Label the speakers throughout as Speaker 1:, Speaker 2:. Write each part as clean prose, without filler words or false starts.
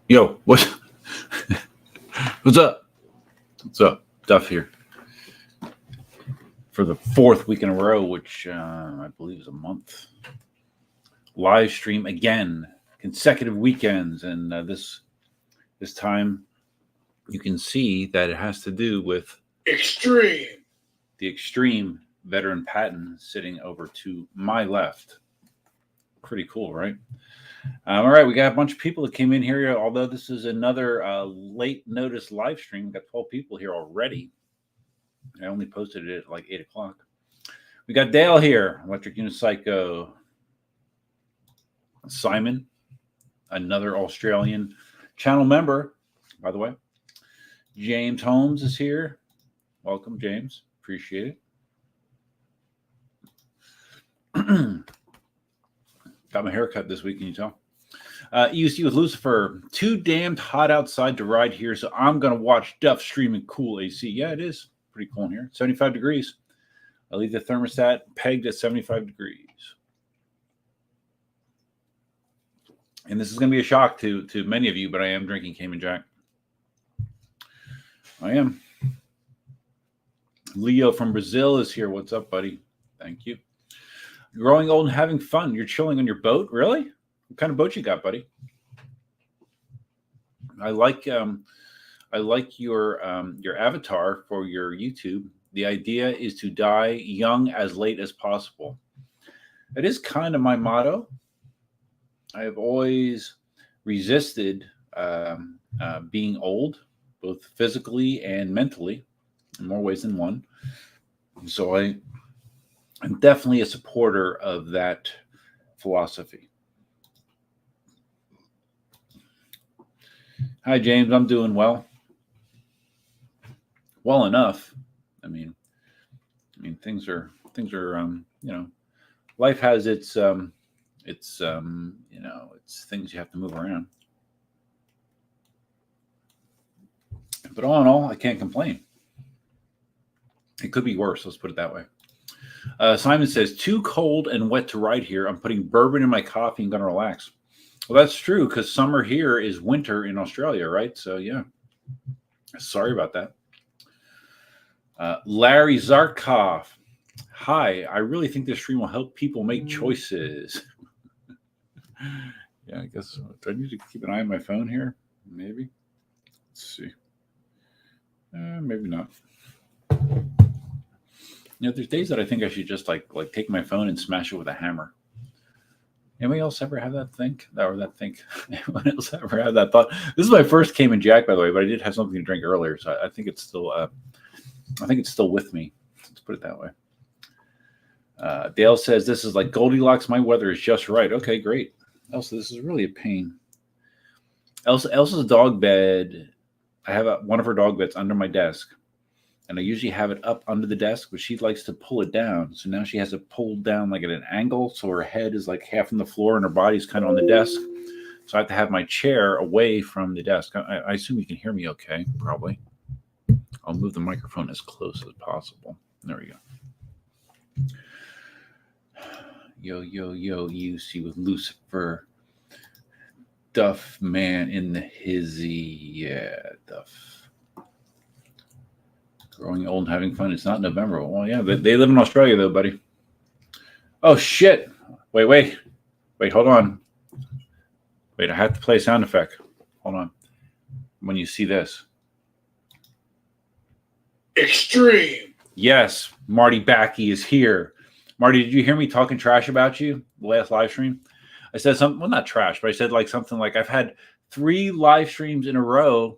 Speaker 1: Yo, what's up? What's up? Duff here for the fourth week in a row, which I believe is a month. Live stream again, consecutive weekends, and this time you can see that it has to do with
Speaker 2: extreme.
Speaker 1: The extreme veteran Patton sitting over to my left. Pretty cool, right? All right, we got a bunch of people that came in here. Although this is another late notice live stream, we got 12 people here already. I only posted it at like 8 o'clock. We got Dale here, Electric Unicycle. Simon, another Australian channel member, by the way. James Holmes is here. Welcome, James. Appreciate it. Got my haircut this week, can you tell? EUC with Lucifer. Too damned hot outside to ride here, so I'm going to watch Duff streaming cool AC. Yeah, it is pretty cool in here. 75 degrees. I leave the thermostat pegged at 75 degrees. And this is going to be a shock to many of you, but I am drinking Cayman Jack. I am. Leo from Brazil is here. What's up, buddy? Thank you. Growing old and having fun. You're chilling on your boat? Really? What kind of boat you got, buddy? I like your avatar for your YouTube. The idea is to die young as late as possible. That is kind of my motto. I have always resisted being old, both physically and mentally, in more ways than one. So I'm definitely a supporter of that philosophy. Hi, James. I'm doing well. Well enough. I mean, things are life has its things you have to move around. But all in all, I can't complain. It could be worse. Let's put it that way. Simon says, too cold and wet to ride here. I'm putting bourbon in my coffee and going to relax. Well, that's true because summer here is winter in Australia, right? So, yeah. Sorry about that. Larry Zarkov. Hi, I really think this stream will help people make choices. Yeah, I guess so. Do I need to keep an eye on my phone here? Maybe. Let's see. Maybe not. There's days that I think I should just like take my phone and smash it with a hammer. Anybody else ever have that think? Anyone else ever have that thought? This is my first Cayman Jack, by the way, but I did have something to drink earlier, so I think it's still with me. Let's put it that way. Dale says this is like Goldilocks. My weather is just right. Okay, great. Elsa, this is really a pain. Elsa's dog bed. I have one of her dog beds under my desk. And I usually have it up under the desk, but she likes to pull it down. So now she has it pulled down like at an angle. So her head is like half on the floor and her body's kind of on the desk. So I have to have my chair away from the desk. I assume you can hear me okay, probably. I'll move the microphone as close as possible. There we go. Yo, EUC with Lucifer. Duff, man, in the hizzy. Yeah, Duff. Growing old and having fun. It's not November. Well, yeah, they live in Australia, though, buddy. Oh, shit. Wait. Hold on. Wait, I have to play a sound effect. Hold on. When you see this.
Speaker 2: Extreme.
Speaker 1: Yes, Marty Backey is here. Marty, did you hear me talking trash about you the last live stream? I said something, well, not trash, but I said like something like I've had 3 live streams in a row.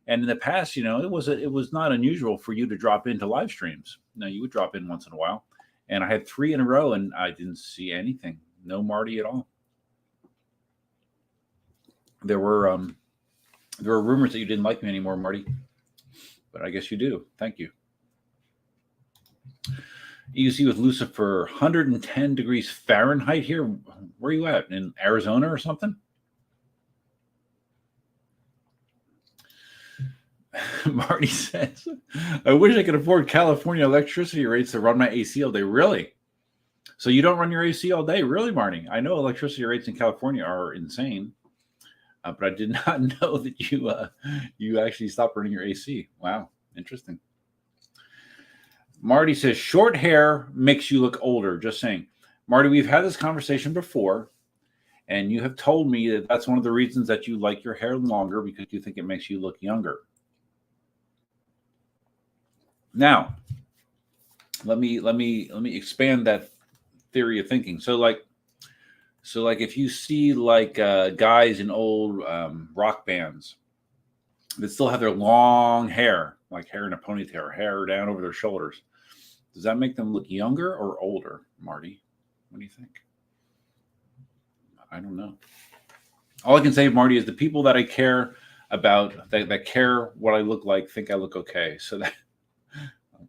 Speaker 1: And in the past, it was not unusual for you to drop into live streams. No, you would drop in once in a while. And I had 3 in a row, and I didn't see anything. No Marty at all. There were rumors that you didn't like me anymore, Marty. But I guess you do. Thank you. You see with Lucifer, 110 degrees Fahrenheit here. Where are you at? In Arizona or something? Marty says, I wish I could afford California electricity rates to run my AC all day. Really? So you don't run your AC all day? Really, Marty? I know electricity rates in California are insane. but I did not know that you actually stopped running your AC. Wow, interesting. Marty says short hair makes you look older. Just saying, Marty, we've had this conversation before, and you have told me that that's one of the reasons that you like your hair longer because you think it makes you look younger. Now, let me expand that theory of thinking. So like if you see like guys in old rock bands that still have their long hair, like hair in a ponytail, hair down over their shoulders, does that make them look younger or older, Marty? What do you think? I don't know. All I can say, Marty, is the people that I care about, that care what I look like, think I look okay. So that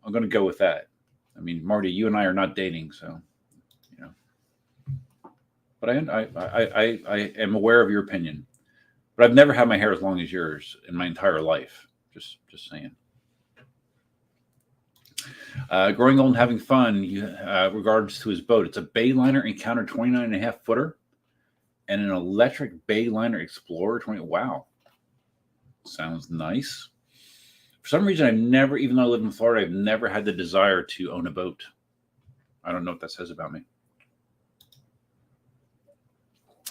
Speaker 1: I'm going to go with that. I mean, Marty, you and I are not dating, so you know. But I am aware of your opinion. But I've never had my hair as long as yours in my entire life. Just saying. Growing old and having fun. Regards to his boat, it's a Bayliner Encounter 29.5 footer and an electric Bayliner Explorer 20. Wow, sounds nice. For some reason, I've never, even though I live in Florida, I've never had the desire to own a boat. I don't know what that says about me.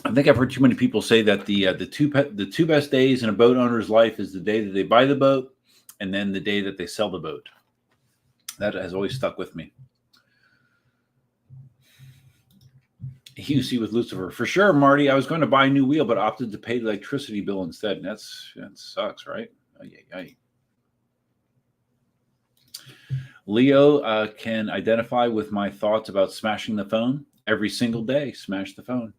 Speaker 1: I think I've heard too many people say that the two best days in a boat owner's life is the day that they buy the boat and then the day that they sell the boat. That has always stuck with me. UC with Lucifer. For sure, Marty, I was going to buy a new wheel, but opted to pay the electricity bill instead. That sucks, right? Leo can identify with my thoughts about smashing the phone. Every single day, smash the phone.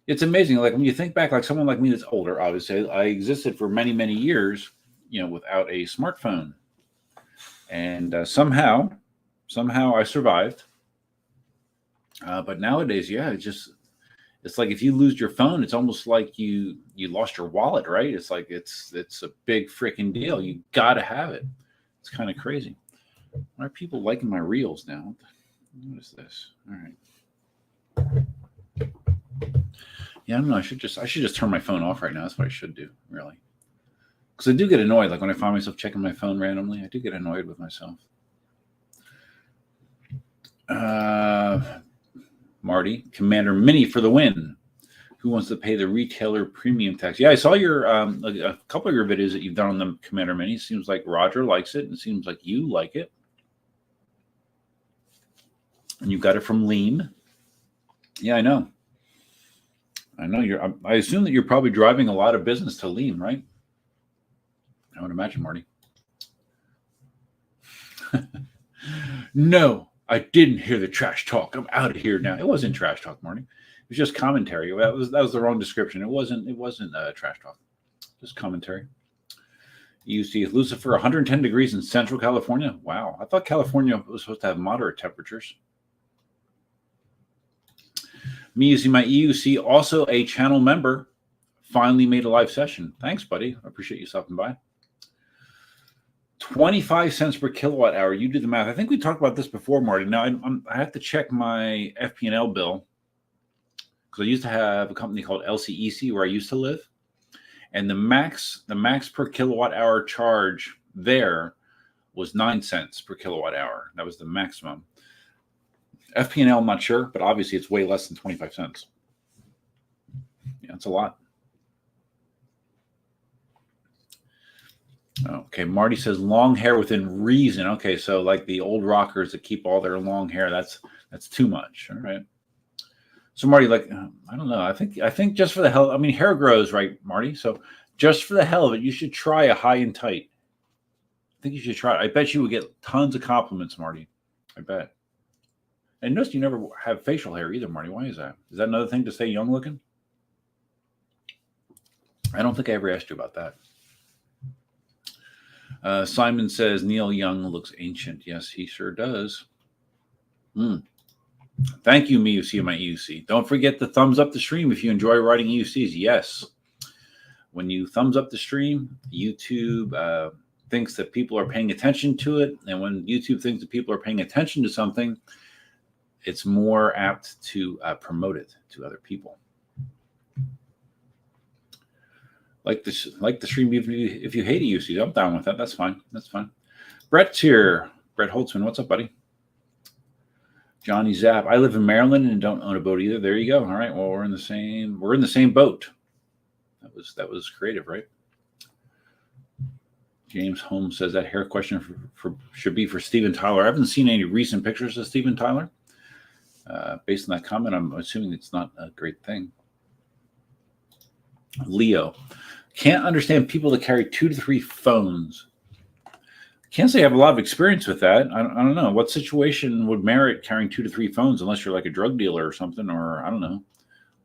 Speaker 1: It's amazing. Like when you think back, like someone like me that's older, obviously, I existed for many, many years, without a smartphone. And somehow I survived. But nowadays, it's like if you lose your phone, it's almost like you lost your wallet, right? It's like it's a big freaking deal. You got to have it. It's kind of crazy. Why are people liking my reels now? What is this? All right. Yeah, I don't know. I should just turn my phone off right now. That's what I should do, really. Because I do get annoyed. Like when I find myself checking my phone randomly, I do get annoyed with myself. Marty, Commander Mini for the win. Who wants to pay the retailer premium tax? Yeah, I saw your a couple of your videos that you've done on the Commander Mini. It seems like Roger likes it, and it seems like you like it. And you got it from Lean. Yeah, I know. I assume that you're probably driving a lot of business to Lean, right? I would imagine, Marty. No, I didn't hear the trash talk. I'm out of here now. It wasn't trash talk, Marty. It was just commentary. That was the wrong description. It wasn't trash talk. Just commentary. You see Lucifer, 110 degrees in Central California. Wow. I thought California was supposed to have moderate temperatures. Me using my EUC, also a channel member, finally made a live session. Thanks, buddy. I appreciate you stopping by. 25 cents per kilowatt hour. You do the math. I think we talked about this before, Marty. Now I have to check my FP&L bill because I used to have a company called LCEC where I used to live, and the max per kilowatt hour charge there was 9 cents per kilowatt hour. That was the maximum. FP&L, I'm not sure, but obviously it's way less than 25 cents. Yeah, it's a lot. Okay, Marty says long hair within reason. Okay, so like the old rockers that keep all their long hair, that's too much. All right. So Marty, like, I don't know. I think just for the hell, I mean, hair grows, right, Marty? So just for the hell of it, you should try a high and tight. I think you should try it. I bet you would get tons of compliments, Marty. I bet. And notice you never have facial hair either, Marty. Why is that? Is that another thing to stay young looking? I don't think I ever asked you about that. Simon says Neil Young looks ancient. Yes, he sure does. Thank you, MeUC, my EUC. Don't forget to thumbs up the stream if you enjoy writing EUCs. Yes. When you thumbs up the stream, YouTube thinks that people are paying attention to it. And when YouTube thinks that people are paying attention to something, it's more apt to promote it to other people. Like the stream, even if you hate UCs, I'm down with that. That's fine. That's fine. Brett's here. Brett Holtzman, what's up, buddy? Johnny Zapp. I live in Maryland and don't own a boat either. There you go. All right. Well, we're in the same boat. That was creative, right? James Holmes says that hair question should be for Steven Tyler. I haven't seen any recent pictures of Steven Tyler. Based on that comment, I'm assuming it's not a great thing. Leo. Can't understand people that carry 2 to 3 phones. Can't say I have a lot of experience with that. I don't know. What situation would merit carrying 2 to 3 phones unless you're like a drug dealer or something, or I don't know,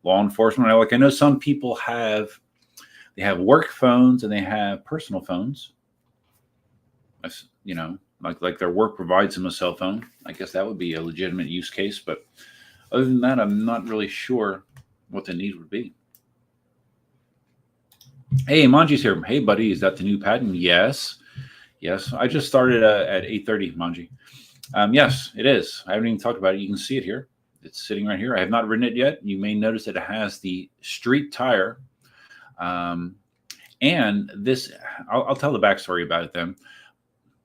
Speaker 1: law enforcement. I know some people have work phones and they have personal phones. You know, like their work provides them a cell phone. I guess that would be a legitimate use case. But other than that, I'm not really sure what the need would be. Hey, Manji's here. Hey, buddy, is that the new Patton? Yes. I just started at 8:30, Manji. Yes, it is. I haven't even talked about it. You can see it here. It's sitting right here. I have not ridden it yet. You may notice that it has the street tire. And this, I'll tell the backstory about it then.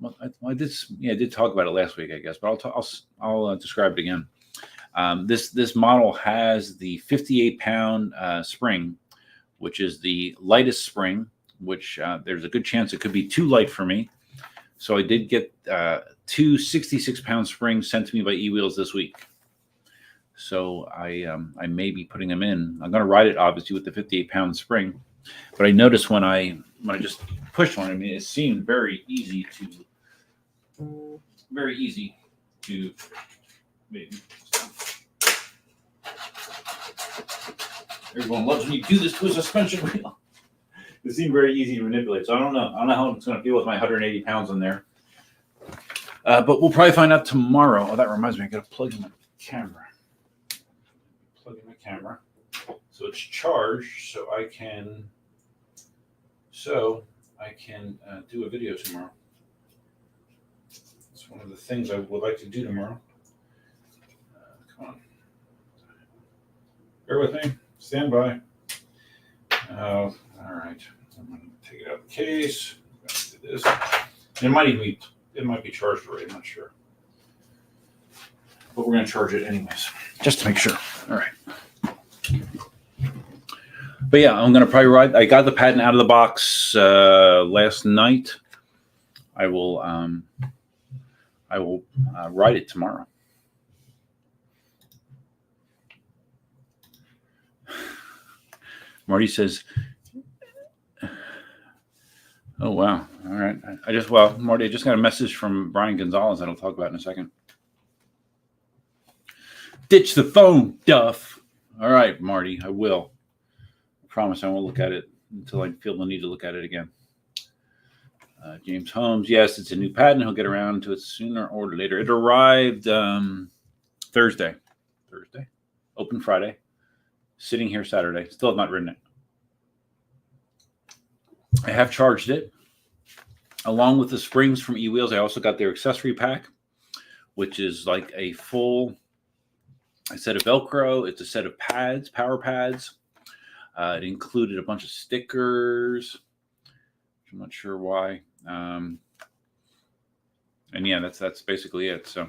Speaker 1: Well, I did talk about it last week, I guess, but I'll describe it again. This model has the 58-pound spring, which is the lightest spring, which there's a good chance it could be too light for me. So I did get 2 66-pound springs sent to me by eWheels this week. So I may be putting them in. I'm going to ride it obviously with the 58-pound spring, but I noticed when I just pushed one, I mean, it seemed very easy to maybe. Everyone loves when you do this to a suspension wheel. It seemed very easy to manipulate. So I don't know how it's going to feel with my 180 pounds in there. But we'll probably find out tomorrow. Oh, that reminds me, I got to plug in my camera. So it's charged, so I can do a video tomorrow. It's one of the things I would like to do tomorrow. Come on. Bear with me. Stand by. All right. I'm going to take it out of the case. I'm going to do this. It might be charged already. I'm not sure. But we're going to charge it anyways, just to make sure. All right. But yeah, I'm going to probably ride. I got the Patton out of the box last night. I will ride it tomorrow. Marty says, oh, wow. All right. Marty, I just got a message from Brian Gonzalez that I'll talk about in a second. Ditch the phone, Duff. All right, Marty, I will. I promise I won't look at it until I feel the need to look at it again. James Holmes, yes, it's a new Patton. He'll get around to it sooner or later. It arrived Thursday. Open Friday. Sitting here Saturday. Still have not ridden it. I have charged it. Along with the springs from eWheels, I also got their accessory pack, which is like a set of Velcro. It's a set of pads, power pads. It included a bunch of stickers. I'm not sure why. And yeah, that's basically it. So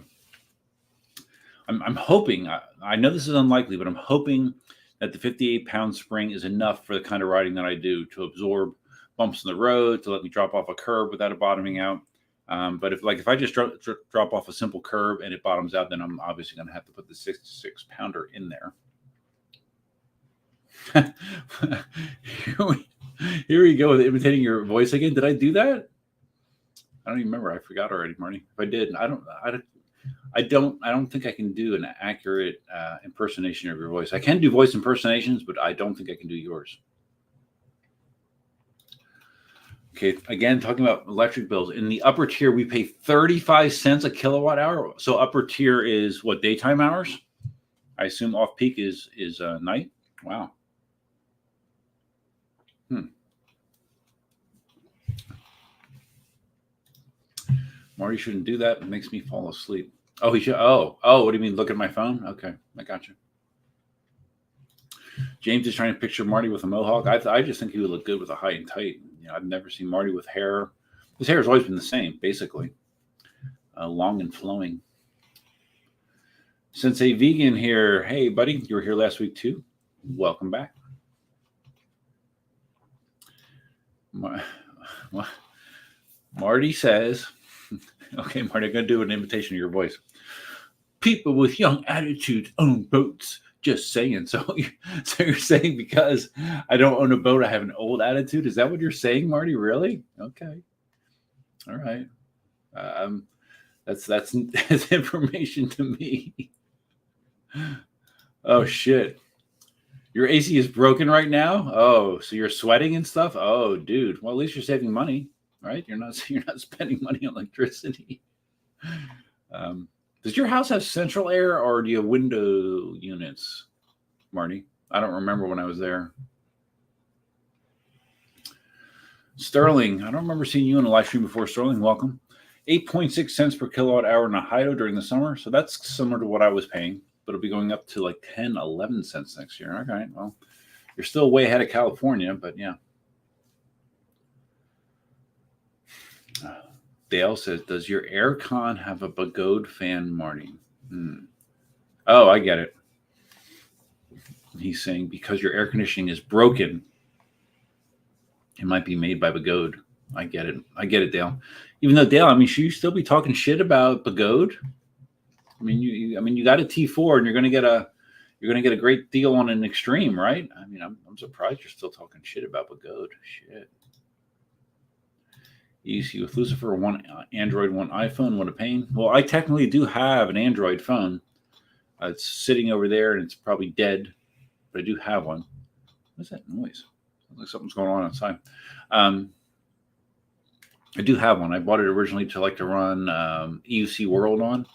Speaker 1: I'm hoping, I know this is unlikely, but I'm hoping that the 58-pound spring is enough for the kind of riding that I do to absorb bumps in the road, to let me drop off a curb without it bottoming out. But if I just drop off a simple curb and it bottoms out, then I'm obviously going to have to put the 66-pounder in there. Here we go with imitating your voice again. Did I do that? I don't even remember. I forgot already, Marty. If I did, I don't think I can do an accurate impersonation of your voice. I can do voice impersonations, but I don't think I can do yours. Okay, again, talking about electric bills. In the upper tier, we pay 35 cents a kilowatt hour. So upper tier is what, daytime hours? I assume off peak is night. Wow. Marty shouldn't do that. It makes me fall asleep. Oh, he should. Oh, what do you mean? Look at my phone? Okay, I got you. James is trying to picture Marty with a mohawk. I just think he would look good with a high and tight. I've never seen Marty with hair. His hair has always been the same, basically. Long and flowing. Since a vegan here, hey, buddy, you were here last week too. Welcome back. Marty says, okay, Marty, I'm going to do an imitation of your voice. People with young attitudes own boats. Just saying. So you're saying because I don't own a boat, I have an old attitude? Is that what you're saying, Marty? Really? Okay. All right. That's information to me. Oh shit. Your AC is broken right now? Oh, so you're sweating and stuff? Oh, dude. Well, at least you're saving money, right? You're not spending money on electricity. Does your house have central air or do you have window units, Marty? I don't remember when I was there. Sterling, I don't remember seeing you in a live stream before. Sterling, welcome. 8.6 cents per kilowatt hour in Ohio during the summer. So that's similar to what I was paying, but it'll be going up to like 10, 11 cents next year. Okay, well, you're still way ahead of California, but yeah. Dale says, does your aircon have a Bagode fan, Marty? Oh, I get it. He's saying because your air conditioning is broken, it might be made by Bagode. I get it, Dale. Even though, Dale, I mean, should you still be talking shit about Bagode? I mean, you got a T4 and you're gonna get a great deal on an Extreme, right? I mean, I'm surprised you're still talking shit about Bagode. Shit. Easy with Lucifer, one Android, one iPhone, what a pain. Well, I technically do have an Android phone. It's sitting over there and it's probably dead, but I do have one. What's that noise? Looks like something's going on outside. I do have one. I bought it originally to run EUC World on,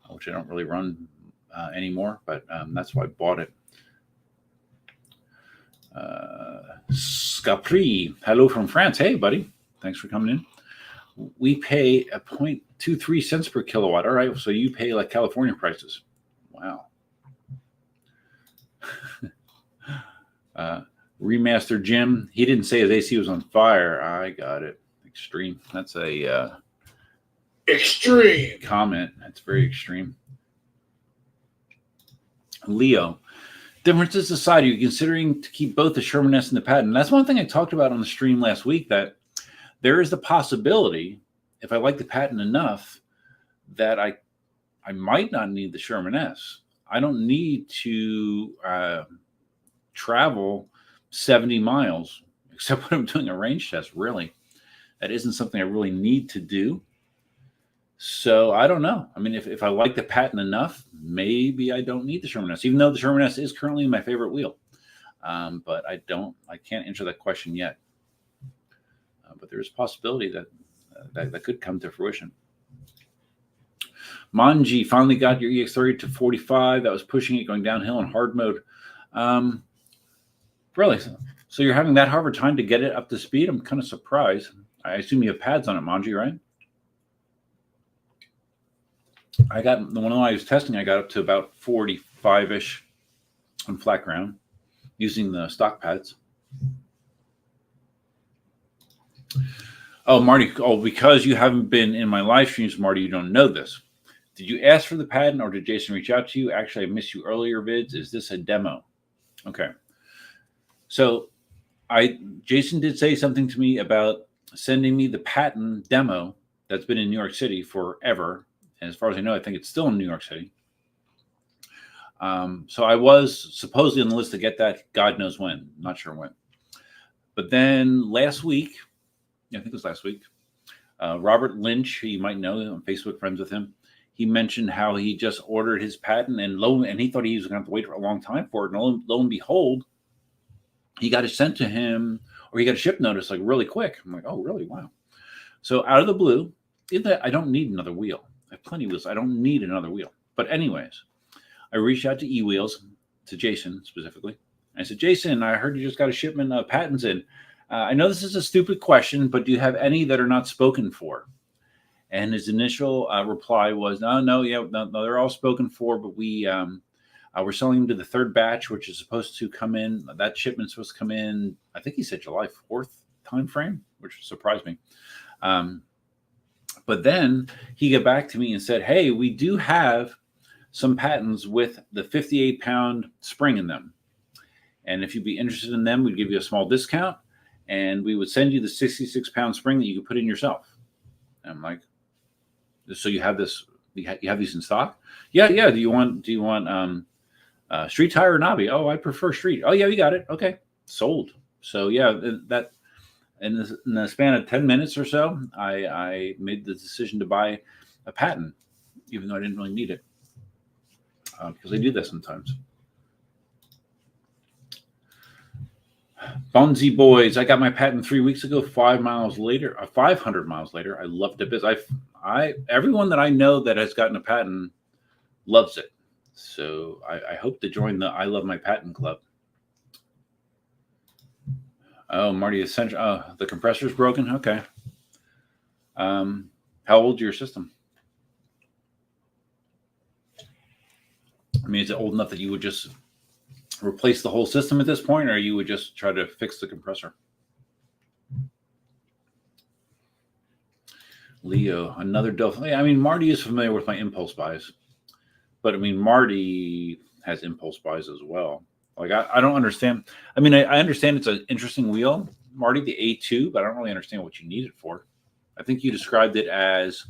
Speaker 1: which I don't really run anymore, but that's why I bought it. Scapri, hello from France. Hey, buddy. Thanks for coming in. We pay a 0.23 cents per kilowatt. All right, so you pay like California prices. Wow. Remaster Jim. He didn't say his AC was on fire. I got it. Extreme. That's a
Speaker 2: extreme
Speaker 1: comment. That's very extreme. Leo. Differences aside, are you considering to keep both the Sherman S and the Patton? That's one thing I talked about on the stream last week, that there is the possibility, if I like the Patton enough, that I might not need the Sherman S. I don't need to travel 70 miles, except when I'm doing a range test, really. That isn't something I really need to do. So I don't know. I mean, if I like the Patton enough, maybe I don't need the Sherman S, even though the Sherman S is currently my favorite wheel. But I can't answer that question yet. But there is a possibility that could come to fruition. Manji finally got your EX30 to 45. That was pushing it going downhill in hard mode. Really? So you're having that hard time to get it up to speed? I'm kind of surprised. I assume you have pads on it, Manji, right? I got the one I was testing. I got up to about 45-ish on flat ground using the stock pads. Oh, Marty. Oh, because you haven't been in my live streams, Marty, you don't know this. Did you ask for the Patton or did Jason reach out to you? Actually, I missed you earlier vids. Is this a demo? Okay. So Jason did say something to me about sending me the Patton demo that's been in New York City forever. And as far as I know, I think it's still in New York City. So I was supposedly on the list to get that, God knows when, not sure when. But then last week, I think it was last week, Robert Lynch, who you might know, I'm Facebook friends with him, he mentioned how he just ordered his Patton and he thought he was going to have to wait for a long time for it. And lo and behold, he got it sent to him, or he got a ship notice like really quick. I'm like, oh, really? Wow. So out of the blue, I don't need another wheel. I have plenty of wheels. I don't need another wheel. But anyways, I reached out to eWheels, to Jason specifically. I said, Jason, I heard you just got a shipment of Pattons in. I know this is a stupid question, but do you have any that are not spoken for? And his initial reply was, no, they're all spoken for, but We're selling them to the third batch, which is supposed to come in. That shipment's supposed to come in, I think he said July 4th time frame, which surprised me. But then he got back to me and said, hey, we do have some Pattons with the 58-pound spring in them. And if you'd be interested in them, we'd give you a small discount. And we would send you the 66-pound spring that you could put in yourself. And I'm like, so you have this, you have these in stock? Yeah. Do you want street tire or knobby? Oh, I prefer street. Oh yeah, we got it. Okay. Sold. So yeah, that in the span of 10 minutes or so, I made the decision to buy a Patton, even though I didn't really need it. Because I do that sometimes. Bunsy boys, I got my Patton 3 weeks ago. 500 miles later, I loved it. Everyone that I know that has gotten a Patton loves it. So I hope to join the I Love My Patton Club. Oh, Marty, the compressor's broken. Okay. How old's your system? I mean, is it old enough that you would just replace the whole system at this point, or you would just try to fix the compressor? Leo, another Dove. I mean, Marty is familiar with my impulse buys, but I mean, Marty has impulse buys as well. Like, I don't understand. I mean, I understand it's an interesting wheel, Marty, the A2, but I don't really understand what you need it for. I think you described it as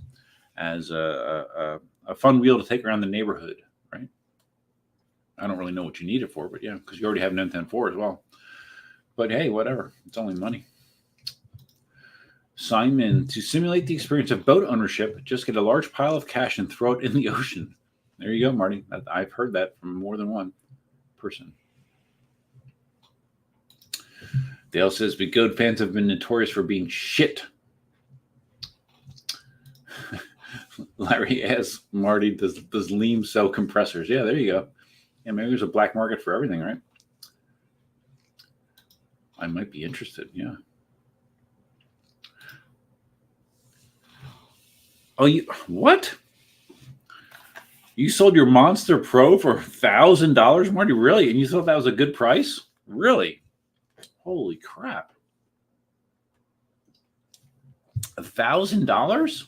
Speaker 1: a fun wheel to take around the neighborhood, right? I don't really know what you need it for, but yeah, because you already have an M10-4 as well. But hey, whatever. It's only money. Simon, to simulate the experience of boat ownership, just get a large pile of cash and throw it in the ocean. There you go, Marty. I've heard that from more than one person. Dale says, but Goat fans have been notorious for being shit. Larry asks, Marty, does Leem sell compressors? Yeah, there you go. Yeah, maybe there's a black market for everything, right? I might be interested, yeah. Oh, what? You sold your Monster Pro for $1,000, Marty? Really? And you thought that was a good price? Really? Holy crap. $1,000?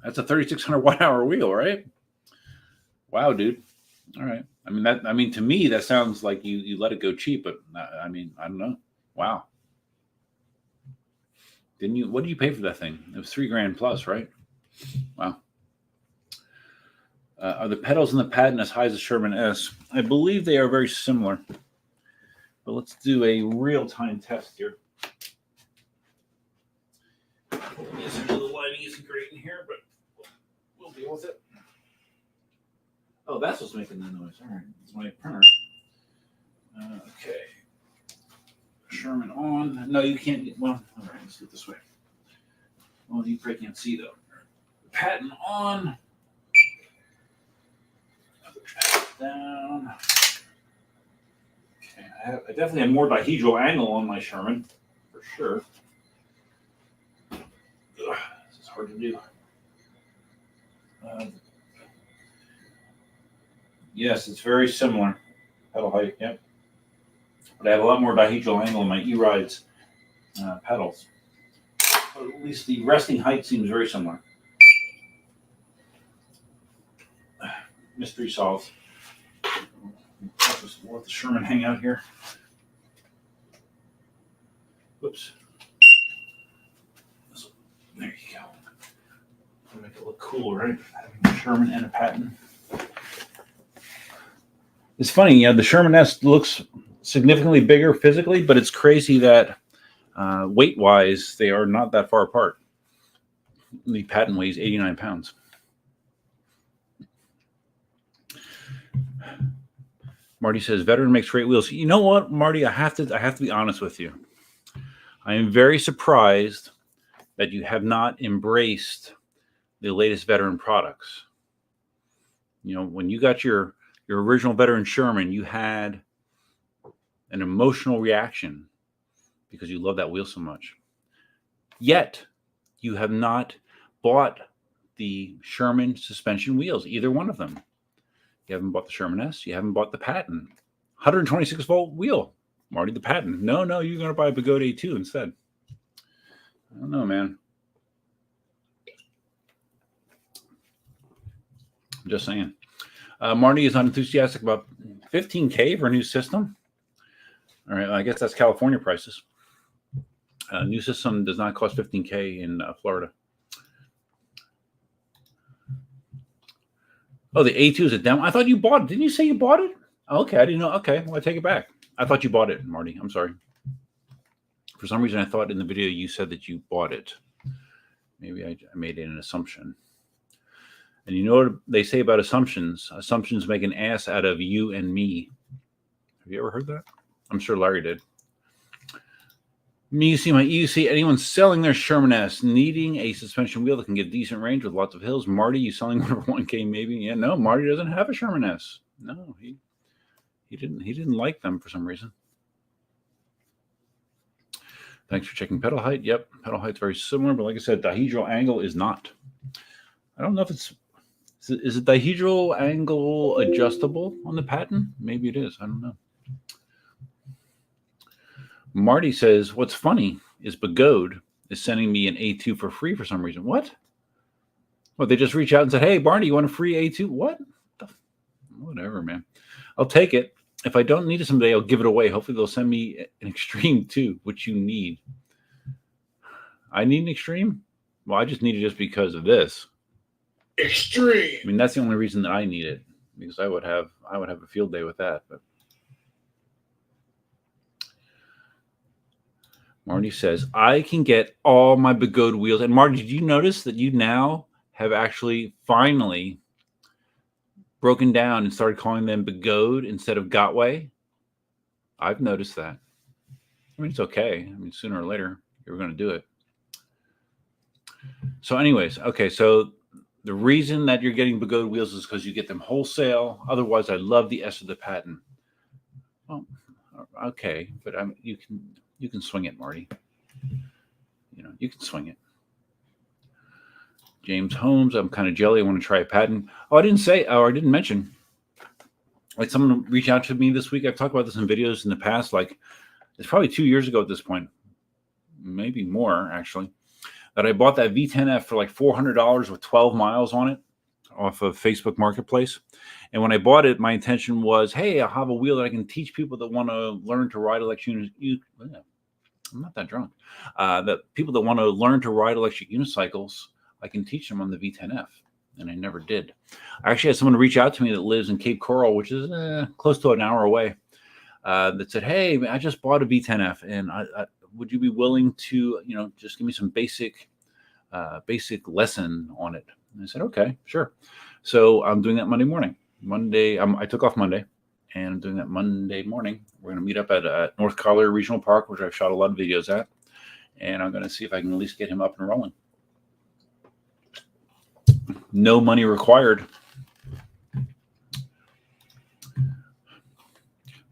Speaker 1: That's a 3,600 watt-hour wheel, right? Wow, dude. All right. I mean, to me, that sounds like you let it go cheap, but I mean, I don't know. Wow. What did you pay for that thing? It was $3,000 plus, right? Wow. Are the pedals in the Patton as high as the Sherman S? I believe they are very similar. But let's do a real-time test here. The lighting isn't great in here, but we'll deal with it. Oh, that's what's making the noise. All right, it's my printer. Okay. Sherman on. No, you can't. Well, all right, let's do it this way. Well, you probably can't see, though. Patton on. Down. Okay, I definitely have more dihedral angle on my Sherman, for sure. Ugh, this is hard to do. Yes, it's very similar. Pedal height, yep. But I have a lot more dihedral angle in my E-Rides pedals. But at least the resting height seems very similar. Mystery solved. I'll just let the Sherman hang out here. Whoops. There you go. That'll make it look cool, right? Having a Sherman and a Patton. It's funny, the Sherman S looks significantly bigger physically, but it's crazy that weight-wise, they are not that far apart. The Patton weighs 89 pounds. Marty says, veteran makes great wheels. You know what, Marty? I have to be honest with you. I am very surprised that you have not embraced the latest veteran products. When you got your original veteran Sherman, you had an emotional reaction because you love that wheel so much. Yet, you have not bought the Sherman suspension wheels, either one of them. You haven't bought the Sherman S. You haven't bought the Patton. 126 volt wheel. Marty, the Patton. No, you're going to buy a Begode A2 instead. I don't know, man. I'm just saying. Marty is not enthusiastic about $15K for a new system. All right, I guess that's California prices. A new system does not cost $15K in Florida. Oh, the A2 is a demo. I thought you bought it. Didn't you say you bought it? Okay, I didn't know. Okay, well, I take it back. I thought you bought it, Marty. I'm sorry. For some reason, I thought in the video you said that you bought it. Maybe I made an assumption. And you know what they say about assumptions? Assumptions make an ass out of you and me. Have you ever heard that? I'm sure Larry did. You see my EUC, anyone selling their Sherman S needing a suspension wheel that can give decent range with lots of hills. Marty, you selling one for 1K maybe? Yeah, no, Marty doesn't have a Sherman S. No, he didn't like them for some reason. Thanks for checking pedal height. Yep, pedal height's very similar, but like I said, dihedral angle is not. I don't know if is it dihedral angle adjustable on the Patton? Maybe it is. I don't know. Marty says, what's funny is Begode is sending me an A2 for free for some reason. What? Well, they just reach out and said, hey, Marty, you want a free A2? What? Whatever, man. I'll take it. If I don't need it someday, I'll give it away. Hopefully they'll send me an Extreme too, which you need. I need an Extreme? Well, I just need it just because of this.
Speaker 2: Extreme.
Speaker 1: I mean, that's the only reason that I need it, because I would have a field day with that. But Marty says, I can get all my Begode wheels. And Marty, did you notice that you now have actually finally broken down and started calling them Begode instead of Gotway? I've noticed that. I mean, it's okay. I mean, sooner or later, you're going to do it. So anyways, okay, so the reason that you're getting Begode wheels is because you get them wholesale. Otherwise, I love the S of the Patton. Well, okay, but you can swing it, Marty. You know, you can swing it. James Holmes, I'm kind of jelly. I want to try a Patton. Oh, I didn't mention. Like, someone reached out to me this week. I've talked about this in videos in the past. Like, it's probably 2 years ago at this point, maybe more actually, that I bought that V10F for like $400 with 12 miles on it off of Facebook Marketplace. And when I bought it, my intention was, hey, I'll have a wheel that I can teach people that want to learn to ride electric. I'm not that drunk. That people that want to learn to ride electric unicycles, I can teach them on the V10F. And I never did. I actually had someone reach out to me that lives in Cape Coral, which is close to an hour away, that said, hey, I just bought a V10F, and I would you be willing to, just give me some basic lesson on it? And I said, okay, sure. So I'm doing that Monday morning. I took off Monday, and I'm doing that Monday morning. We're going to meet up at North Collier Regional Park, which I've shot a lot of videos at, and I'm going to see if I can at least get him up and rolling. No money required.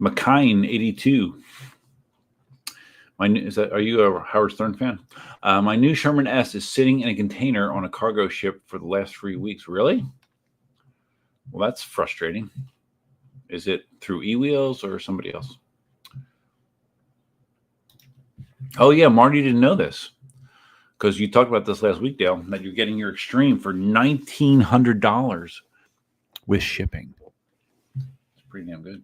Speaker 1: McKine 82. Are you a Howard Stern fan? My new Sherman S is sitting in a container on a cargo ship for the last 3 weeks. Really? Well, that's frustrating. Is it through eWheels or somebody else? Oh yeah, Marty didn't know this, because you talked about this last week, Dale, that you're getting your Extreme for $1,900 with shipping. It's pretty damn good.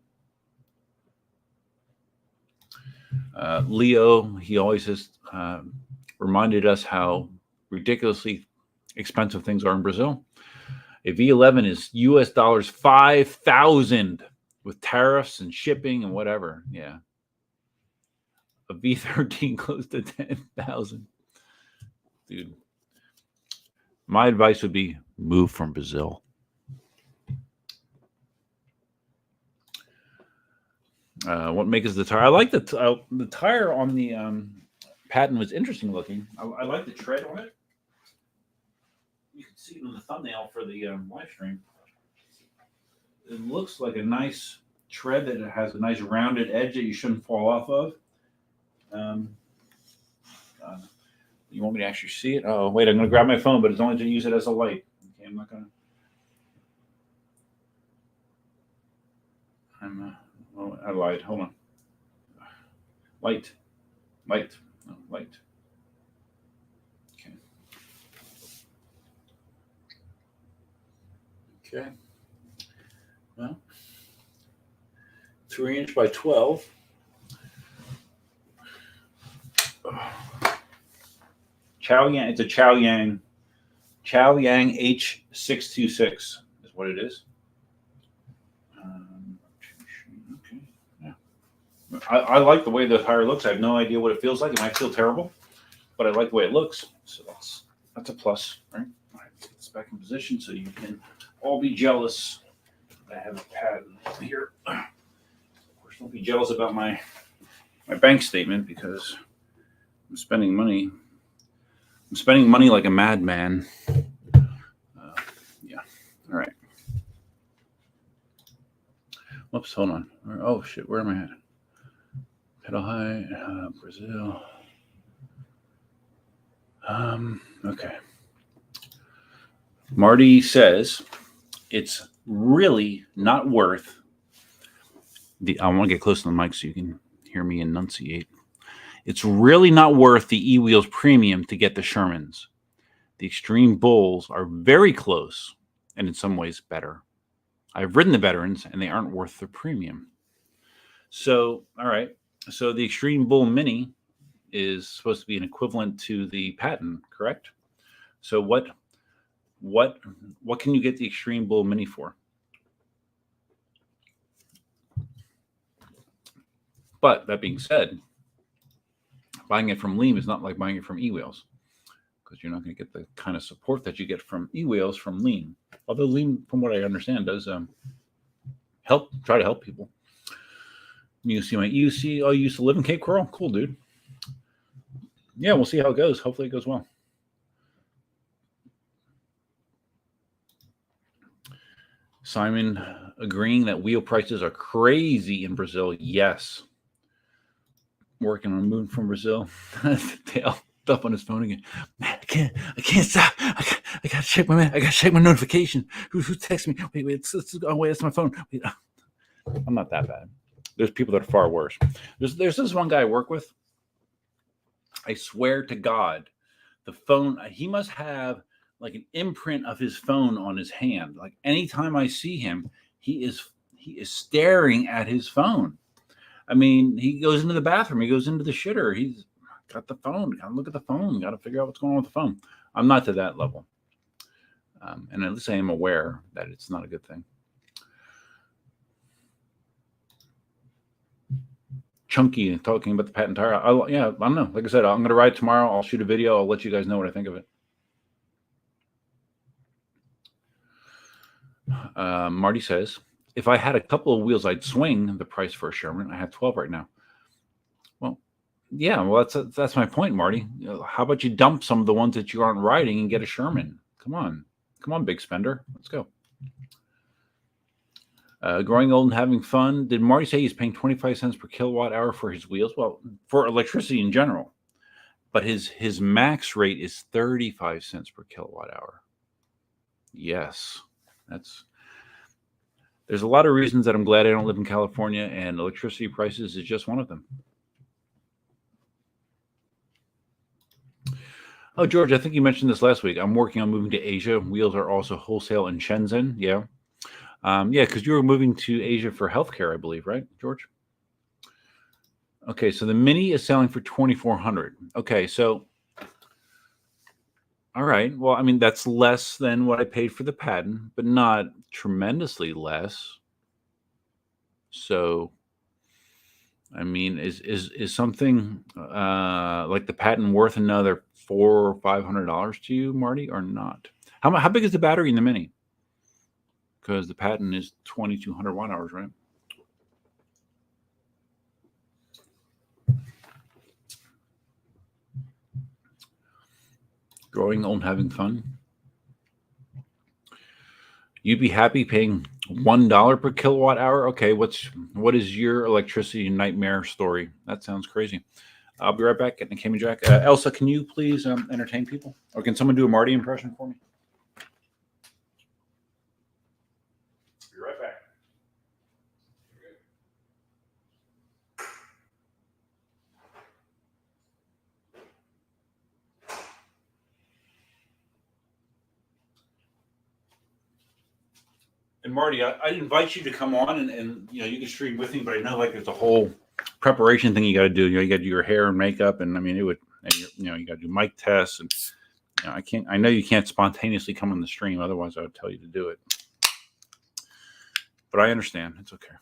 Speaker 1: Leo, he always has reminded us how ridiculously expensive things are in Brazil. A V11 is US dollars 5,000 with tariffs and shipping and whatever. Yeah. A V13 close to 10,000. Dude, my advice would be move from Brazil. What make is the tire? I like the tire on the Patton was interesting looking. I like the tread on it. You can see it on the thumbnail for the live stream. It looks like a nice tread that has a nice rounded edge that you shouldn't fall off of. You want me to actually see it? Oh, wait, I'm going to grab my phone, but it's only to use it as a light. Okay, I'm not going to. I lied. Hold on. Light. No, light. Okay. Well, 3-inch by 12. Chaoyang. It's a Chaoyang H626 is what it is. Okay. Yeah. I like the way the tire looks. I have no idea what it feels like. It might feel terrible, but I like the way it looks. So that's a plus, right? All right, let's get this back in position so you can all be jealous. I have a Patton here. Of course, don't be jealous about my bank statement because I'm spending money. I'm spending money like a madman. Yeah. All right. Whoops. Hold on. Oh shit. Where am I at? Pedal high. Brazil. Okay. Marty says it's really not worth I want to get close to the mic so you can hear me enunciate. It's really not worth the E-Wheels premium to get the Shermans. The Extreme Bulls are very close and in some ways better. I've ridden the Veterans and they aren't worth the premium. So, all right. So the Extreme Bull Mini is supposed to be an equivalent to the Patton, correct? So what can you get the Extreme Bull Mini for? But that being said, buying it from Lean is not like buying it from E-Wheels because you're not going to get the kind of support that you get from E-Wheels from Lean. Although Lean, from what I understand, does try to help people. You see my EUC. Oh, you used to live in Cape Coral? Cool, dude. Yeah, we'll see how it goes. Hopefully it goes well. Simon agreeing that wheel prices are crazy in Brazil. Yes. Working on moving from Brazil. Dale up on his phone again. Man, I can't stop. I gotta check my notification. Who texts me? Wait, that's my phone. Wait. I'm not that bad. There's people that are far worse. There's this one guy I work with. I swear to God, the phone, he must have like an imprint of his phone on his hand. Like anytime I see him, he is staring at his phone. I mean, he goes into the bathroom, he goes into the shitter. He's got the phone. Got to look at the phone. Got to figure out what's going on with the phone. I'm not to that level. And at least I am aware that it's not a good thing. Chunky talking about the Patton tire. I don't know. Like I said, I'm going to ride tomorrow. I'll shoot a video. I'll let you guys know what I think of it. Marty says, if I had a couple of wheels, I'd swing the price for a Sherman. I have 12 right now. Well, yeah, well, that's my point, Marty. How about you dump some of the ones that you aren't riding and get a Sherman? Come on, big spender. Let's go. Growing old and having fun. Did Marty say he's paying 25 cents per kilowatt hour for his wheels? Well, for electricity in general. But his max rate is 35 cents per kilowatt hour. Yes. There's a lot of reasons that I'm glad I don't live in California, and electricity prices is just one of them. Oh, George, I think you mentioned this last week. I'm working on moving to Asia. Wheels are also wholesale in Shenzhen. Yeah. Because you were moving to Asia for healthcare, I believe, right, George? Okay, so the Mini is selling for $2,400. Okay, so, all right. Well, I mean, that's less than what I paid for the Patton, but not tremendously less. So, I mean, is something like the Patton worth another $400 or $500 to you, Marty, or not? How big is the battery in the Mini? Because the Patton is 2,200 watt hours, right? Growing old, having fun. You'd be happy paying $1 per kilowatt hour? Okay, what is your electricity nightmare story? That sounds crazy. I'll be right back getting a Cayman Jack. Elsa, can you please entertain people? Or can someone do a Marty impression for me? Be right back. And Marty, I'd invite you to come on and you can stream with me, but I know like there's a whole preparation thing you got to do. You got to do your hair and makeup, and I mean you got to do mic tests, and I know you can't spontaneously come on the stream, otherwise I would tell you to do it. But I understand, it's okay.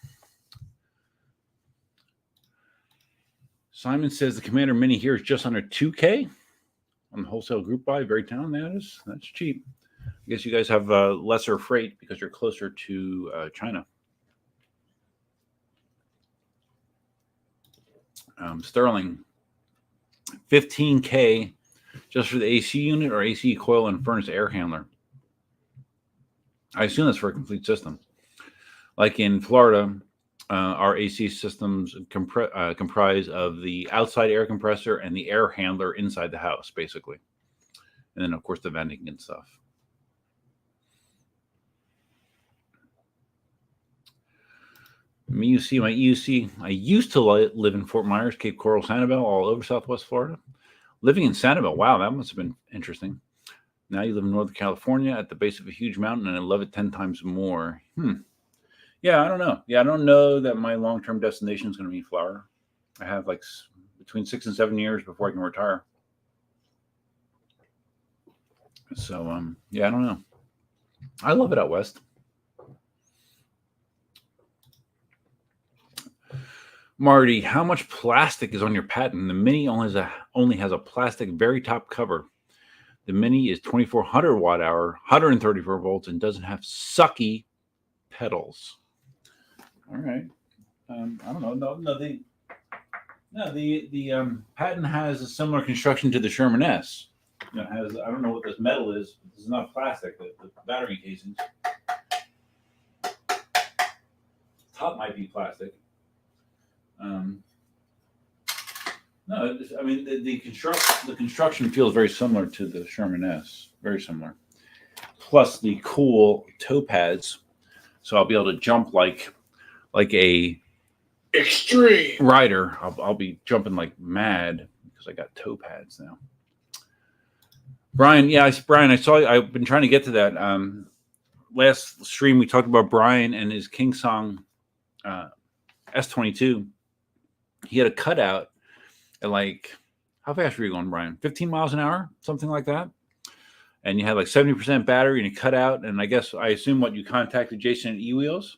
Speaker 1: Simon says the Commander Mini here is just under 2K on the wholesale group buy. Very down. That's cheap. I guess you guys have lesser freight because you're closer to China. Sterling, 15K just for the AC unit or AC coil and furnace air handler. I assume that's for a complete system. Like in Florida, our AC systems comprise of the outside air compressor and the air handler inside the house, basically. And then, of course, the venting and stuff. My EUC. I used to live in Fort Myers, Cape Coral, Sanibel, all over Southwest Florida. Living in Sanibel, wow, that must have been interesting. Now you live in Northern California at the base of a huge mountain, and I love it 10 times more. Yeah, I don't know. I don't know that my long-term destination is going to be Florida. I have like between 6 and 7 years before I can retire. So, I don't know. I love it out west. Marty, how much plastic is on your Patton? The Mini only has a plastic very top cover. The Mini is 2400 watt hour, 134 volts, and doesn't have sucky pedals. All right. I don't know. The Patton has a similar construction to the Sherman S. I don't know what this metal is. This is not plastic. The battery casings. Top might be plastic. No, I mean the construction feels very similar to the Sherman S. Very similar. Plus the cool toe pads, so I'll be able to jump like a
Speaker 2: extreme
Speaker 1: rider. I'll be jumping like mad because I got toe pads now. Brian, Brian, I saw. I've been trying to get to that. Last stream we talked about Brian and his KingSong S22. He had a cutout at like, how fast were you going, Brian? 15 miles an hour, something like that. And you had like 70% battery and it cut out. And I assume what you contacted Jason at eWheels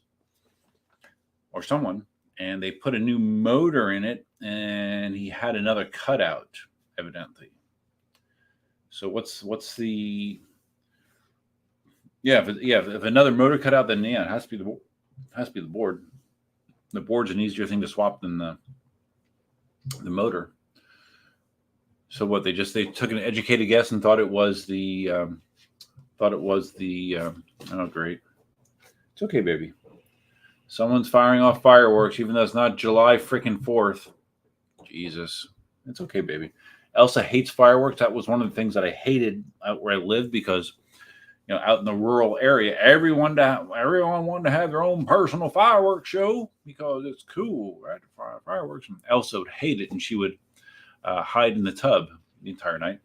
Speaker 1: or someone, and they put a new motor in it, and he had another cutout, evidently. So what's the? If another motor cut out, then it has to be the board. The board's an easier thing to swap than the motor. So what they took an educated guess and thought it was the oh great. It's okay, baby. Someone's firing off fireworks, even though it's not July freaking 4th. Jesus. It's okay, baby. Elsa hates fireworks. That was one of the things that I hated out where I lived because out in the rural area, everyone wanted to have their own personal fireworks show because it's cool, right? To fire fireworks. And Elsa would hate it, and she would hide in the tub the entire night.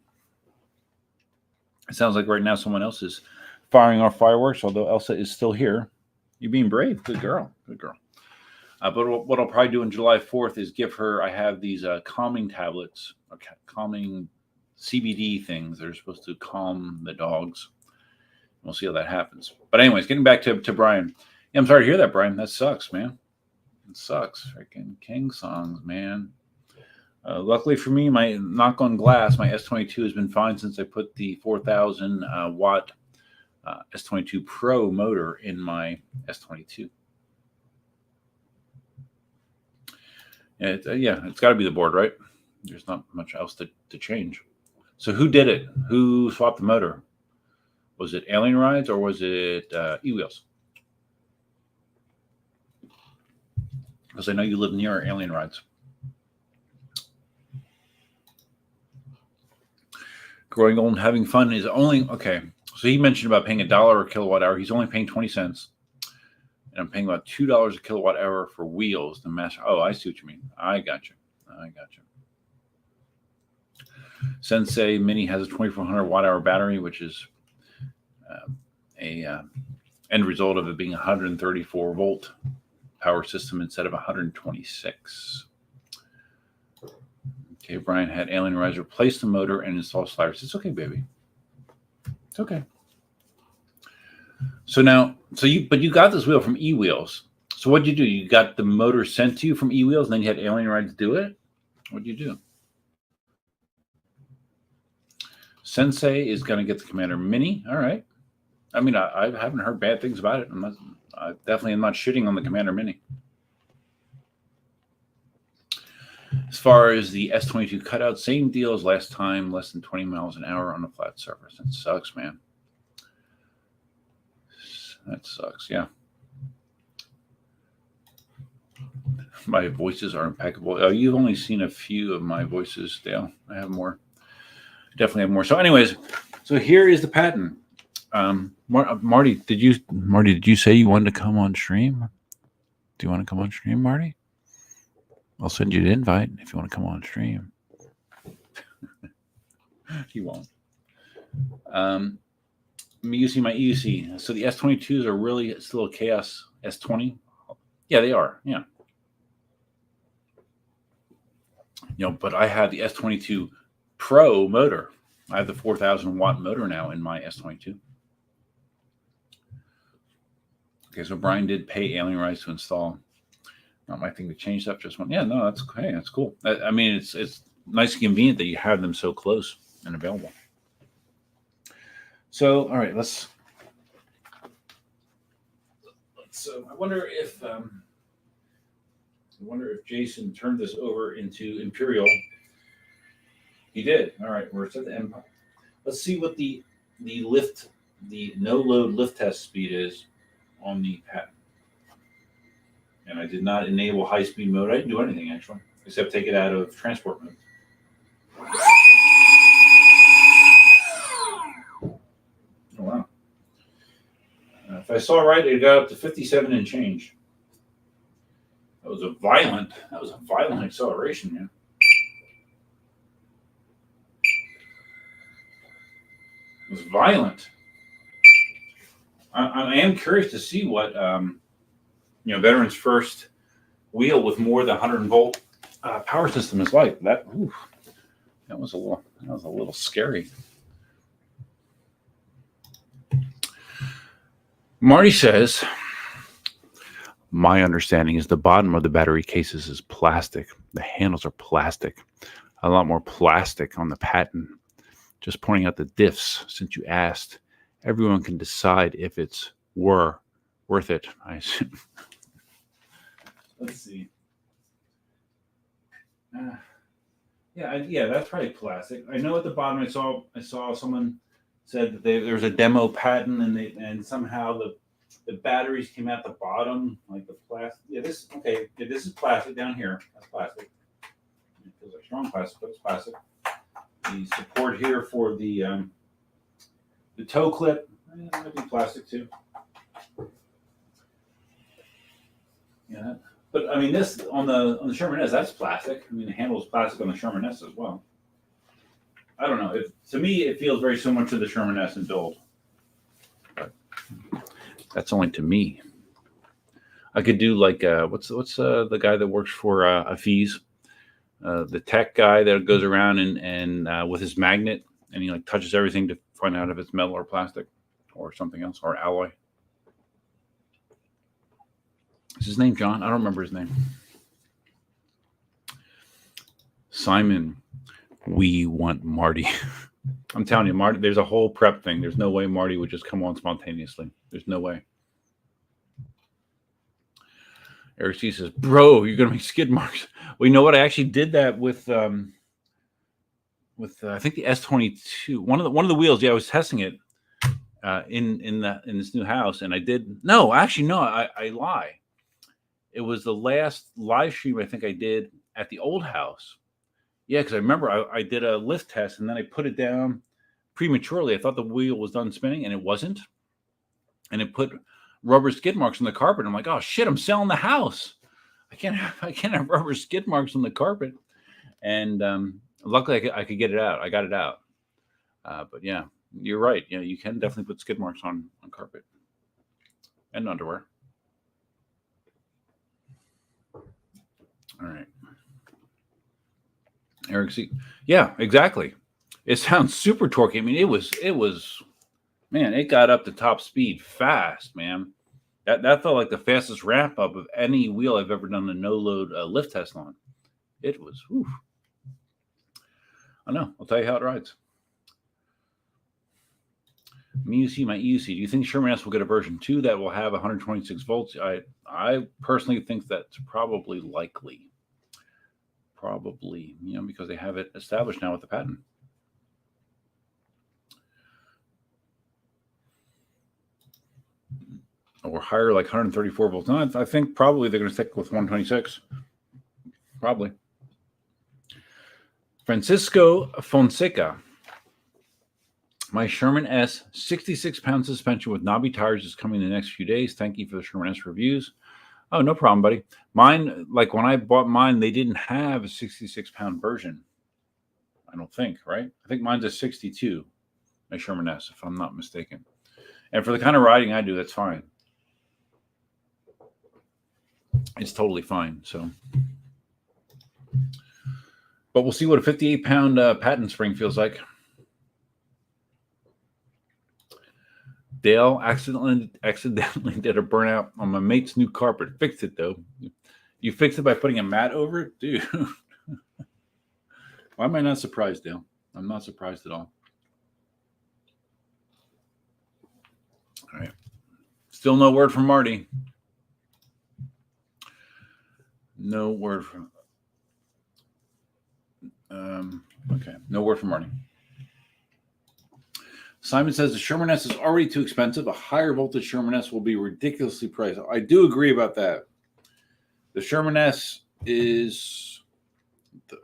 Speaker 1: It sounds like right now someone else is firing off fireworks, although Elsa is still here. You're being brave. Good girl. Good girl. But what I'll probably do on July 4th is give her, I have these calming tablets, calming CBD things that are supposed to calm the dogs. We'll see how that happens. But anyways, getting back to Brian. Yeah, I'm sorry to hear that, Brian. That sucks, man. It sucks. Freaking KingSongs, man. Luckily for me, my knock on glass, my S22 has been fine since I put the 4,000 watt S22 Pro motor in my S22. It's got to be the board, right? There's not much else to change. So who did it? Who swapped the motor? Was it Alien Rides or was it eWheels? Because I know you live near Alien Rides. Growing old and having fun is only okay. So he mentioned about paying $1 a kilowatt hour. He's only paying 20 cents. And I'm paying about $2 a kilowatt hour for wheels. The mass. Oh, I see what you mean. I got you. Sensei Mini has a 2400 watt hour battery, which is a End result of it being 134 volt power system instead of 126. Okay, Brian had Alien Rise replace the motor and install sliders. It's okay, baby. It's okay. So now, but you got this wheel from eWheels. So what'd you do? You got the motor sent to you from eWheels, and then you had Alien Rides do it? What'd you do? Sensei is going to get the Commander Mini. All right. I mean, I haven't heard bad things about it. I definitely am not shitting on the Commander Mini. As far as the S22 cutout, same deal as last time, less than 20 miles an hour on a flat surface. That sucks, man. That sucks, yeah. My voices are impeccable. Oh, you've only seen a few of my voices, Dale. I have more. Definitely have more. So anyways, so here is the Patton. Marty, did you say you wanted to come on stream? Do you want to come on stream, Marty? I'll send you an invite if you want to come on stream. He won't. I'm using my EUC. So the S22s are really still a chaos S20. Yeah, they are. Yeah. But I have the S22 Pro motor. I have the 4,000 watt motor now in my S22. Okay, so Brian did pay Alien Rise to install. Not my thing to change stuff. Just one. Yeah, no, that's okay. That's cool. I mean, it's nice and convenient that you have them so close and available. So, all right, let's. I wonder if Jason turned this over into Imperial. He did. All right, we're set to Empire. Let's see what the no load lift test speed is on the Patton. And I did not enable high speed mode. I didn't do anything actually, except take it out of transport mode. Oh wow! If I saw right, it got up to 57 and change. That was a violent acceleration, yeah. It was violent. I am curious to see what Veterans First wheel with more than 100 volt power system is like. That was a little scary. Marty says, my understanding is the bottom of the battery cases is plastic. The handles are plastic. A lot more plastic on the Patton. Just pointing out the diffs since you asked. Everyone can decide if it's worth it, I assume. Let's see. Yeah, that's probably plastic. I know at the bottom I saw someone said that there was a demo Patton and somehow the batteries came out the bottom, like the plastic. Yeah, this is plastic down here. That's plastic. It feels like strong plastic, but it's plastic. The support here for the toe clip, might be plastic too. Yeah, but I mean this on the Sherman S, that's plastic. I mean the handle is plastic on the Sherman S as well. I don't know. To me, it feels very similar to the Sherman S in build. But that's only to me. I could do like what's the guy that works for Afiz, the tech guy that goes around and with his magnet and he like touches everything to find out if it's metal or plastic or something else or alloy. Is his name John? I don't remember his name. Simon, we want Marty. I'm telling you, Marty, there's a whole prep thing. There's no way Marty would just come on spontaneously. There's no way. Eric C says, bro, you're going to make skid marks. Well, you know what? I actually did that with I think the S22. One of the wheels. Yeah, I was testing it in this new house, and I did. No, actually, no, I lie. It was the last live stream I think I did at the old house. Yeah, because I remember I did a lift test, and then I put it down prematurely. I thought the wheel was done spinning, and it wasn't. And it put rubber skid marks on the carpet. I'm like, oh shit, I'm selling the house. I can't have rubber skid marks on the carpet. And luckily I could get it out. I got it out. But yeah, you're right. Yeah, you can definitely put skid marks on carpet. and underwear. All right. Eric C. Yeah, exactly. It sounds super torquey. I mean, it was, man, it got up to top speed fast, man. That felt like the fastest ramp up of any wheel I've ever done a no load lift test on. It was, whew. I know. I'll tell you how it rides. MUC, my EUC. Do you think Sherman S will get a version 2 that will have 126 volts? I personally think that's probably likely. Probably, because they have it established now with the Patton. Or higher, like 134 volts. No, I think probably they're going to stick with 126. Probably. Francisco Fonseca. My Sherman S 66-pound suspension with knobby tires is coming in the next few days. Thank you for the Sherman S reviews. Oh, no problem, buddy. Mine, like when I bought mine, they didn't have a 66-pound version. I don't think, right? I think mine's a 62, my Sherman S, if I'm not mistaken. And for the kind of riding I do, that's fine. It's totally fine. So, but we'll see what a 58-pound Patton spring feels like. Dale accidentally did a burnout on my mate's new carpet. Fixed it though. You fixed it by putting a mat over it, dude. Why am I not surprised, Dale? I'm not surprised at all. All right. Still no word from Marty. No word from. Okay. No word from Marty. Simon says the Sherman S is already too expensive. A higher voltage Sherman S will be ridiculously priced. I do agree about that. The Sherman S is,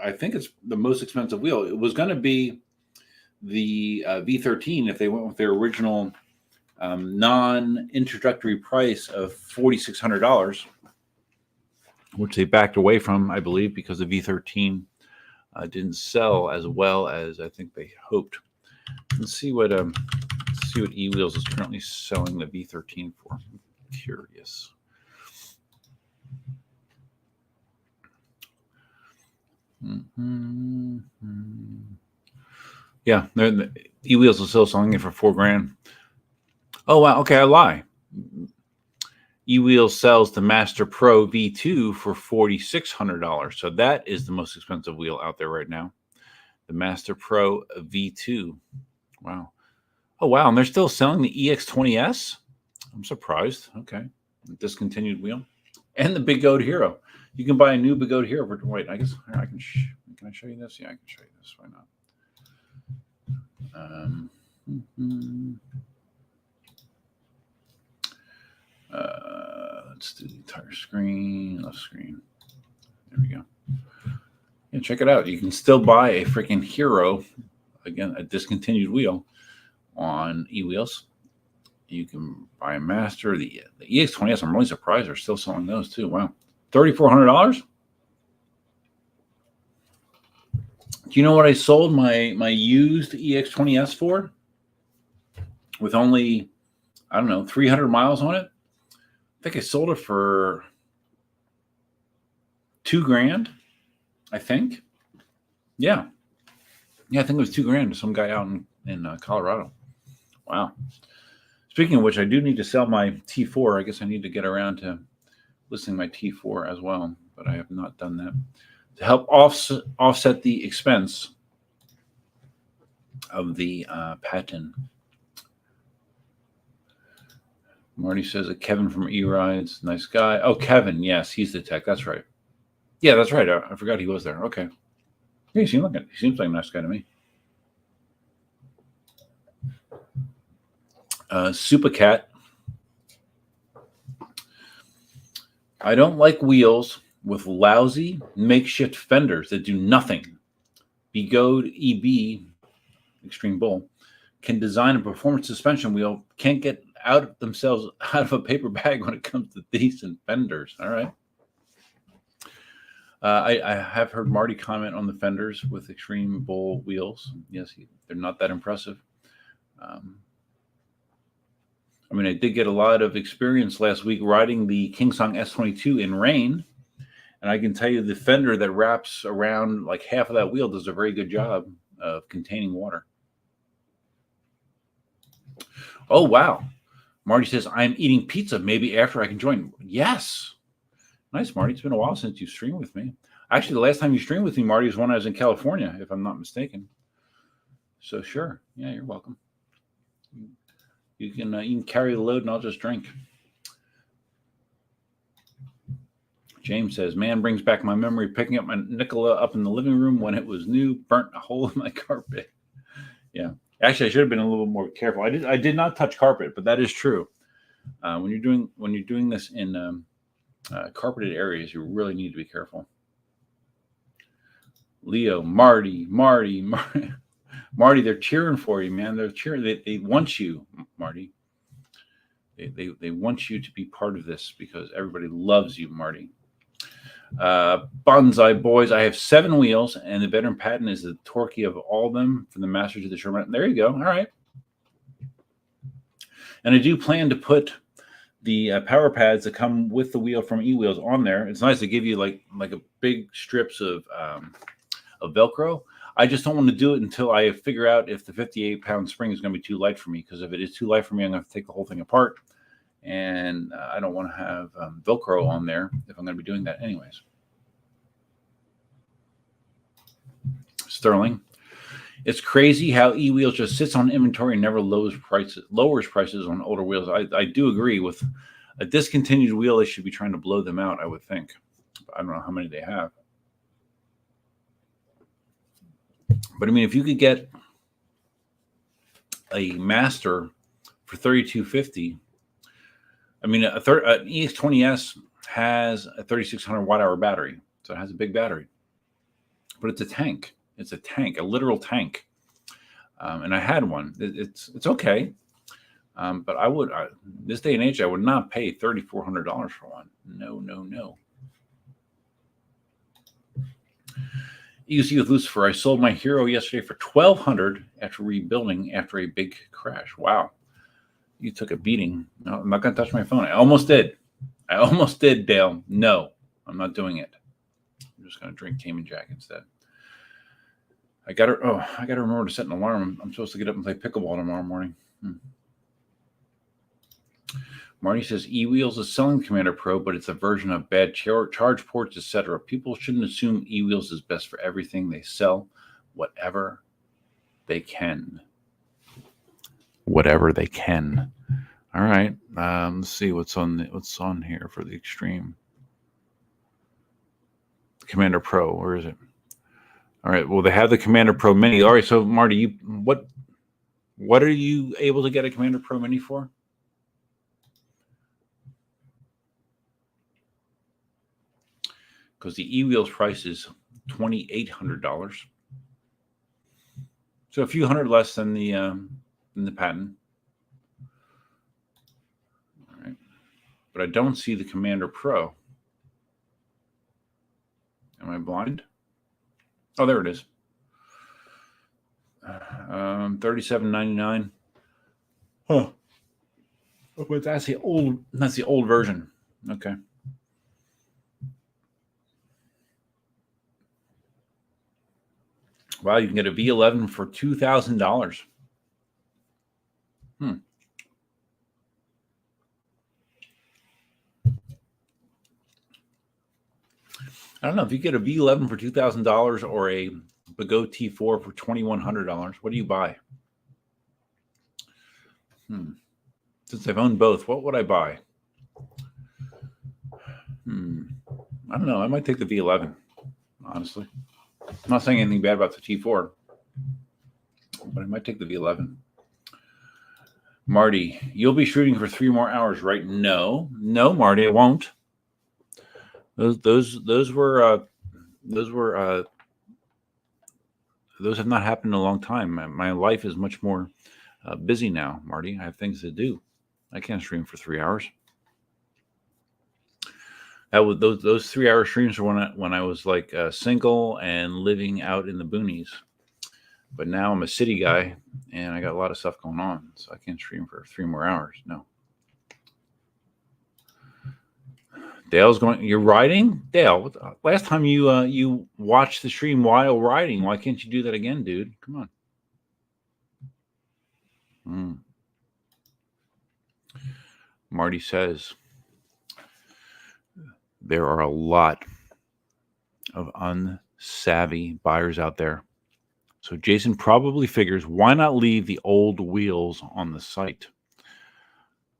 Speaker 1: I think it's the most expensive wheel. It was going to be the V13 if they went with their original non-introductory price of $4,600, which they backed away from, I believe, because the V13 didn't sell as well as I think they hoped. Let's see what eWheels is currently selling the V13 for. I'm curious. Yeah, the eWheels is still selling it for $4,000. Oh wow, okay, I lie. eWheels sells the Master Pro V2 for $4,600. So that is the most expensive wheel out there right now. The Master Pro V2. Wow. Oh, wow. And they're still selling the EX20S? I'm surprised. Okay. Discontinued wheel. And the Big Goat Hero. You can buy a new Big Goat Hero. Wait, I guess I can. Can I show you this? Yeah, I can show you this. Why not? Let's do the entire screen. Left screen. There we go. Yeah, check it out. You can still buy a freaking Hero, again, a discontinued wheel on eWheels. You can buy a Master. The EX20S, I'm really surprised they're still selling those too. Wow. $3,400? Do you know what I sold my used EX20S for? With only, I don't know, 300 miles on it? I think I sold it for $2,000. I think. Yeah, I think it was $2,000 to some guy out in Colorado. Wow. Speaking of which, I do need to sell my T4. I guess I need to get around to listing my T4 as well, but I have not done that. To help offset the expense of the Patton. Marty says that Kevin from E-Rides, nice guy. Oh, Kevin, yes, he's the tech. That's right. Yeah, that's right. I forgot he was there. Okay. Yeah, he seems like a nice guy to me. Supercat. I don't like wheels with lousy makeshift fenders that do nothing. Begode EB, Extreme Bull, can design a performance suspension wheel, can't get themselves out of a paper bag when it comes to decent fenders. All right. I have heard Marty comment on the fenders with Extreme Bull wheels. Yes, they're not that impressive. I mean, I did get a lot of experience last week riding the KingSong S22 in rain. And I can tell you the fender that wraps around like half of that wheel does a very good job of containing water. Oh, wow. Marty says, I'm eating pizza. Maybe after I can join. Yes. Nice, Marty. It's been a while since you streamed with me. Actually, the last time you streamed with me, Marty, was when I was in California, if I'm not mistaken. So sure. Yeah, you're welcome. You can carry the load and I'll just drink. James says, man brings back my memory picking up my Nicola up in the living room when it was new, burnt a hole in my carpet. Yeah. Actually, I should have been a little more careful. I did not touch carpet, but that is true. When you're doing this in carpeted areas, you really need to be careful. Leo, Marty, they're cheering for you, man. They're cheering. They want you, Marty. They want you to be part of this because everybody loves you, Marty. Bonsai boys, I have 7 wheels, and the veteran Patton is the torquey of all of them from the master to the Sherman. There you go. All right. And I do plan to put the power pads that come with the wheel from eWheels on there. It's nice to give you like a big strips of Velcro. I just don't want to do it until I figure out if the 58-pound spring is going to be too light for me, because if it is too light for me, I'm going to have to take the whole thing apart. And I don't want to have Velcro on there if I'm going to be doing that anyways. Sterling, it's crazy how eWheels just sits on inventory and never lowers prices on older wheels. I do agree. With a discontinued wheel, they should be trying to blow them out, I would think. I don't know how many they have. But I mean, if you could get a Master for $3,250, I mean, an EX20S has a 3,600 watt-hour battery, so it has a big battery. But it's a tank. It's a tank, a literal tank. And I had one. It's okay. But I would, this day and age, I would not pay $3,400 for one. No. You see with Lucifer, I sold my Hero yesterday for $1,200 after rebuilding after a big crash. Wow. You took a beating. No, I'm not going to touch my phone. I almost did, Dale. No, I'm not doing it. I'm just going to drink Cayman Jack instead. I got to remember to set an alarm. I'm supposed to get up and play pickleball tomorrow morning. Marty says eWheels is selling Commander Pro, but it's a version of bad charge ports, etc. People shouldn't assume eWheels is best for everything. They sell whatever they can. Whatever they can. All right. Let's see what's on here for the Extreme. Commander Pro. Where is it? All right. Well, they have the Commander Pro Mini. All right. So, Marty, what are you able to get a Commander Pro Mini for? Because the eWheels price is $2,800, so a few hundred less than the Patton. All right, but I don't see the Commander Pro. Am I blind? Oh, there it is. $37.99. Huh. But that's the old version. Okay. Wow, you can get a V11 for $2,000. I don't know if you get a V11 for $2,000 or a Bagot T4 for $2,100. What do you buy? Since I've owned both, what would I buy? I don't know. I might take the V11, honestly. I'm not saying anything bad about the T4, but I might take the V11. Marty, you'll be shooting for 3 more hours, right? No, Marty, I won't. Those have not happened in a long time. My life is much more busy now, Marty. I have things to do. I can't stream for 3 hours. Those 3-hour streams were when I was like single and living out in the boonies. But now I'm a city guy and I got a lot of stuff going on, so I can't stream for 3 more hours. No, Dale's going. You're riding, Dale. Last time you watched the stream while riding. Why can't you do that again, dude? Come on. Marty says there are a lot of unsavvy buyers out there. So Jason probably figures, why not leave the old wheels on the site?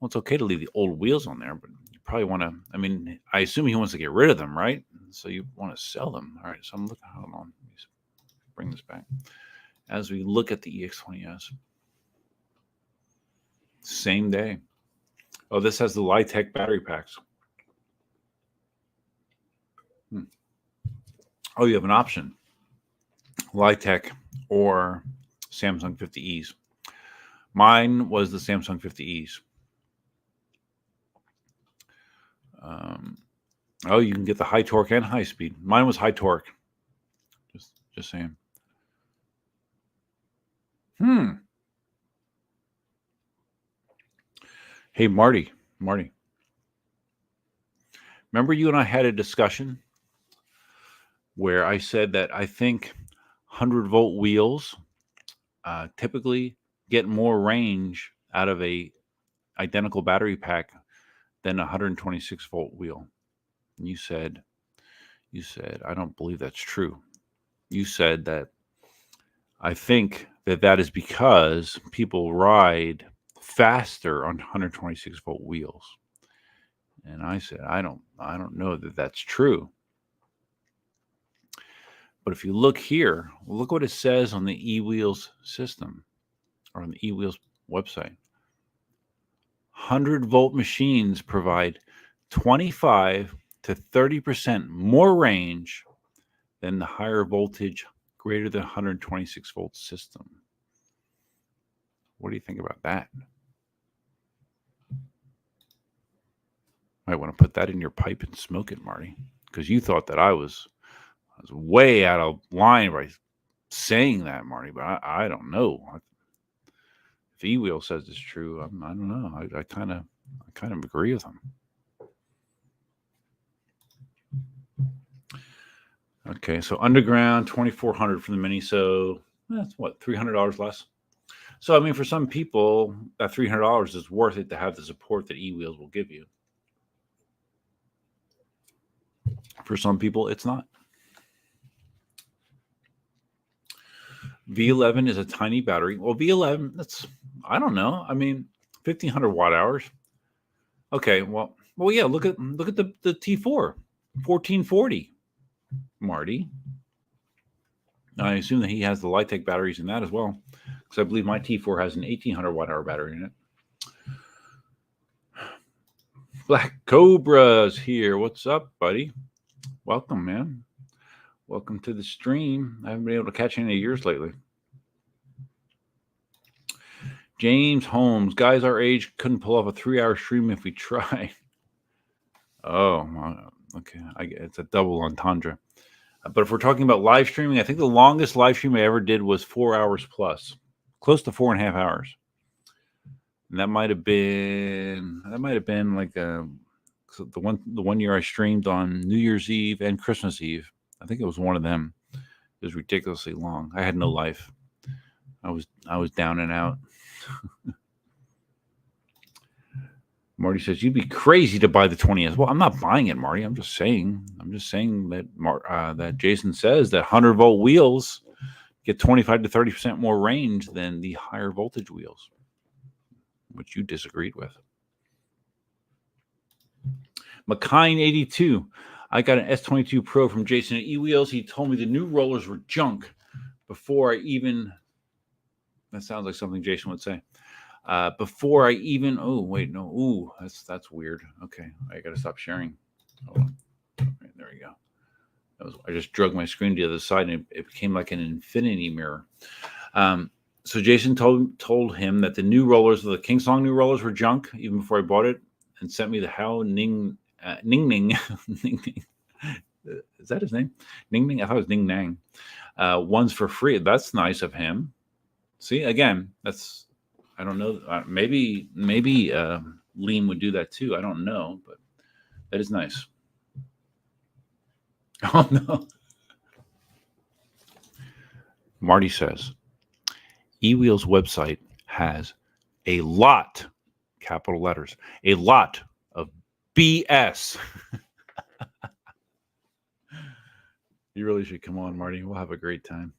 Speaker 1: Well, it's okay to leave the old wheels on there, but you probably want to, I mean, I assume he wants to get rid of them, right? So you want to sell them. All right, so I'm looking, hold on, let me bring this back. As we look at the EX20S, same day. Oh, this has the Litech battery packs. Oh, you have an option. Litech or Samsung 50Es. Mine was the Samsung 50Es. Oh, you can get the high torque and high speed. Mine was high torque. Just saying. Hey, Marty. Remember you and I had a discussion where I said that I think 100-volt wheels typically get more range out of a identical battery pack than a 126-volt wheel. And you said, I don't believe that's true. You said that I think that is because people ride faster on 126-volt wheels. And I said, I don't know that that's true. But if you look here, look what it says on the eWheels system or on the eWheels website. 100-volt machines provide 25 to 30% more range than the higher voltage, greater than 126-volt system. What do you think about that? Might want to put that in your pipe and smoke it, Marty, because you thought that I was way out of line by saying that, Marty, but I don't know. If eWheel says it's true, I don't know. I kind of agree with him. Okay, so underground 2,400 for the Mini, so that's what, $300 less. So I mean, for some people, that $300 is worth it to have the support that eWheels will give you. For some people, it's not. V11 is a tiny battery. Well, V11, that's, I don't know. I mean, 1,500 watt hours. Okay, well, yeah. Look at the T4, 1440, Marty. I assume that he has the Litech batteries in that as well, because I believe my T4 has an 1,800 watt hour battery in it. Black Cobra's here. What's up, buddy? Welcome, man. Welcome to the stream. I haven't been able to catch any of yours lately. James Holmes. Guys our age couldn't pull off a 3-hour stream if we tried. Oh, okay. It's a double entendre. But if we're talking about live streaming, I think the longest live stream I ever did was 4 hours plus. Close to 4.5 hours. And that might have been like the one year I streamed on New Year's Eve and Christmas Eve. I think it was one of them. It was ridiculously long. I had no life. I was down and out. Marty says you'd be crazy to buy the 20S. Well, I'm not buying it, Marty. I'm just saying that that Jason says that 100-volt wheels get 25 to 30% more range than the higher voltage wheels, which you disagreed with. McKine 82. I got an S22 Pro from Jason at eWheels. He told me the new rollers were junk before I even. That sounds like something Jason would say. Before I even. Oh wait, no. Ooh, that's weird. Okay, I got to stop sharing. Hold on. Okay, there we go. I just drug my screen to the other side, and it became like an infinity mirror. So Jason told him that the new rollers, the KingSong new rollers, were junk even before I bought it, and sent me the How Ning Ning. Is that his name? Ning Ning? I thought it was Ning Nang. Ones for free. That's nice of him. See, again, that's, I don't know. Maybe Liam would do that too. I don't know, but that is nice. Oh, no. Marty says, eWheels website has a lot, capital letters, a lot of BS. You really should come on, Marty. We'll have a great time.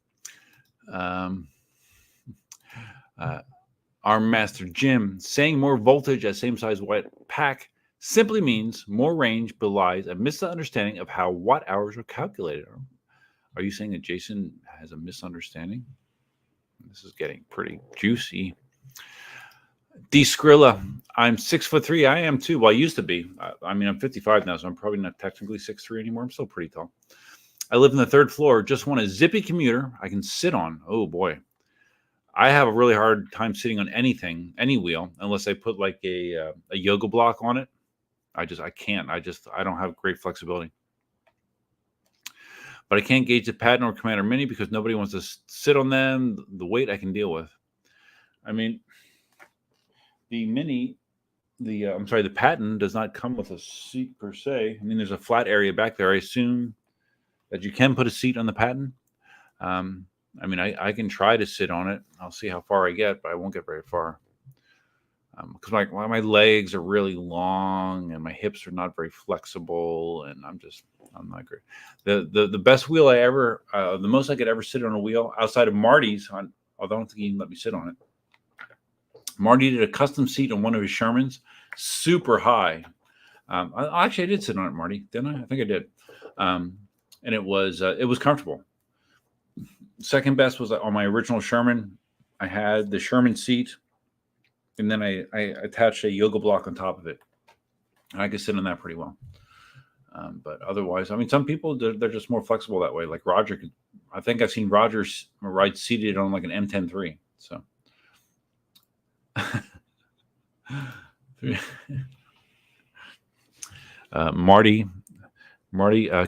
Speaker 1: Our Master Jim saying more voltage at same size white pack simply means more range belies a misunderstanding of how watt hours are calculated. Are you saying that Jason has a misunderstanding? This is getting pretty juicy. D Skrilla, I'm 6'3". I am too. Well, I used to be. I mean, I'm 55 now, so I'm probably not technically 6'3" anymore. I'm still pretty tall. I live in the third floor. Just want a zippy commuter I can sit on. Oh boy, I have a really hard time sitting on anything, any wheel, unless I put like a yoga block on it. I can't. I don't have great flexibility. But I can't gauge the Patton or Commander Mini because nobody wants to sit on them. The weight I can deal with. I mean, the Mini, the Patton does not come with a seat per se. I mean, there's a flat area back there. I assume that you can put a seat on the Patton. I mean, I can try to sit on it. I'll see how far I get, but I won't get very far. Because my legs are really long and my hips are not very flexible, and I'm not great. The best wheel the most I could ever sit on a wheel outside of Marty's, although I don't think he can let me sit on it. Marty did a custom seat on one of his Shermans, super high. Actually, I did sit on it, Marty, didn't I? I think I did. And it was comfortable. Second best was on my original Sherman. I had the Sherman seat, and then I attached a yoga block on top of it. And I could sit on that pretty well. But otherwise, I mean, some people, they're just more flexible that way. Like Roger, I think I've seen Roger ride seated on like an M10-3. So. Marty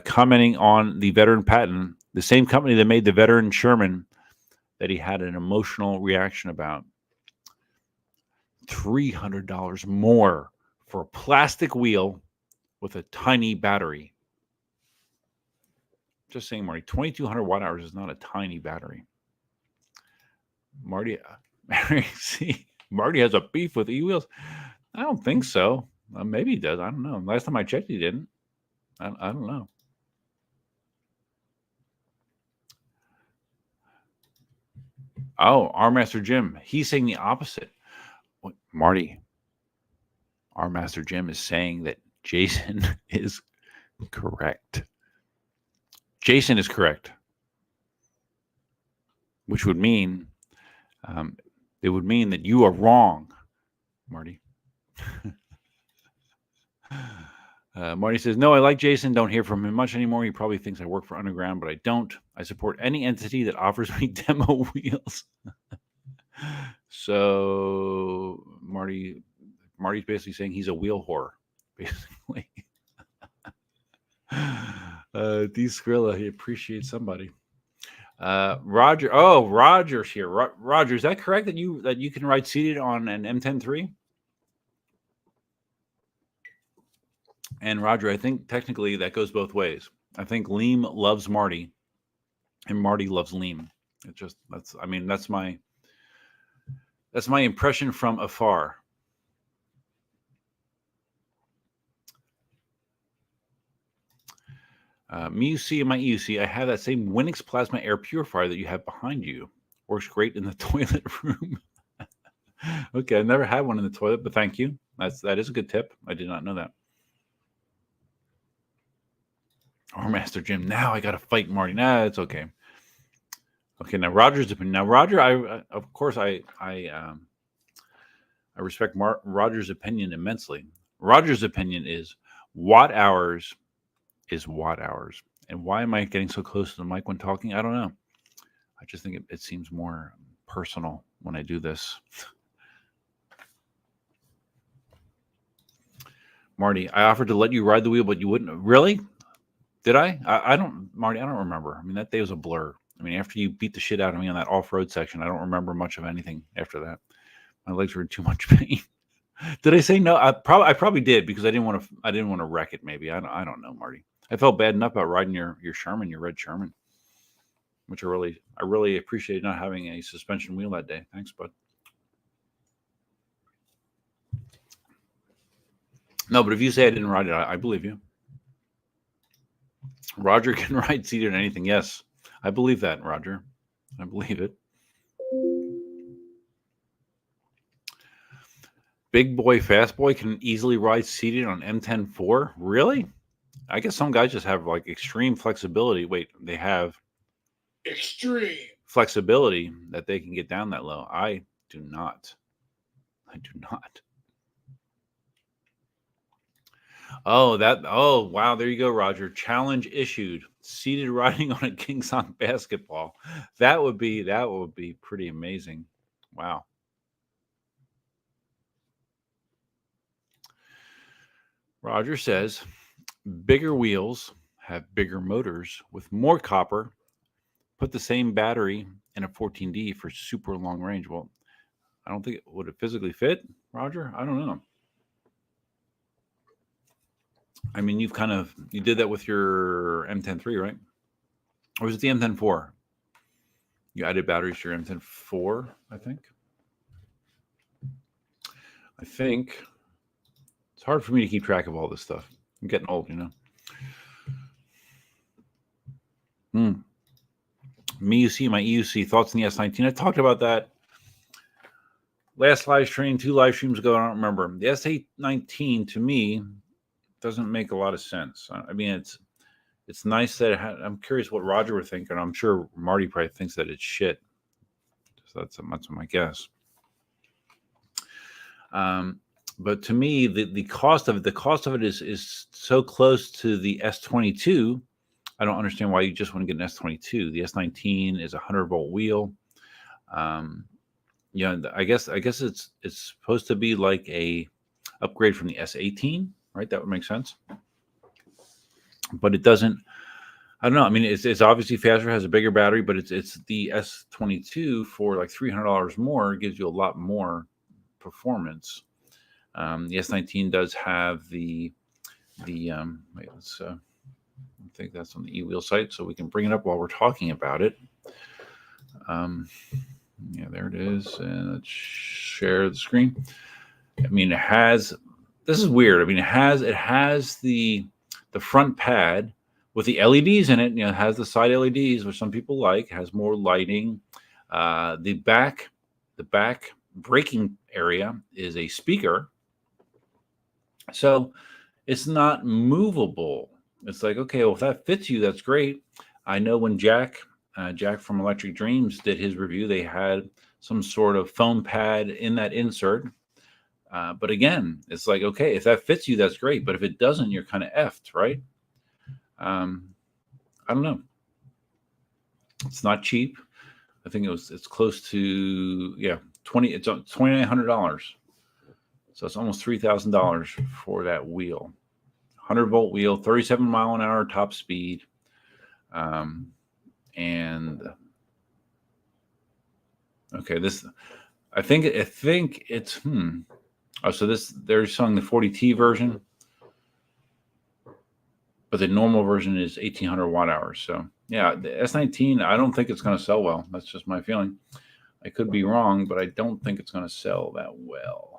Speaker 1: commenting on the veteran Patton, the same company that made the veteran Sherman that he had an emotional reaction about. $300 more for a plastic wheel with a tiny battery. Just saying, Marty, 2,200 watt hours is not a tiny battery. Marty, see, Marty has a beef with e-wheels. I don't think so. Maybe he does. I don't know. Last time I checked, he didn't. I don't know. Oh, our Master Jim. He's saying the opposite. What, Marty, our Master Jim is saying that Jason is correct. Jason is correct. Which would mean, it would mean that you are wrong, Marty. Marty says, no, I like Jason. Don't hear from him much anymore. He probably thinks I work for Underground, but I don't. I support any entity that offers me demo wheels. So Marty's basically saying he's a wheel whore, basically. D Skrilla, he appreciates somebody. Roger. Oh, Roger's here. Roger, is that correct that you can ride seated on an M10-3? And Roger, I think technically that goes both ways. I think Liam loves Marty, and Marty loves Liam. That's my impression from afar. MUC and my EUC, I have that same Winix plasma air purifier that you have behind you. Works great in the toilet room. Okay, I've never had one in the toilet, but thank you. That is a good tip. I did not know that. Or Master Jim. Now I got to fight Marty. Nah, it's okay. Okay, now Roger's opinion. Now Roger, I respect Roger's opinion immensely. Roger's opinion is watt hours is watt hours. And why am I getting so close to the mic when talking? I don't know. I just think it seems more personal when I do this. Marty, I offered to let you ride the wheel, but you wouldn't. Really? Did I? Marty, I don't remember. I mean, that day was a blur. I mean, after you beat the shit out of me on that off-road section, I don't remember much of anything after that. My legs were in too much pain. Did I say no? I probably did because I didn't want to wreck it. Maybe I don't know, Marty. I felt bad enough about riding your Sherman, your red Sherman, which I really appreciated not having a suspension wheel that day. Thanks, bud. No, but if you say I didn't ride it, I believe you. Roger can ride seated on anything. Yes, I believe that, Roger. I believe it. Big boy, fast boy can easily ride seated on M10-4. Really? I guess some guys just have like extreme flexibility. Wait, they have
Speaker 2: extreme
Speaker 1: flexibility that they can get down that low. I do not. I do not. Oh, wow. There you go, Roger. Challenge issued. Seated riding on a KingSong basketball. That would be pretty amazing. Wow. Roger says, bigger wheels have bigger motors with more copper. Put the same battery in a 14D for super long range. Well, I don't think would it physically fit, Roger? I don't know. I mean, you did that with your M10-3, right? Or was it the M10-4? You added batteries to your M10-4, I think. It's hard for me to keep track of all this stuff. I'm getting old, you know. MIUC, my EUC, thoughts on the S19. I talked about that last live stream, 2 live streams ago. I don't remember. The S19 to me doesn't make a lot of sense. I mean, it's nice that I'm curious what Roger would think, and I'm sure Marty probably thinks that it's shit. So that's my guess. But to me, the cost of it is so close to the S22. I don't understand why you just want to get an S22. The S19 is a 100-volt wheel. I guess it's supposed to be like a upgrade from the S18, right? That would make sense. But it doesn't. I don't know. I mean, it's obviously faster, has a bigger battery, but it's the S22 for like $300 more. It gives you a lot more performance. The S19 does have the wait, let's I think that's on the eWheel site, so we can bring it up while we're talking about it. Yeah, there it is. And let's share the screen. I mean, it has. This is weird. I mean, it has the front pad with the LEDs in it. You know, it has the side LEDs, which some people like. It has more lighting. The back braking area is a speaker, so it's not movable. It's like, okay, well, if that fits you, that's great. I know when Jack from Electric Dreams did his review, they had some sort of foam pad in that insert. But again, it's like, okay, if that fits you, that's great. But if it doesn't, you're kind of effed, right? I don't know. It's not cheap. I think it's close to it's $2,900. So it's almost $3,000 for that wheel. 100-volt wheel, 37-mile-an-hour top speed, and okay, this I think it's so they're showing the 40T version, but the normal version is 1,800 watt hours. So yeah, the S19, I don't think it's going to sell well. That's just my feeling. I could be wrong, but I don't think it's going to sell that well.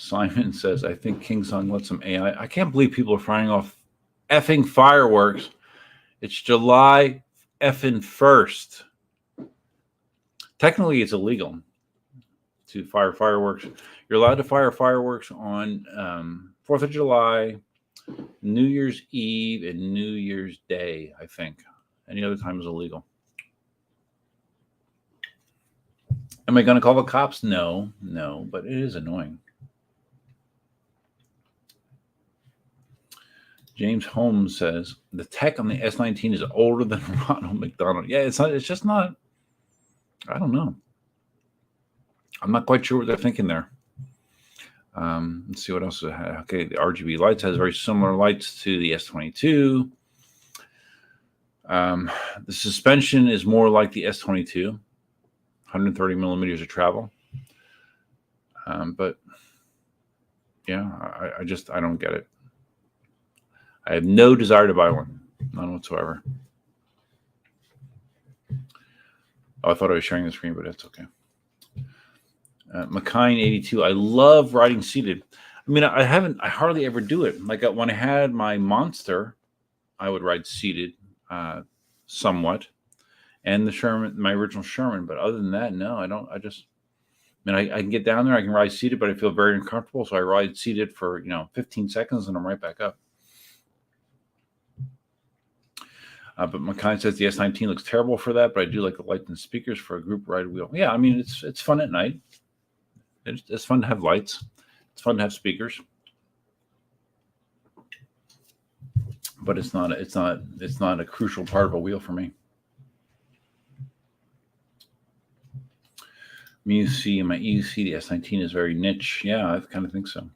Speaker 1: Simon says, I think KingSong lets some AI. I can't believe people are firing off effing fireworks. It's July effing 1st. Technically, it's illegal to fire fireworks. You're allowed to fire fireworks on 4th of July, New Year's Eve, and New Year's Day, I think. Any other time is illegal. Am I going to call the cops? No, but it is annoying. James Holmes says the tech on the S19 is older than Ronald McDonald. Yeah, it's not. It's just not. I don't know. I'm not quite sure what they're thinking there. Let's see what else it has. Okay, the RGB lights has very similar lights to the S22. The suspension is more like the S22, 130 millimeters of travel. But Yeah, I don't get it. I have no desire to buy one, none whatsoever. Oh, I thought I was sharing the screen, but it's okay. McKine82, I love riding seated. I mean, I hardly ever do it. Like when I had my Monster, I would ride seated somewhat, and the Sherman, my original Sherman. But other than that, no, I don't. I can get down there, I can ride seated, but I feel very uncomfortable. So I ride seated for 15 seconds, and I'm right back up. But McKine says the S19 looks terrible for that, but I do like the lights and speakers for a group ride wheel. Yeah, I mean it's fun at night. It's fun to have lights. It's fun to have speakers. But it's not a crucial part of a wheel for me. MUC and my EUC, the S19 is very niche. Yeah, I kind of think so.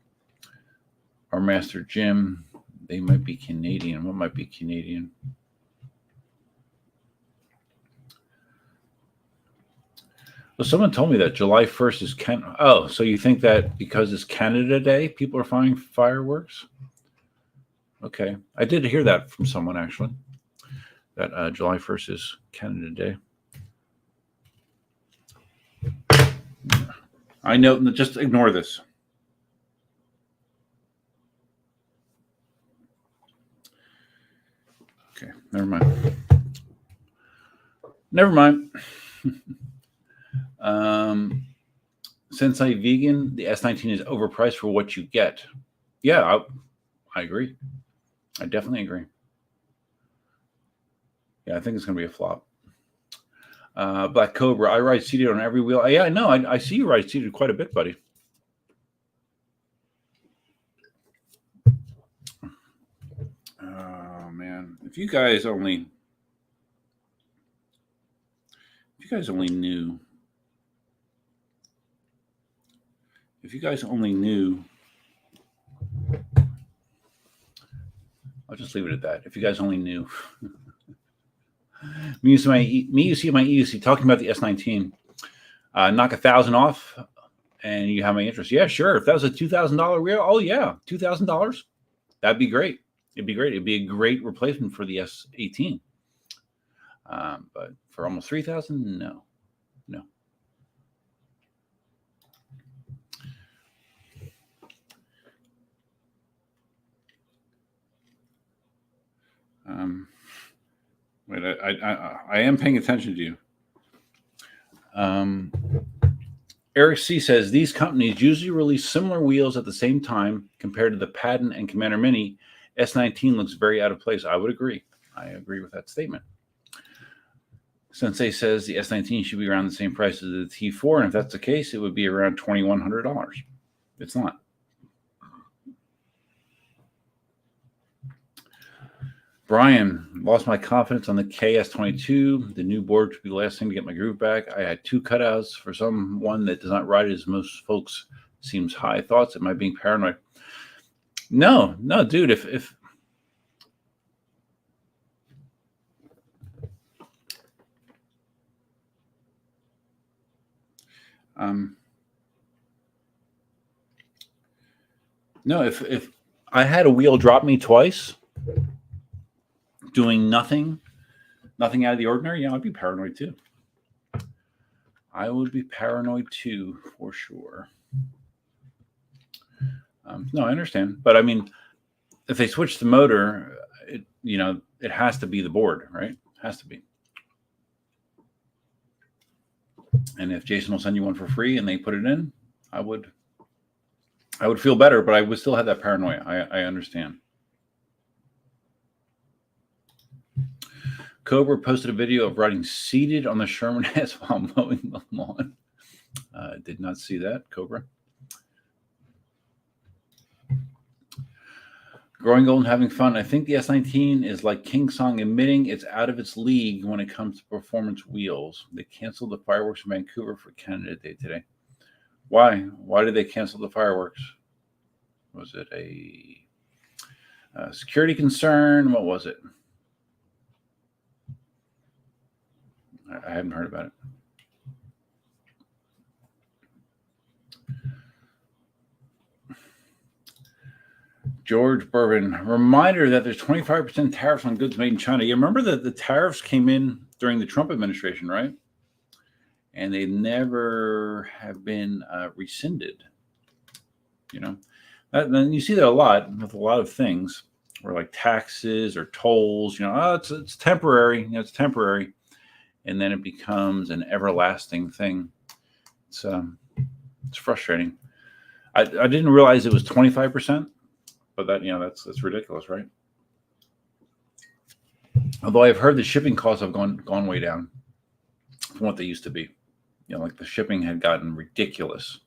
Speaker 1: Our Master Jim, they might be Canadian. What might be Canadian? Well, someone told me that July 1st is Oh, so you think that because it's Canada Day, people are firing fireworks? Okay. I did hear that from someone, actually, that July 1st is Canada Day. I know. Just ignore this. Okay. Never mind. Sensei Vegan, the S19 is overpriced for what you get. Yeah, I agree. I definitely agree. Yeah, I think it's going to be a flop. Black Cobra, I ride seated on every wheel. Yeah, I know. I see you ride seated quite a bit, buddy. Oh, man. If you guys only knew. If you guys only knew. I'll just leave it at that. If you guys only knew. Me, you see my EUC talking about the S19. Knock 1,000 off, and you have my interest. Yeah, sure. If that was a $2,000 wheel, oh yeah, $2,000. That'd be great. It'd be great. It'd be a great replacement for the S18. But for almost 3,000, no. Wait, I am paying attention to you. Eric C says these companies usually release similar wheels at the same time compared to the Patton and Commander Mini. S19 looks very out of place. I would agree. I agree with that statement. Sensei says the S19 should be around the same price as the T4, and if that's the case, it would be around $2,100. It's not. Brian, lost my confidence on the KS22. The new board should be the last thing to get my groove back. I had 2 cutouts for someone that does not ride it as most folks seems high. Thoughts? Am I being paranoid? No, dude. If I had a wheel drop me twice, doing nothing out of the ordinary, yeah, I'd be paranoid too. I would be paranoid too, for sure. No, I understand, but I mean, if they switch the motor, it has to be the board, right? It has to be. And if Jason will send you one for free and they put it in, I would feel better, but I would still have that paranoia. I understand. Cobra posted a video of riding seated on the Sherman S while mowing the lawn. Did not see that, Cobra. Growing old and having fun. I think the S19 is like KingSong, admitting it's out of its league when it comes to performance wheels. They canceled the fireworks in Vancouver for Canada Day today. Why? Why did they cancel the fireworks? Was it a security concern? What was it? I haven't heard about it. George Bourbon, reminder that there's 25% tariffs on goods made in China. You remember that the tariffs came in during the Trump administration, right? And they never have been rescinded. You know, then you see that a lot with a lot of things, or like taxes or tolls. You know, it's temporary. It's temporary, and then it becomes an everlasting thing. It's frustrating. I didn't realize it was 25%, but that's ridiculous, right? Although I've heard the shipping costs have gone way down from what they used to be. Like the shipping had gotten ridiculous.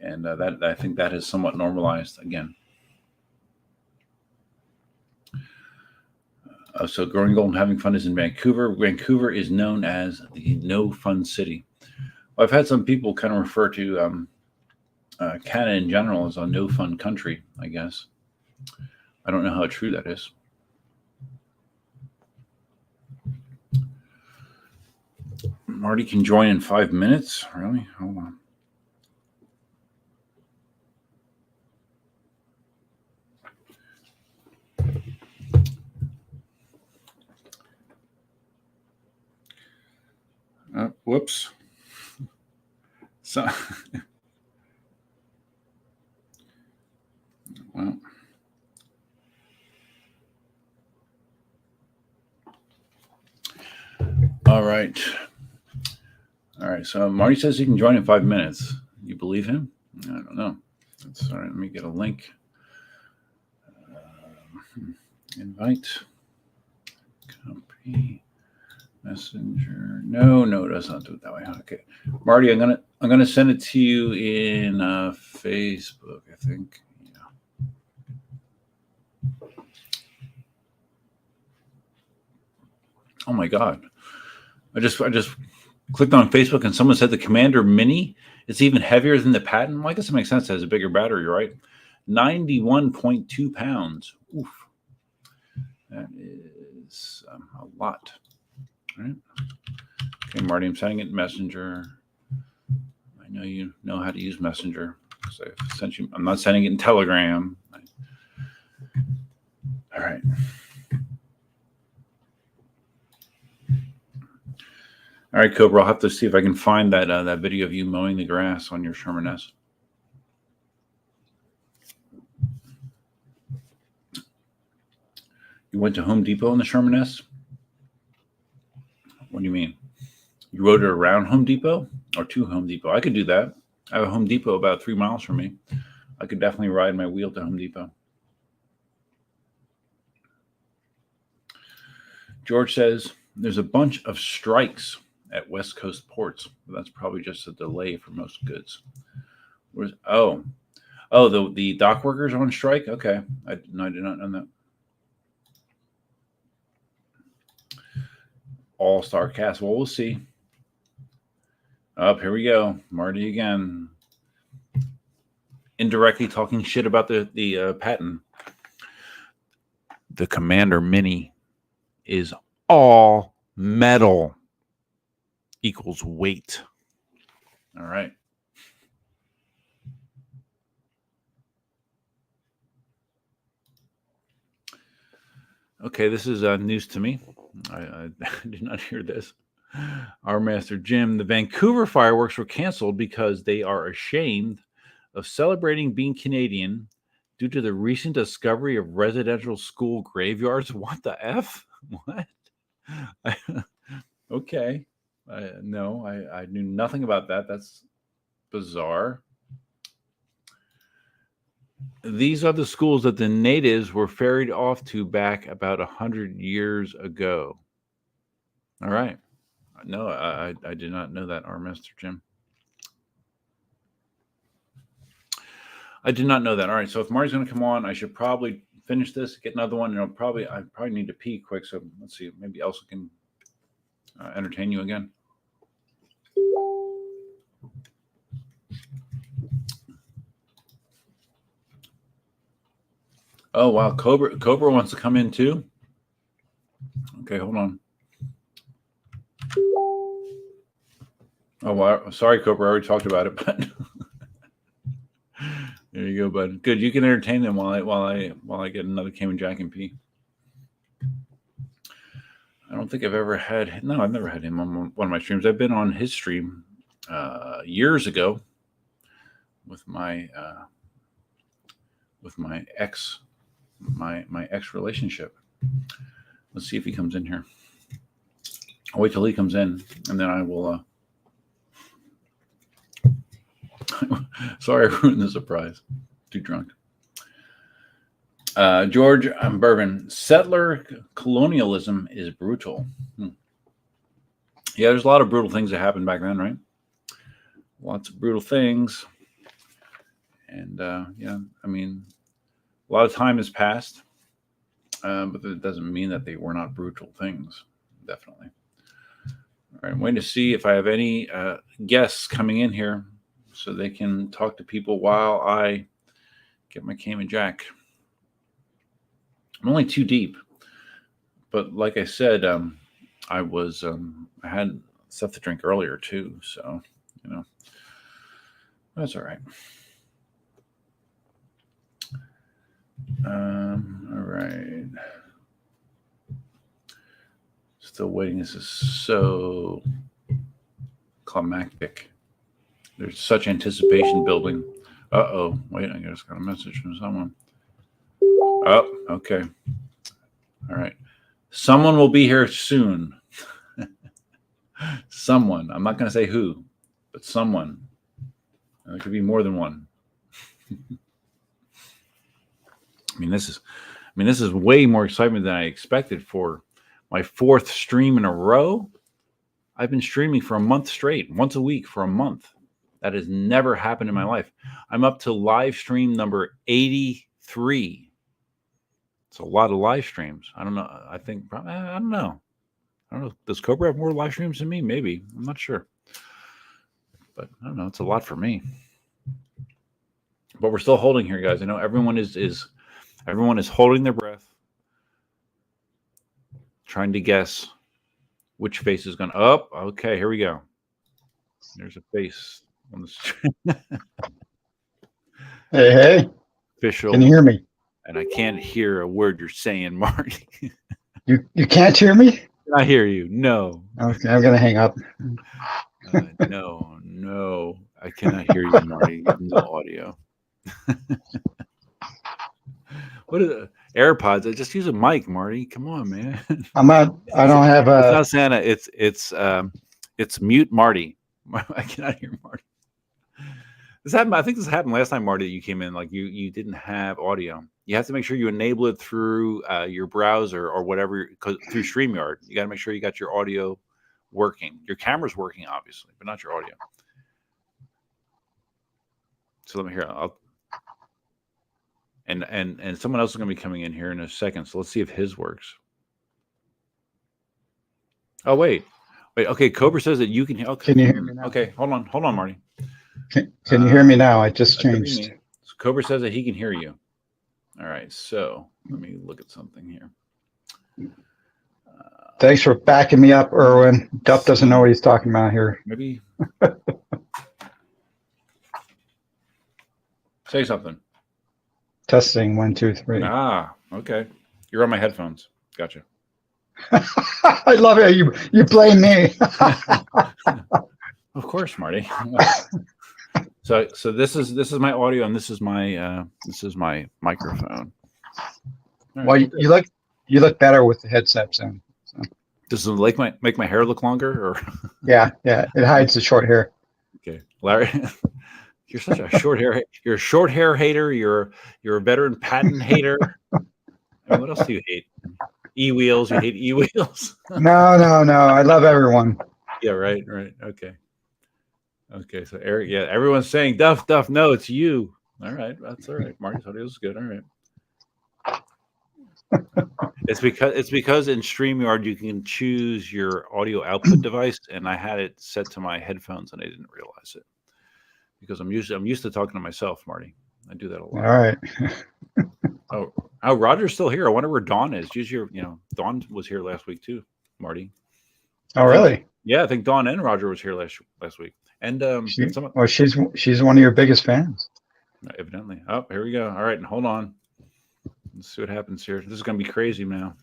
Speaker 1: And that I think that has somewhat normalized again. So growing gold and having fun is in Vancouver. Vancouver is known as the no fun city. Well, I've had some people kind of refer to Canada in general as a no fun country, I guess. I don't know how true that is. Marty can join in 5 minutes. Really? Hold on. Whoops. So, well, all right. So Marty says he can join in 5 minutes. You believe him? I don't know. All right. Let me get a link. Invite. Copy. Messenger. No, it does not do it that way. Okay, Marty, I'm gonna send it to you in Facebook. I think. Yeah. Oh my God! I just clicked on Facebook and someone said the Commander Mini is even heavier than the Patton. Well, I guess it makes sense. It has a bigger battery, right? 91.2 pounds. Oof, that is a lot. All right. Okay, Marty, I'm sending it in Messenger. I know you know how to use Messenger because I've sent you. I'm not sending it in Telegram. All right. All right, Cobra. I'll have to see if I can find that video of you mowing the grass on your Sherman S. You went to Home Depot in the Sherman S? What do you mean? You rode it around Home Depot or to Home Depot? I could do that. I have a Home Depot about 3 miles from me. I could definitely ride my wheel to Home Depot. George says there's a bunch of strikes at West Coast ports. That's probably just a delay for most goods. The dock workers are on strike? Okay. I did not know that. All-star cast. Well, we'll see. Here we go. Marty again. Indirectly talking shit about the Patton. The Commander Mini is all metal equals weight. All right. Okay, this is news to me. I did not hear this. Our Master Jim, the Vancouver fireworks were canceled because they are ashamed of celebrating being Canadian due to the recent discovery of residential school graveyards. What the F? What? Okay. No, I knew nothing about that. That's bizarre. These are the schools that the natives were ferried off to back about 100 years ago. All right. No, I did not know that, our Master Jim. I did not know that. All right. So if Marty's going to come on, I should probably finish this, get another one, and I probably need to pee quick. So let's see. Maybe Elsa can entertain you again. Oh, wow. Cobra wants to come in too. Okay, hold on. Oh, well, sorry, Cobra. I already talked about it, but There you go, bud. Good. You can entertain them while I get another Cayman Jack and P. I don't think I've ever had. No, I've never had him on one of my streams. I've been on his stream years ago with my ex relationship. Let's see if he comes in here. I'll wait till he comes in, and then I will. Sorry, I ruined the surprise. Too drunk. George Bourbon. Settler colonialism is brutal. Yeah, there's a lot of brutal things that happened back then, right? Lots of brutal things. And yeah, I mean, a lot of time has passed, but that doesn't mean that they were not brutal things. Definitely. All right, I'm waiting to see if I have any guests coming in here so they can talk to people while I get my Cayman Jack. I'm only 2 deep, but like I said, I had stuff to drink earlier too, so that's all right. All right. Still waiting. This is so climactic. There's such anticipation building. Uh-oh. Wait, I just got a message from someone. Oh, okay. All right. Someone will be here soon. Someone. I'm not going to say who, but someone. There could be more than one. I mean, this is way more excitement than I expected for my 4th stream in a row. I've been streaming for a month straight, once a week for a month. That has never happened in my life. I'm up to live stream number 83. It's a lot of live streams. I don't know. I don't know. Does Cobra have more live streams than me? Maybe. I'm not sure. But I don't know. It's a lot for me. But we're still holding here, guys. I know everyone is holding their breath, trying to guess which face is going to. Oh, okay. Here we go. There's a face on the stream.
Speaker 3: Hey.
Speaker 1: Official.
Speaker 3: Can you hear me?
Speaker 1: And I can't hear a word you're saying, Marty.
Speaker 3: You can't hear me?
Speaker 1: I hear you. No.
Speaker 3: Okay, I'm going to hang up.
Speaker 1: No. I cannot hear you, Marty. No audio. What are the AirPods? I just use a mic, Marty. Come on, man.
Speaker 3: I don't have a.
Speaker 1: It's not Santa. It's mute Marty. I cannot hear Marty. This happened. I think this happened last time, Marty, that you came in. Like you didn't have audio. You have to make sure you enable it through your browser or whatever, through StreamYard. You got to make sure you got your audio working. Your camera's working, obviously, but not your audio. So let me hear. And someone else is going to be coming in here in a second. So let's see if his works. Oh wait. Okay, Cobra says that you can hear. Okay.
Speaker 3: Can you hear me now?
Speaker 1: Okay, hold on, Marty.
Speaker 3: Can you hear me now? I just changed.
Speaker 1: So Cobra says that he can hear you. All right, so let me look at something here.
Speaker 3: Thanks for backing me up, Erwin. Duff doesn't know what he's talking about here.
Speaker 1: Maybe. Say something.
Speaker 3: Testing 1, 2, 3.
Speaker 1: Ah, okay. You're on my headphones. Gotcha.
Speaker 3: I love it. You blame me.
Speaker 1: Of course, Marty. So this is my audio and this is my microphone.
Speaker 3: Right. Well, you look better with the headset sound. So.
Speaker 1: Does it make my hair look longer or?
Speaker 3: Yeah, it hides the short hair.
Speaker 1: Okay, Larry, you're such a short hair. You're a short hair hater. You're a veteran Patton hater. I mean, what else do you hate? E-wheels. You hate e-wheels?
Speaker 3: No. I love everyone.
Speaker 1: Yeah, right. Okay, so Eric, yeah, everyone's saying Duff. No, it's you. All right, that's all right. Marty's audio is good. All right. It's because in StreamYard you can choose your audio output device, and I had it set to my headphones, and I didn't realize it because I'm used to talking to myself, Marty. I do that a lot.
Speaker 3: All right.
Speaker 1: Oh, Roger's still here. I wonder where Dawn is. Dawn was here last week too, Marty.
Speaker 3: Oh, really?
Speaker 1: Yeah, I think Dawn and Roger was here last week. And
Speaker 3: she's one of your biggest fans.
Speaker 1: Evidently. Oh, here we go. All right, and hold on. Let's see what happens here. This is gonna be crazy now.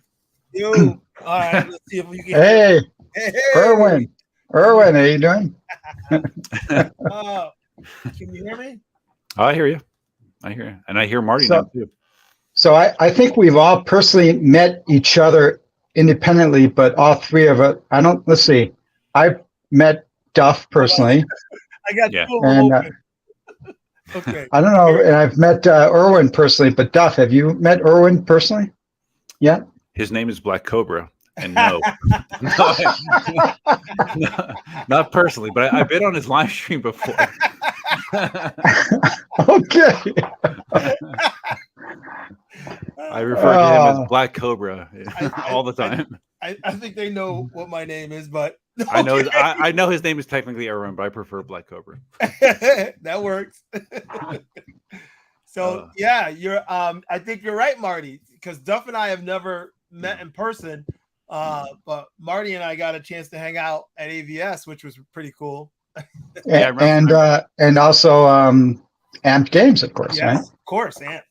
Speaker 4: Yo, all right, let's see if we can.
Speaker 3: Hey,
Speaker 4: Hey,
Speaker 3: Erwin, how you doing?
Speaker 4: can you hear me?
Speaker 1: Oh, I hear you. I hear you, and I hear Marty
Speaker 3: So-
Speaker 1: now too.
Speaker 3: So I think we've all personally met each other independently, but all three of us, let's see. I've met Duff personally,
Speaker 4: I got
Speaker 1: Yeah.
Speaker 4: two of them
Speaker 3: and
Speaker 4: open. Okay.
Speaker 3: I don't know, and I've met Erwin personally, but Duff, have you met Erwin personally? Yeah.
Speaker 1: His name is Black Cobra, and no, no, not personally, but I've been on his live stream before.
Speaker 3: Okay.
Speaker 1: I refer to him as Black Cobra all the time.
Speaker 4: I think they know what my name is, but
Speaker 1: I know. I know his name is technically Erwin, but I prefer Black Cobra.
Speaker 4: that works. So yeah, you're. I think you're right, Marty, because Duff and I have never met in person, but Marty and I got a chance to hang out at AVS, which was pretty cool.
Speaker 1: Yeah, I remember.
Speaker 3: And also Amped Games, of course,
Speaker 4: Yes,
Speaker 3: right?
Speaker 4: of course, Amped.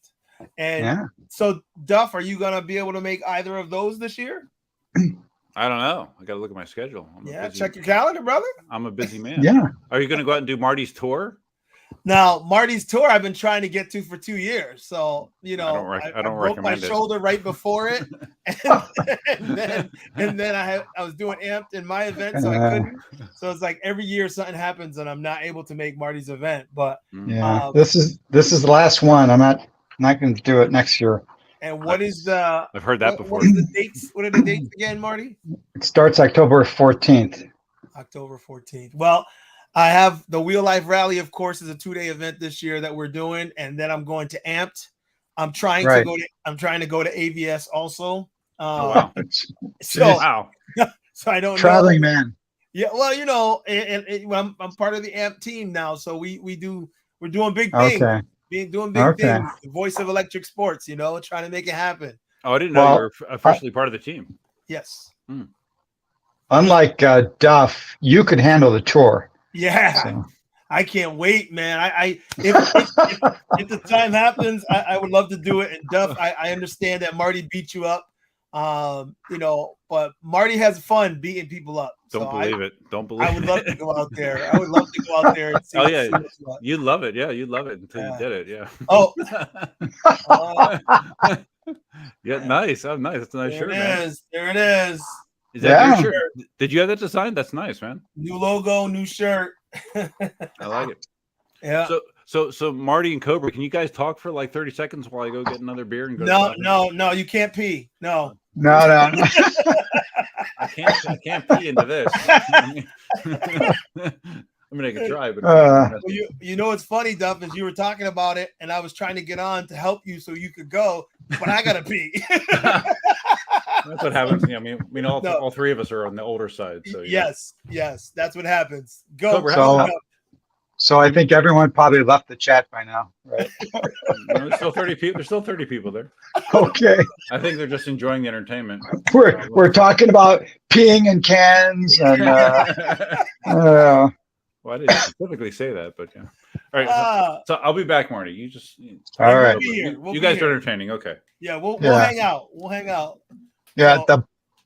Speaker 4: And
Speaker 3: Yeah.
Speaker 4: so, Duff, are you gonna be able to make either of those this year?
Speaker 1: I don't know. I got to look at my schedule.
Speaker 4: Check your calendar, brother.
Speaker 1: I'm a busy man.
Speaker 3: Yeah.
Speaker 1: Are you going to go out and do Marty's tour?
Speaker 4: Now, Marty's tour I've been trying to get to for 2 years. So, I
Speaker 1: don't
Speaker 4: broke my
Speaker 1: recommend it.
Speaker 4: shoulder right before it. and then I was doing Amped in my event, so I couldn't. So it's like every year something happens and I'm not able to make Marty's event. But
Speaker 3: Yeah. This is the last one. I'm not going to do it next year.
Speaker 4: and what is the
Speaker 1: I've heard that before.
Speaker 4: What is the dates? What are the dates again, Marty?
Speaker 3: It starts October 14th.
Speaker 4: October 14th. Well, I have the Wheel Life Rally, of course, is a 2-day event this year that we're doing, and then I'm going to Amped. I'm trying to go to AVS also.
Speaker 1: Wow.
Speaker 4: So
Speaker 1: Wow.
Speaker 4: so I don't
Speaker 3: Traveling
Speaker 4: know.
Speaker 3: man.
Speaker 4: Yeah, well, and I'm part of the Amp team now, so we're doing big things.
Speaker 3: Okay.
Speaker 4: Doing big things. The voice of electric sports, trying to make it happen.
Speaker 1: Oh, I didn't know you were officially part of the team.
Speaker 4: Yes.
Speaker 3: Unlike Duff, you could handle the tour.
Speaker 4: Yeah.
Speaker 3: So.
Speaker 4: I can't wait, man. If the time happens, I would love to do it. And Duff, I understand that Marty beat you up, but Marty has fun beating people up.
Speaker 1: Don't believe it.
Speaker 4: I would love to go out there. I would love to go out there and see.
Speaker 1: Oh yeah, you love it. Yeah, you love it until you did it. Yeah.
Speaker 4: Oh.
Speaker 1: Yeah, nice. Oh, nice. That's a nice shirt, man.
Speaker 4: There it is.
Speaker 1: Is that your shirt? Did you have that design? That's nice, man.
Speaker 4: New logo, new shirt.
Speaker 1: I like it.
Speaker 4: Yeah.
Speaker 1: So Marty and Cobra, can you guys talk for like 30 seconds while I go get another beer and go?
Speaker 4: No, you can't pee. No.
Speaker 1: I can't pee into this. I'm gonna make a try, but
Speaker 4: well, it's funny, Duff, is you were talking about it, and I was trying to get on to help you so you could go, but I gotta pee.
Speaker 1: That's what happens. All three of us are on the older side. So
Speaker 4: yes, that's what happens. Go.
Speaker 1: Cobra,
Speaker 3: so I think everyone probably left the chat by now, right?
Speaker 1: There's still 30 people. There's still 30 people there.
Speaker 3: Okay.
Speaker 1: I think they're just enjoying the entertainment.
Speaker 3: We're talking about peeing in cans and.
Speaker 1: Well, I didn't specifically say that, but yeah. All right, so I'll be back, Marty. You just
Speaker 3: all right.
Speaker 1: You guys are entertaining. Okay.
Speaker 4: Yeah, we'll hang out. We'll hang out.
Speaker 3: Yeah,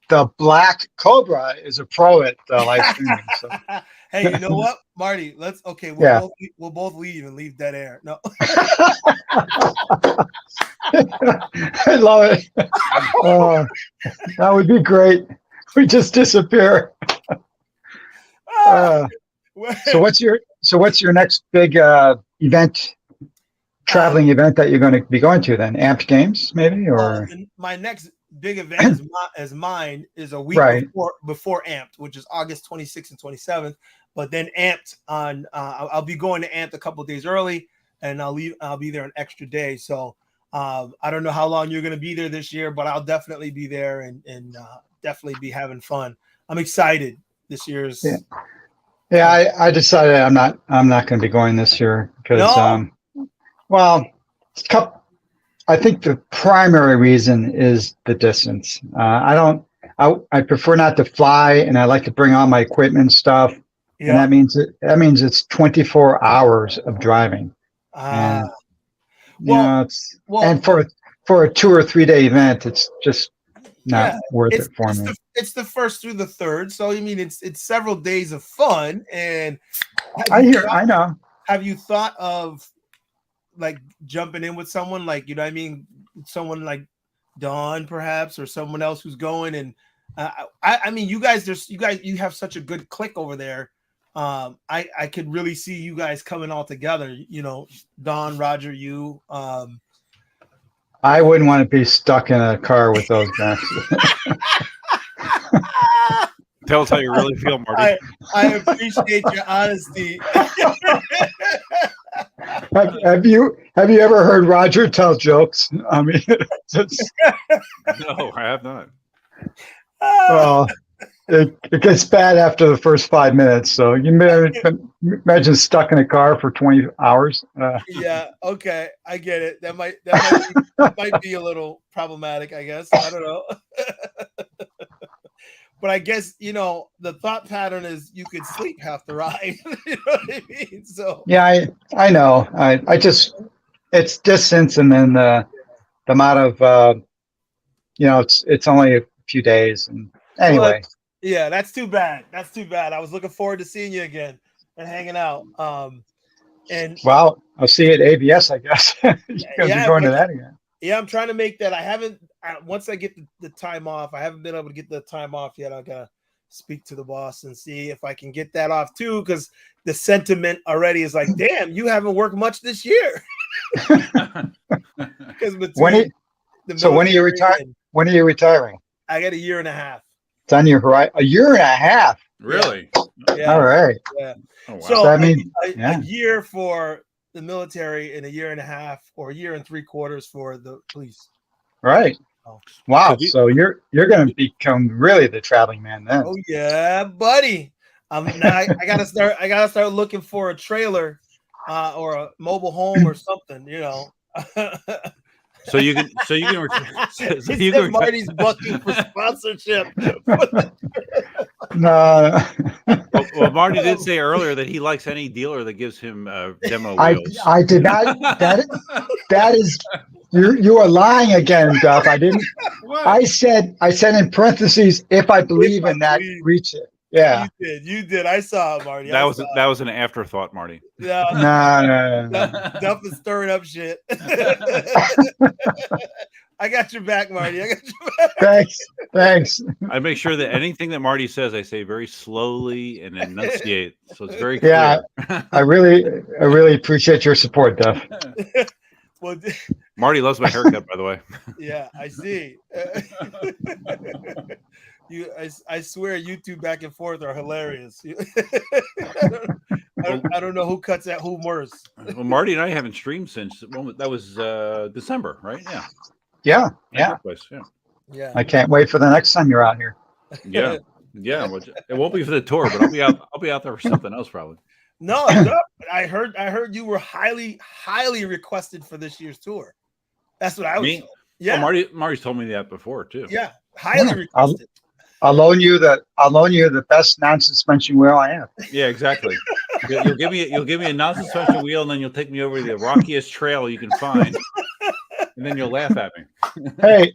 Speaker 3: the Black Cobra is a pro at live streaming. So.
Speaker 4: Hey, you know what, Marty? We'll both leave and leave dead air. No.
Speaker 3: I love it. That would be great. We just disappear. So what's your next big event, traveling event that you're going to be going to then? Amped Games, maybe, or
Speaker 4: my next big event as mine is a week before Amped, which is August 26th and 27th. But then Amped on I'll be going to Amped a couple of days early, and I'll be there an extra day. So I don't know how long you're going to be there this year, but I'll definitely be there and definitely be having fun. I'm excited. This year's.
Speaker 3: Yeah, I decided I'm not going to be going this year because I think the primary reason is the distance. I prefer not to fly, and I like to bring all my equipment and stuff. Yeah. And that means it's 24 hours of driving. And know, and for a 2 or 3 day event, it's just not worth it for me.
Speaker 4: It's the first through the third, so I mean, it's several days of fun. And
Speaker 3: I know.
Speaker 4: Have you thought of like jumping in with someone, like, you know what I mean, someone like Dawn perhaps, or someone else who's going? And I mean, you guys have such a good click over there. I could really see you guys coming all together, you know, Dawn, Roger, you.
Speaker 3: I wouldn't want to be stuck in a car with those guys.
Speaker 1: Tell us how you really feel, Marty.
Speaker 4: I appreciate your honesty.
Speaker 3: Have you ever heard Roger tell jokes? I mean,
Speaker 1: no, I have not.
Speaker 3: Well, it gets bad after the first 5 minutes. So you imagine stuck in a car for 20 hours.
Speaker 4: Yeah. Okay. I get it. That might be a little problematic, I guess. I don't know. But I guess, you know, the thought pattern is you could sleep half the ride. You know what I mean? So
Speaker 3: yeah, I know. I just, it's distance, and then the amount of you know, it's only a few days, and anyway.
Speaker 4: Yeah, that's too bad. That's too bad. I was looking forward to seeing you again and hanging out. And
Speaker 3: well, I'll see you at ABS, I guess. You're gonna be going to that again.
Speaker 4: Yeah, I'm trying to make that. Once I get the time off, I haven't been able to get the time off yet. I gotta speak to the boss and see if I can get that off too, because the sentiment already is like, damn, you haven't worked much this year.
Speaker 3: So when are you retiring? When are you retiring?
Speaker 4: I got a year and a half.
Speaker 3: It's on your horizon. A year and a half.
Speaker 1: Really?
Speaker 4: Yeah.
Speaker 3: All right.
Speaker 4: Yeah.
Speaker 1: Oh, wow.
Speaker 4: So
Speaker 3: I mean,
Speaker 4: a year for the military and a year and a half or a year and 3/4 for the police.
Speaker 3: Right.
Speaker 4: Oh.
Speaker 3: Wow. So you're going to become really the traveling man then.
Speaker 4: Oh yeah, buddy. Now I gotta start looking for a trailer or a mobile home or something, you know.
Speaker 1: So you can
Speaker 4: Marty's bucking for sponsorship.
Speaker 3: No.
Speaker 1: Well, Marty did say earlier that he likes any dealer that gives him demo wheels.
Speaker 3: I did not. That is you are lying again, Duff. I didn't.
Speaker 1: What?
Speaker 3: I said in parentheses, if I believe in that, reach it. Yeah.
Speaker 4: You did. I saw it, Marty.
Speaker 1: That was an afterthought, Marty.
Speaker 4: Yeah.
Speaker 3: No.
Speaker 4: Duff is stirring up shit. I got your back, Marty. I got your back.
Speaker 3: Thanks.
Speaker 1: I make sure that anything that Marty says, I say very slowly and enunciate, so it's very clear.
Speaker 3: Yeah, I really appreciate your support, Duff.
Speaker 4: Well,
Speaker 1: Marty loves my haircut, by the way.
Speaker 4: Yeah, I see. I swear, you two back and forth are hilarious. I don't know who cuts at who worse.
Speaker 1: Well, Marty and I haven't streamed since that was December, right?
Speaker 3: Yeah.
Speaker 4: Yeah.
Speaker 3: I can't wait for the next time you're out here.
Speaker 1: Yeah. Well, it won't be for the tour, but I'll be out there for something else probably.
Speaker 4: No, I heard you were highly requested for this year's tour. That's what I was.
Speaker 1: Me?
Speaker 4: Yeah.
Speaker 1: Oh, Marty's told me that before too.
Speaker 4: Yeah, highly requested.
Speaker 3: I'll loan you the best non-suspension wheel I have.
Speaker 1: Yeah, exactly. You'll give me a non-suspension wheel, and then you'll take me over the rockiest trail you can find, and then you'll laugh at me.
Speaker 3: Hey,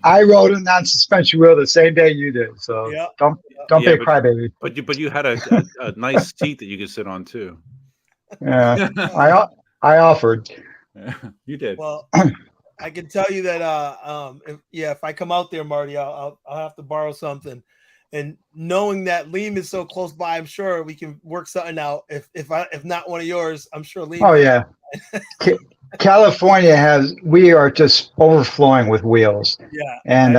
Speaker 3: I rode a non-suspension wheel the same day you did, so don't be a crybaby.
Speaker 1: But you had a nice seat that you could sit on too.
Speaker 3: Yeah, I offered.
Speaker 1: You did.
Speaker 4: Well, I can tell you that if I come out there, Marty, I'll have to borrow something. And knowing that Liam is so close by, I'm sure we can work something out. If not one of yours, I'm sure Liam.
Speaker 3: Oh yeah. California we are just overflowing with wheels.
Speaker 4: Yeah.
Speaker 3: And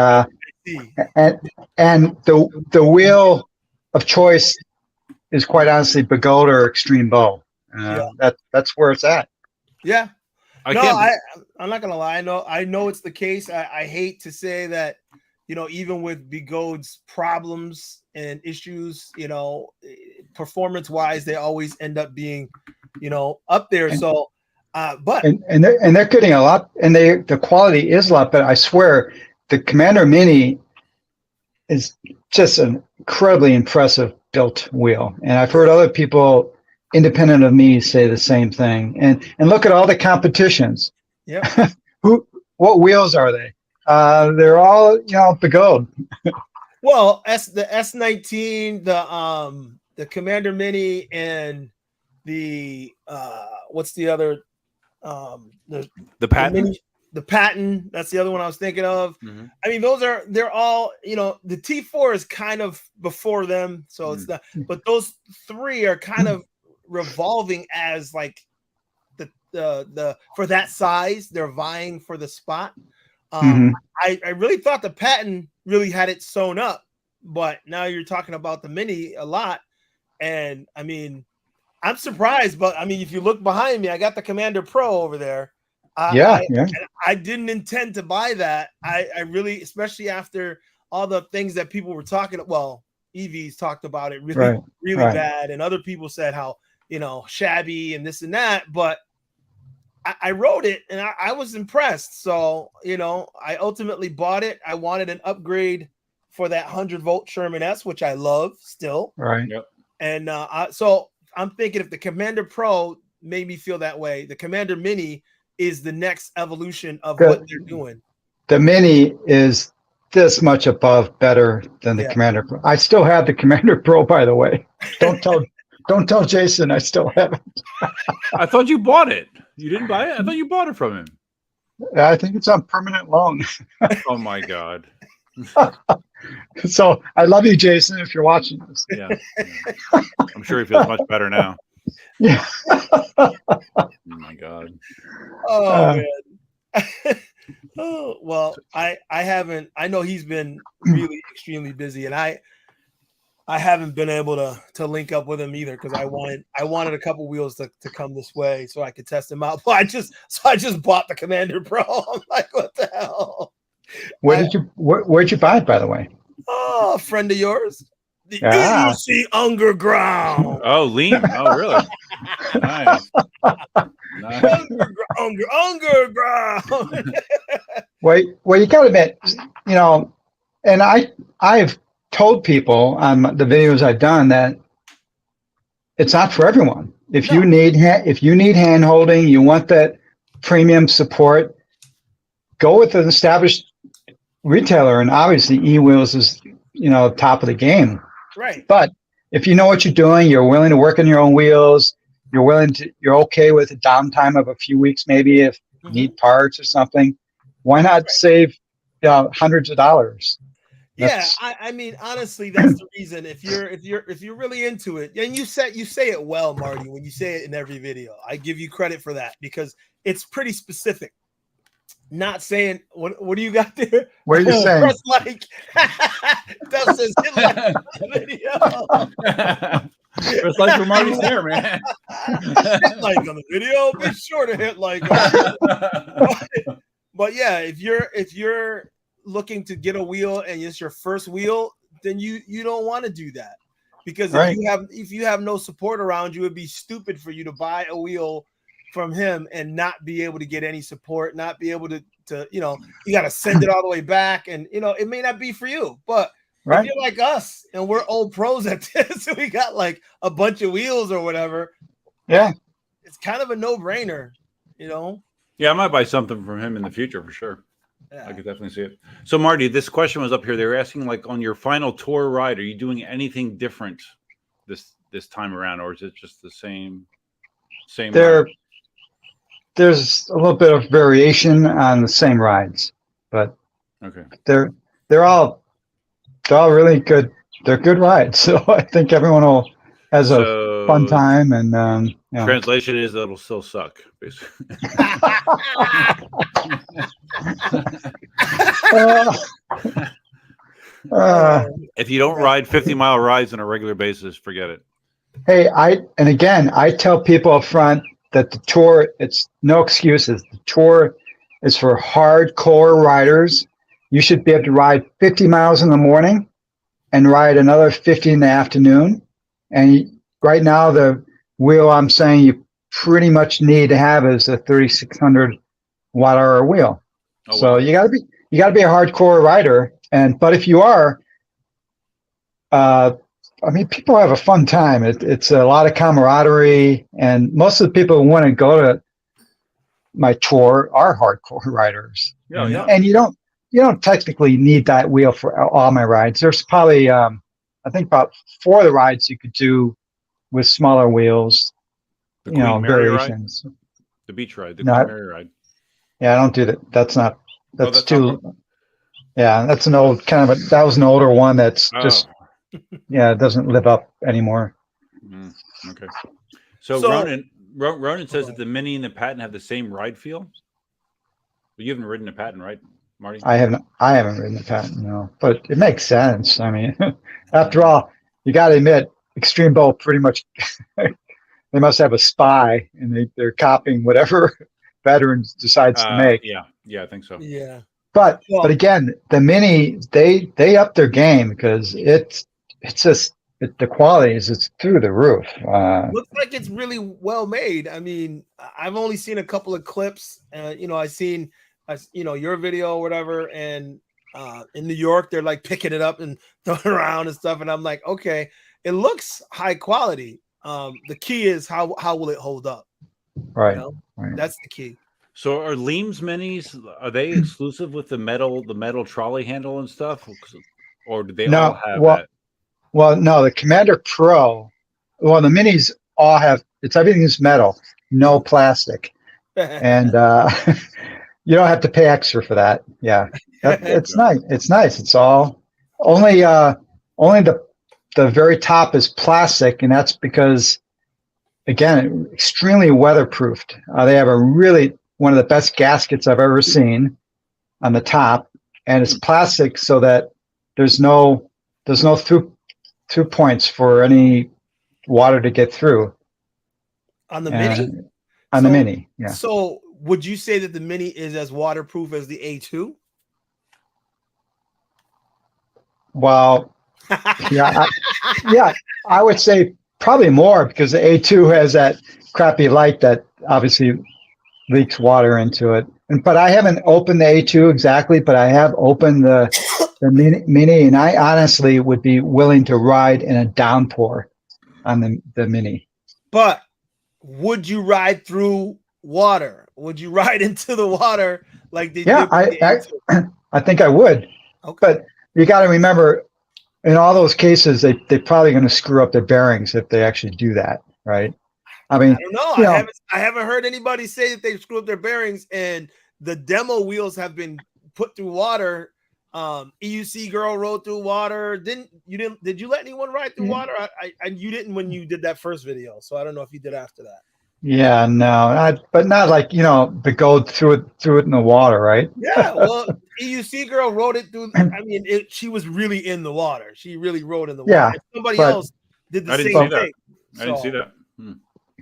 Speaker 3: the wheel of choice is quite honestly Begold or Extreme Bow. That's where it's at.
Speaker 4: Yeah. I'm not gonna lie. I know it's the case. I hate to say that, you know, even with Begold's problems and issues, you know, performance wise, they always end up being, you know, up there. So, but they're getting a lot, and the quality is a lot. But I swear, the Commander Mini is just an incredibly impressive built wheel, and I've heard other people independent of me say the same thing. And look at all the competitions. Yeah.
Speaker 3: What wheels are they? They're all, begold.
Speaker 4: Well, the S19, the Commander Mini, and the what's the other
Speaker 1: The Patton.
Speaker 4: The Patton. That's the other one I was thinking of.
Speaker 1: Mm-hmm.
Speaker 4: I mean, they're all, the T4 is kind of before them, so it's not. But those three are kind of revolving as like the for that size. They're vying for the spot. I really thought the Patton really had it sewn up, but now you're talking about the Mini a lot, and I mean, I'm surprised, but I mean, if you look behind me, I got the Commander Pro over there. I didn't intend to buy that. I really, especially after all the things that people were talking. Well, EVs talked about it really bad, and other people said how shabby and this and that, but I wrote it and I was impressed. So, I ultimately bought it. I wanted an upgrade for that 100-volt Sherman S, which I love still.
Speaker 3: Right.
Speaker 1: Yep.
Speaker 4: And so I'm thinking if the Commander Pro made me feel that way, the Commander Mini is the next evolution of what they're doing.
Speaker 3: The Mini is this much above better than the Commander Pro. I still have the Commander Pro, by the way. Don't tell Jason I still have it.
Speaker 1: I thought you bought it. You didn't buy it? I thought you bought it from him.
Speaker 3: I think it's on permanent loan.
Speaker 1: Oh my God.
Speaker 3: So I love you, Jason, if you're watching this.
Speaker 1: Yeah. I'm sure he feels much better now.
Speaker 3: Yeah.
Speaker 1: Oh my God.
Speaker 4: Oh man. Oh well, I haven't. I know he's been really extremely busy, and I haven't been able to link up with him either because I wanted a couple wheels to come this way so I could test them out. But I just bought the Commander Pro. I'm like, what the hell? Where'd
Speaker 3: you buy it, by the way?
Speaker 4: Oh, a friend of yours. The EUC Underground.
Speaker 1: Oh, lean. Oh, really? Nice.
Speaker 4: Underground.
Speaker 3: Well, you got to admit, and I've told people on the videos I've done that it's not for everyone. If you need hand holding, you want that premium support, go with an established retailer, and obviously eWheels is top of the game.
Speaker 4: Right.
Speaker 3: But if you know what you're doing, you're willing to work on your own wheels, you're okay with a downtime of a few weeks, maybe if you need parts or something, why not save hundreds of dollars?
Speaker 4: I mean, honestly, that's the reason. If you're really into it, and you say it well, Marty, when you say it in every video, I give you credit for that because it's pretty specific. Not saying what do you got there?
Speaker 3: What are you saying?
Speaker 4: Press like that says hit like on the video.
Speaker 1: Press like for Marty's hair, man.
Speaker 4: Hit like on the video. Be sure to hit like. But yeah, if you're looking to get a wheel and it's your first wheel, then you don't want to do that because if you have no support around you, it'd be stupid for you to buy a wheel from him and not be able to get any support, not be able to you got to send it all the way back, and it may not be for you. But if you're like us and we're old pros at this, so we got like a bunch of wheels or whatever.
Speaker 3: Yeah,
Speaker 4: it's kind of a no-brainer,
Speaker 1: Yeah, I might buy something from him in the future for sure.
Speaker 4: Yeah.
Speaker 1: I could definitely see it. So, Marty, this question was up here. They were asking, like, on your final tour ride, are you doing anything different this time around, or is it just the same?
Speaker 3: There's a little bit of variation on the same rides, but
Speaker 1: okay,
Speaker 3: they're all really good. They're good rides, so I think everyone has a fun time. And
Speaker 1: translation is that it'll still suck, basically. If you don't ride 50-mile rides on a regular basis, forget it.
Speaker 3: Hey, I tell people up front that the tour, it's no excuses. The tour is for hardcore riders. You should be able to ride 50 miles in the morning and ride another 50 in the afternoon. And right now, the wheel I'm saying you pretty much need to have is a 3,600 watt-hour wheel. Oh, so wow. you gotta be a hardcore rider. But if you are, people have a fun time. It's a lot of camaraderie, and most of the people who want to go to my tour are hardcore riders.
Speaker 1: Yeah, yeah.
Speaker 3: And you don't technically need that wheel for all my rides. There's probably I think about 4 of the rides you could do with smaller wheels.
Speaker 1: The Queen Mary
Speaker 3: variations.
Speaker 1: ride? The beach ride, the
Speaker 3: No,
Speaker 1: Queen Mary ride.
Speaker 3: Yeah, I don't do that. That's too.
Speaker 1: Not
Speaker 3: Yeah, that's an old that was an older one that's just it doesn't live up anymore.
Speaker 1: Okay. So Ronan says that the Mini and the Patton have the same ride feel. But you haven't ridden a Patton, right, Marty?
Speaker 3: I haven't ridden the Patton, no, but it makes sense. I mean, after all, you got to admit, Extreme Bowl pretty much they must have a spy, and they're copying whatever Veterans decides to make.
Speaker 1: Yeah, I think so.
Speaker 4: Yeah.
Speaker 3: But again, the Mini they up their game because it's just the quality is through the roof.
Speaker 4: Looks like it's really well made. I mean, I've only seen a couple of clips. I've seen your video or whatever, and in New York they're like picking it up and throwing around and stuff, and I'm like, okay, it looks high quality. The key is how will it hold up?
Speaker 3: Right.
Speaker 4: Right. That's the key.
Speaker 1: So are Liem's Minis, are they exclusive with the metal trolley handle and stuff, or do they all have that?
Speaker 3: Well, no, the Commander Pro. Well, the Minis all have. Everything is metal, no plastic, and you don't have to pay extra for that. Yeah, it's nice. It's nice. It's all only the very top is plastic, and that's because again, extremely weatherproofed. They have one of the best gaskets I've ever seen on the top, and it's plastic so that there's no through points for any water to get through.
Speaker 4: On the Mini?
Speaker 3: On the Mini, yeah.
Speaker 4: So would you say that the Mini is as waterproof as the A2?
Speaker 3: Well, yeah, I would say probably more because the A2 has that crappy light that obviously leaks water into it. But I haven't opened the A2 exactly, but I have opened the Mini, and I honestly would be willing to ride in a downpour on the Mini. But
Speaker 4: would you ride through water? Would you ride into the water like they did?
Speaker 3: I think I would. Okay. But you got to remember, in all those cases, they're probably going to screw up their bearings if they actually do that, right? I mean,
Speaker 4: I don't know. I haven't heard anybody say that they screw up their bearings, and the demo wheels have been put through water. EUC girl rode through water. Did you let anyone ride through water? You didn't when you did that first video, so I don't know if you did after that.
Speaker 3: Yeah, no, but not like but go through it in the water, right?
Speaker 4: Yeah, well, EUC girl rode it through. I mean, she was really in the water. She really rode in the water.
Speaker 3: Yeah,
Speaker 4: somebody else did the same thing.
Speaker 1: I didn't see that.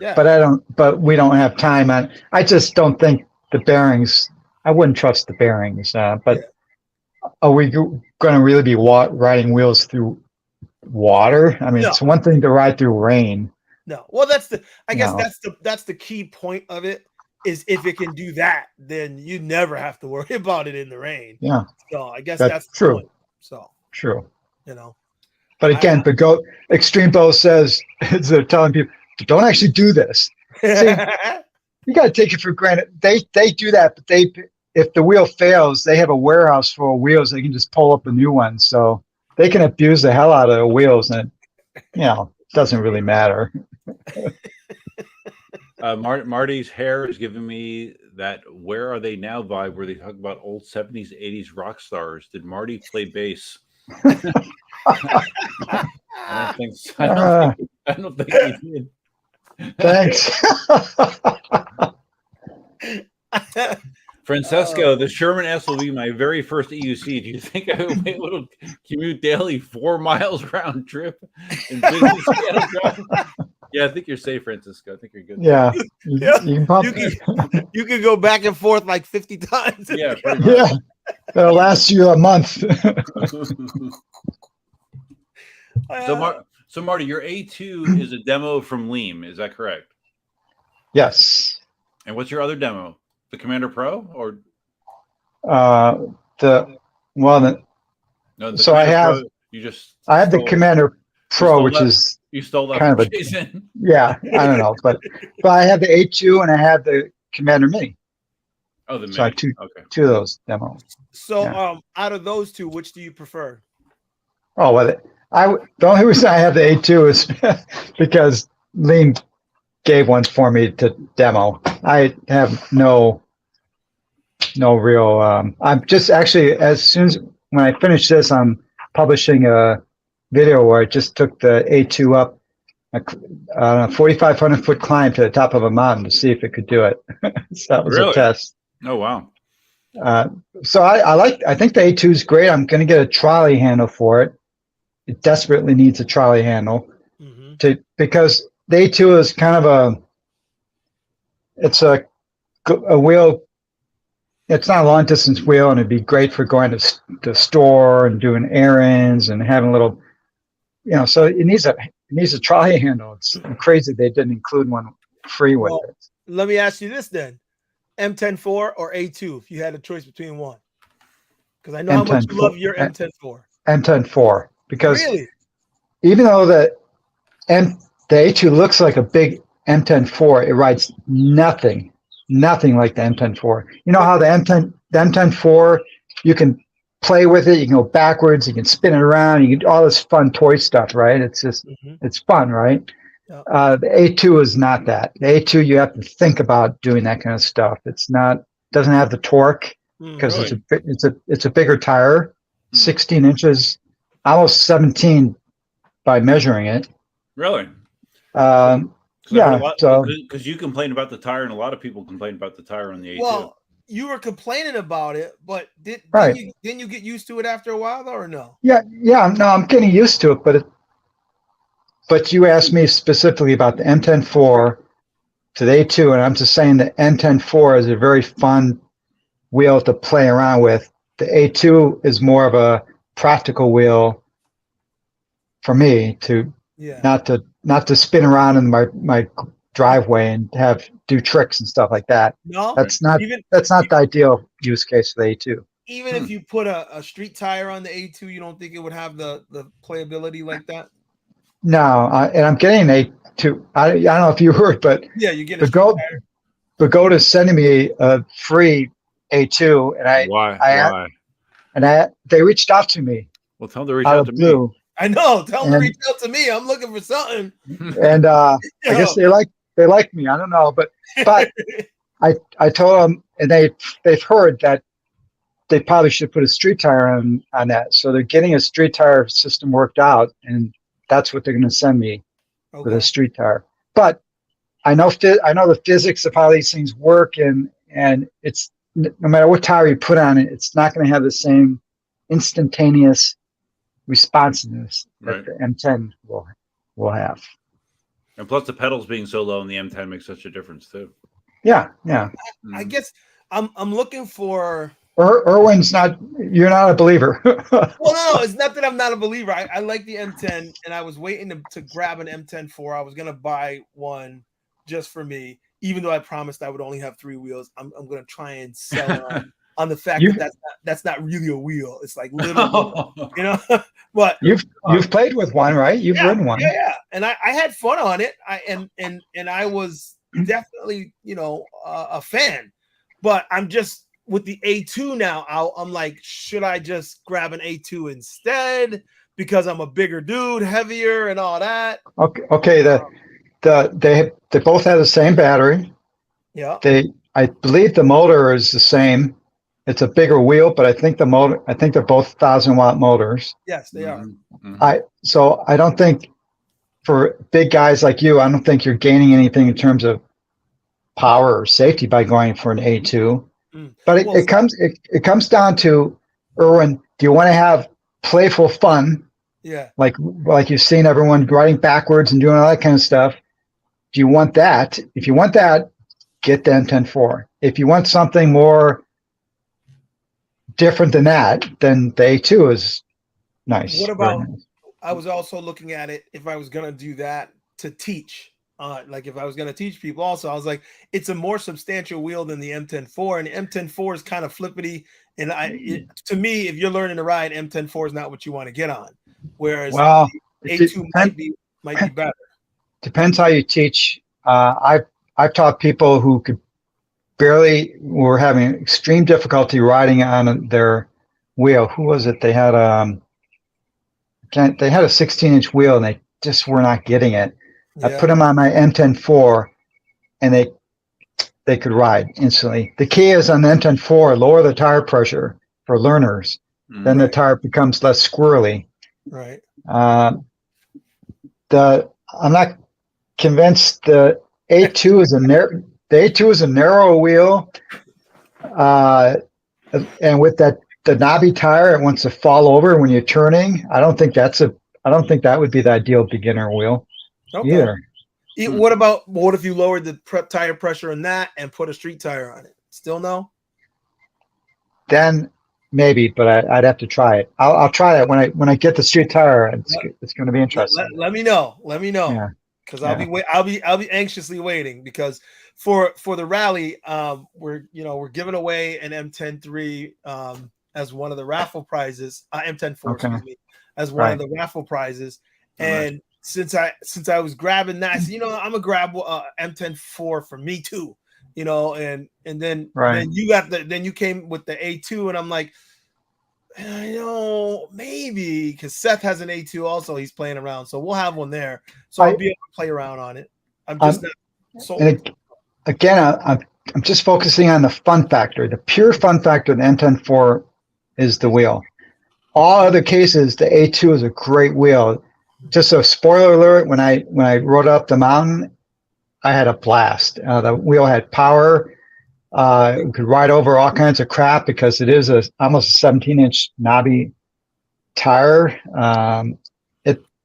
Speaker 4: Yeah,
Speaker 3: but we don't have time on. I just don't think the bearings. I wouldn't trust the bearings. But are we going to really be riding wheels through water? I mean, it's one thing to ride through rain.
Speaker 4: No, well, I guess that's the key point of it. Is if it can do that, then you never have to worry about it in the rain.
Speaker 3: Yeah.
Speaker 4: So I guess that's
Speaker 3: true.
Speaker 4: The point. So
Speaker 3: true.
Speaker 4: But
Speaker 3: again, Extreme Bow says they're telling people don't actually do this. See, you got to take it for granted. They do that, but if the wheel fails, they have a warehouse full of wheels. They can just pull up a new one, so they can abuse the hell out of the wheels, and it doesn't really matter.
Speaker 1: Marty's hair is giving me that "Where Are They Now" vibe, where they talk about old 70s, 80s rock stars. Did Marty play bass? I don't think so. I don't think he did.
Speaker 3: Thanks.
Speaker 1: Francesco, the Sherman S will be my very first EUC. Do you think I will be able to commute daily 4 miles round trip in business? Yeah, I think you're safe, Francisco. I think you're good.
Speaker 3: Yeah.
Speaker 4: You can go back and forth like 50 times.
Speaker 1: Yeah.
Speaker 3: Yeah. That'll last you a month.
Speaker 1: So Marty, your A2 is a demo from Liem. Is that correct?
Speaker 3: Yes.
Speaker 1: And what's your other demo? The Commander Pro or?
Speaker 3: I have the Commander Pro, which is
Speaker 1: you stole that
Speaker 3: kind
Speaker 1: from Jason.
Speaker 3: Yeah, I don't know, but I have the A2 and I have the Commander Mini.
Speaker 1: Oh, the
Speaker 3: So I
Speaker 1: mini.
Speaker 3: have two
Speaker 1: Okay.
Speaker 3: two of those demos.
Speaker 4: So,
Speaker 3: Yeah.
Speaker 4: out of those two, which do you prefer?
Speaker 3: Oh, well, the only reason I have the A2 is because Lean gave one for me to demo. I have no real. I'm just actually, as soon as when I finish this, I'm publishing a video where I just took the A2 up a 4,500 foot climb to the top of a mountain to see if it could do it. So that was a
Speaker 1: Really?
Speaker 3: test.
Speaker 1: Oh wow.
Speaker 3: So I think the A2 is great. I'm going to get a trolley handle for it. It desperately needs a trolley handle because the A2 is kind of it's a wheel. It's not a long distance wheel, and it'd be great for going to the store and doing errands and having a little, so it needs a trolley handle. It's crazy they didn't include one free with it.
Speaker 4: Let me ask you this then: M10-4 or A2? If you had a choice between one, because I know how much you love your M10-4.
Speaker 3: M10-4, because
Speaker 4: really,
Speaker 3: even though the A2 looks like a big M10-4, it rides nothing like the M10-4. You know how the M10-4, you can play with it, you can go backwards, you can spin it around, you can do all this fun toy stuff, right? It's just it's fun, right?
Speaker 4: Yeah.
Speaker 3: The A2 is not that. The A2, you have to think about doing that kind of stuff. Doesn't have the torque because it's a bigger tire, 16 inches, almost 17 by measuring it.
Speaker 1: Really?
Speaker 3: Yeah. So
Speaker 1: because you complain about the tire, and a lot of people complain about the tire on the A2.
Speaker 4: Well, you were complaining about it, but didn't you get used to it after a while, though, or no?
Speaker 3: Yeah. No, I'm getting used to it, but you asked me specifically about the M10-4 to the A2, and I'm just saying the M10-4 is a very fun wheel to play around with. The A2 is more of a practical wheel for me not to spin around in my driveway and do tricks and stuff like that.
Speaker 4: No,
Speaker 3: that's not the ideal use case for the A2.
Speaker 4: Even if you put a street tire on the A2, you don't think it would have the playability like that? No,
Speaker 3: and I'm getting an A2. I don't know if you heard, but
Speaker 4: yeah, you get a street tire.
Speaker 3: But go to sending me a free A2, and
Speaker 1: why?
Speaker 3: And they reached out to me.
Speaker 1: Well, tell them to reach out to me.
Speaker 4: I know. Tell them to reach out to me. I'm looking for something.
Speaker 3: And I guess they like me. I don't know, but I told them, and they've heard that they probably should put a street tire on that. So they're getting a street tire system worked out, and that's what they're going to send me with a street tire. But I know the physics of how these things work, and it's no matter what tire you put on it, it's not going to have the same instantaneous responsiveness that the M10 will have.
Speaker 1: And plus, the pedals being so low in the M10 makes such a difference too.
Speaker 3: Yeah.
Speaker 4: I guess I'm looking for.
Speaker 3: Erwin's not. You're not a believer.
Speaker 4: Well, no, it's not that I'm not a believer. I like the M10, and I was waiting to grab an M10-4. I was gonna buy one just for me, even though I promised I would only have 3 wheels. I'm gonna try and sell on the fact that's not really a wheel. It's like little, But
Speaker 3: you've played with one, right? You've ridden one.
Speaker 4: Yeah. And I had fun on it. And I was definitely, a fan. But I'm just with the A2 now. I'm like, should I just grab an A2 instead because I'm a bigger dude, heavier, and all that?
Speaker 3: Okay. They both have the same battery.
Speaker 4: Yeah.
Speaker 3: I believe the motor is the same. It's a bigger wheel, but I think they're both 1,000-watt motors.
Speaker 4: Yes, they are.
Speaker 3: So I don't think for big guys like you, I don't think you're gaining anything in terms of power or safety by going for an A2. But it comes down to, Erwin, do you want to have playful fun?
Speaker 4: Yeah.
Speaker 3: Like you've seen everyone riding backwards and doing all that kind of stuff. Do you want that? If you want that, get the M10-4. If you want something more different than that, then the A2 is nice.
Speaker 4: What about, I was also looking at it, if I was going to do that to teach, like if I was going to teach people also, I was like, it's a more substantial wheel than the M10-4, and the M10-4 is kind of flippity. And to me, if you're learning to ride, M10-4 is not what you want to get on. Whereas A2 might be better.
Speaker 3: Depends how you teach. I've taught people who could barely were having extreme difficulty riding on their wheel. Who was it? They had a 16-inch wheel and they just were not getting it.
Speaker 4: Yeah.
Speaker 3: I put them on my M10-4 and they could ride instantly. The key is on the M10-4, lower the tire pressure for learners. Then the tire becomes less squirrely.
Speaker 4: Right.
Speaker 3: I'm not convinced the A2 is a narrow wheel, and with the knobby tire, it wants to fall over when you're turning. I don't think that would be the ideal beginner wheel either.
Speaker 4: What if you lowered the tire pressure on that and put a street tire on it? Still no?
Speaker 3: Then maybe, but I'd have to try it. I'll try it when I get the street tire. It's going to be interesting.
Speaker 4: Let me know.
Speaker 3: Yeah.
Speaker 4: Because I'll be anxiously waiting, because for the rally, we're giving away an M10-3 as one of the raffle prizes, M10-4, excuse me, as one of the raffle prizes. And since I was grabbing that, I said, I'm gonna grab M10-4 for me too, and then then you came with the A2, and I'm like, maybe, because Seth has an A2 also, he's playing around, so we'll have one there, so I'll be able to play around on it. I'm just not sold.
Speaker 3: Again, I'm just focusing on the fun factor. The pure fun factor of the M10-4 is the wheel. All other cases, the A2 is a great wheel. Just a spoiler alert, when I rode up the mountain, I had a blast. The wheel had power. We could ride over all kinds of crap because it is almost a 17-inch knobby tire. The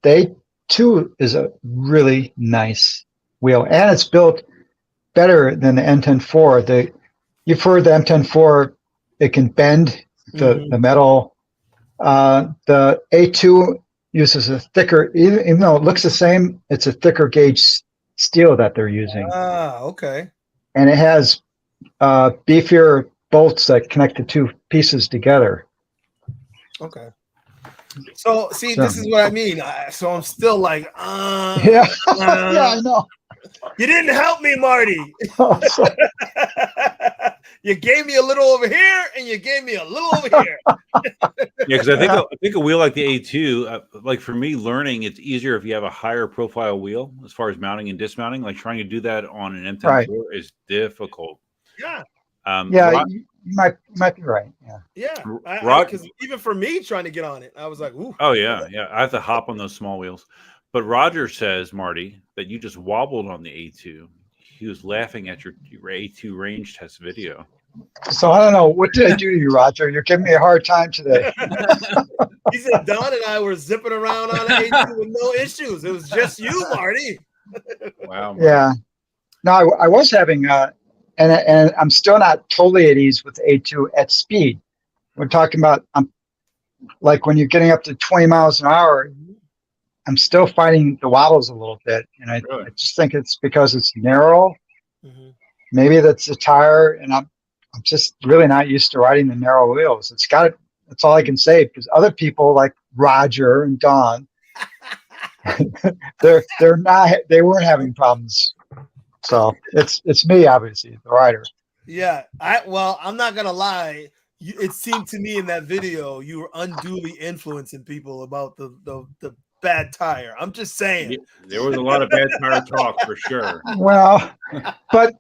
Speaker 3: A2 is a really nice wheel, and it's built better than the M10-4. You've heard the M10-4, it can bend the metal. The A2 uses a thicker, even though it looks the same, it's a thicker gauge steel that they're using.
Speaker 4: Okay.
Speaker 3: And it has beefier bolts that connect the two pieces together.
Speaker 4: Okay. So this is what I mean. So I'm still like,
Speaker 3: yeah, I know.
Speaker 4: You didn't help me, Marty. You gave me a little over here, and you gave me a little over here.
Speaker 1: Yeah, because I think a wheel like the A2, like for me, learning, it's easier if you have a higher profile wheel as far as mounting and dismounting. Like trying to do that on an M10-4 is difficult.
Speaker 4: Yeah.
Speaker 3: You might be right.
Speaker 4: Yeah. Because even for me trying to get on it, I was like, ooh.
Speaker 1: Oh yeah. I have to hop on those small wheels. But Roger says, Marty, that you just wobbled on the A2. He was laughing at your A2 range test video.
Speaker 3: So I don't know. What did I do to you, Roger? You're giving me a hard time today.
Speaker 4: He said Don and I were zipping around on the A2 with no issues. It was just you, Marty.
Speaker 1: Wow.
Speaker 3: Marty. Yeah. No, I was having, and I'm still not totally at ease with the A2 at speed. We're talking about, like when you're getting up to 20 miles an hour, I'm still fighting the wobbles a little bit. And I just think it's because it's narrow. Mm-hmm. Maybe that's the tire, and I'm just really not used to riding the narrow wheels. That's all I can say, because other people like Roger and Don, they weren't having problems. So it's me, obviously, the rider.
Speaker 4: Yeah. I'm not gonna lie. It seemed to me in that video you were unduly influencing people about the bad tire. I'm just saying.
Speaker 1: There was a lot of bad tire talk for sure.
Speaker 3: Well, but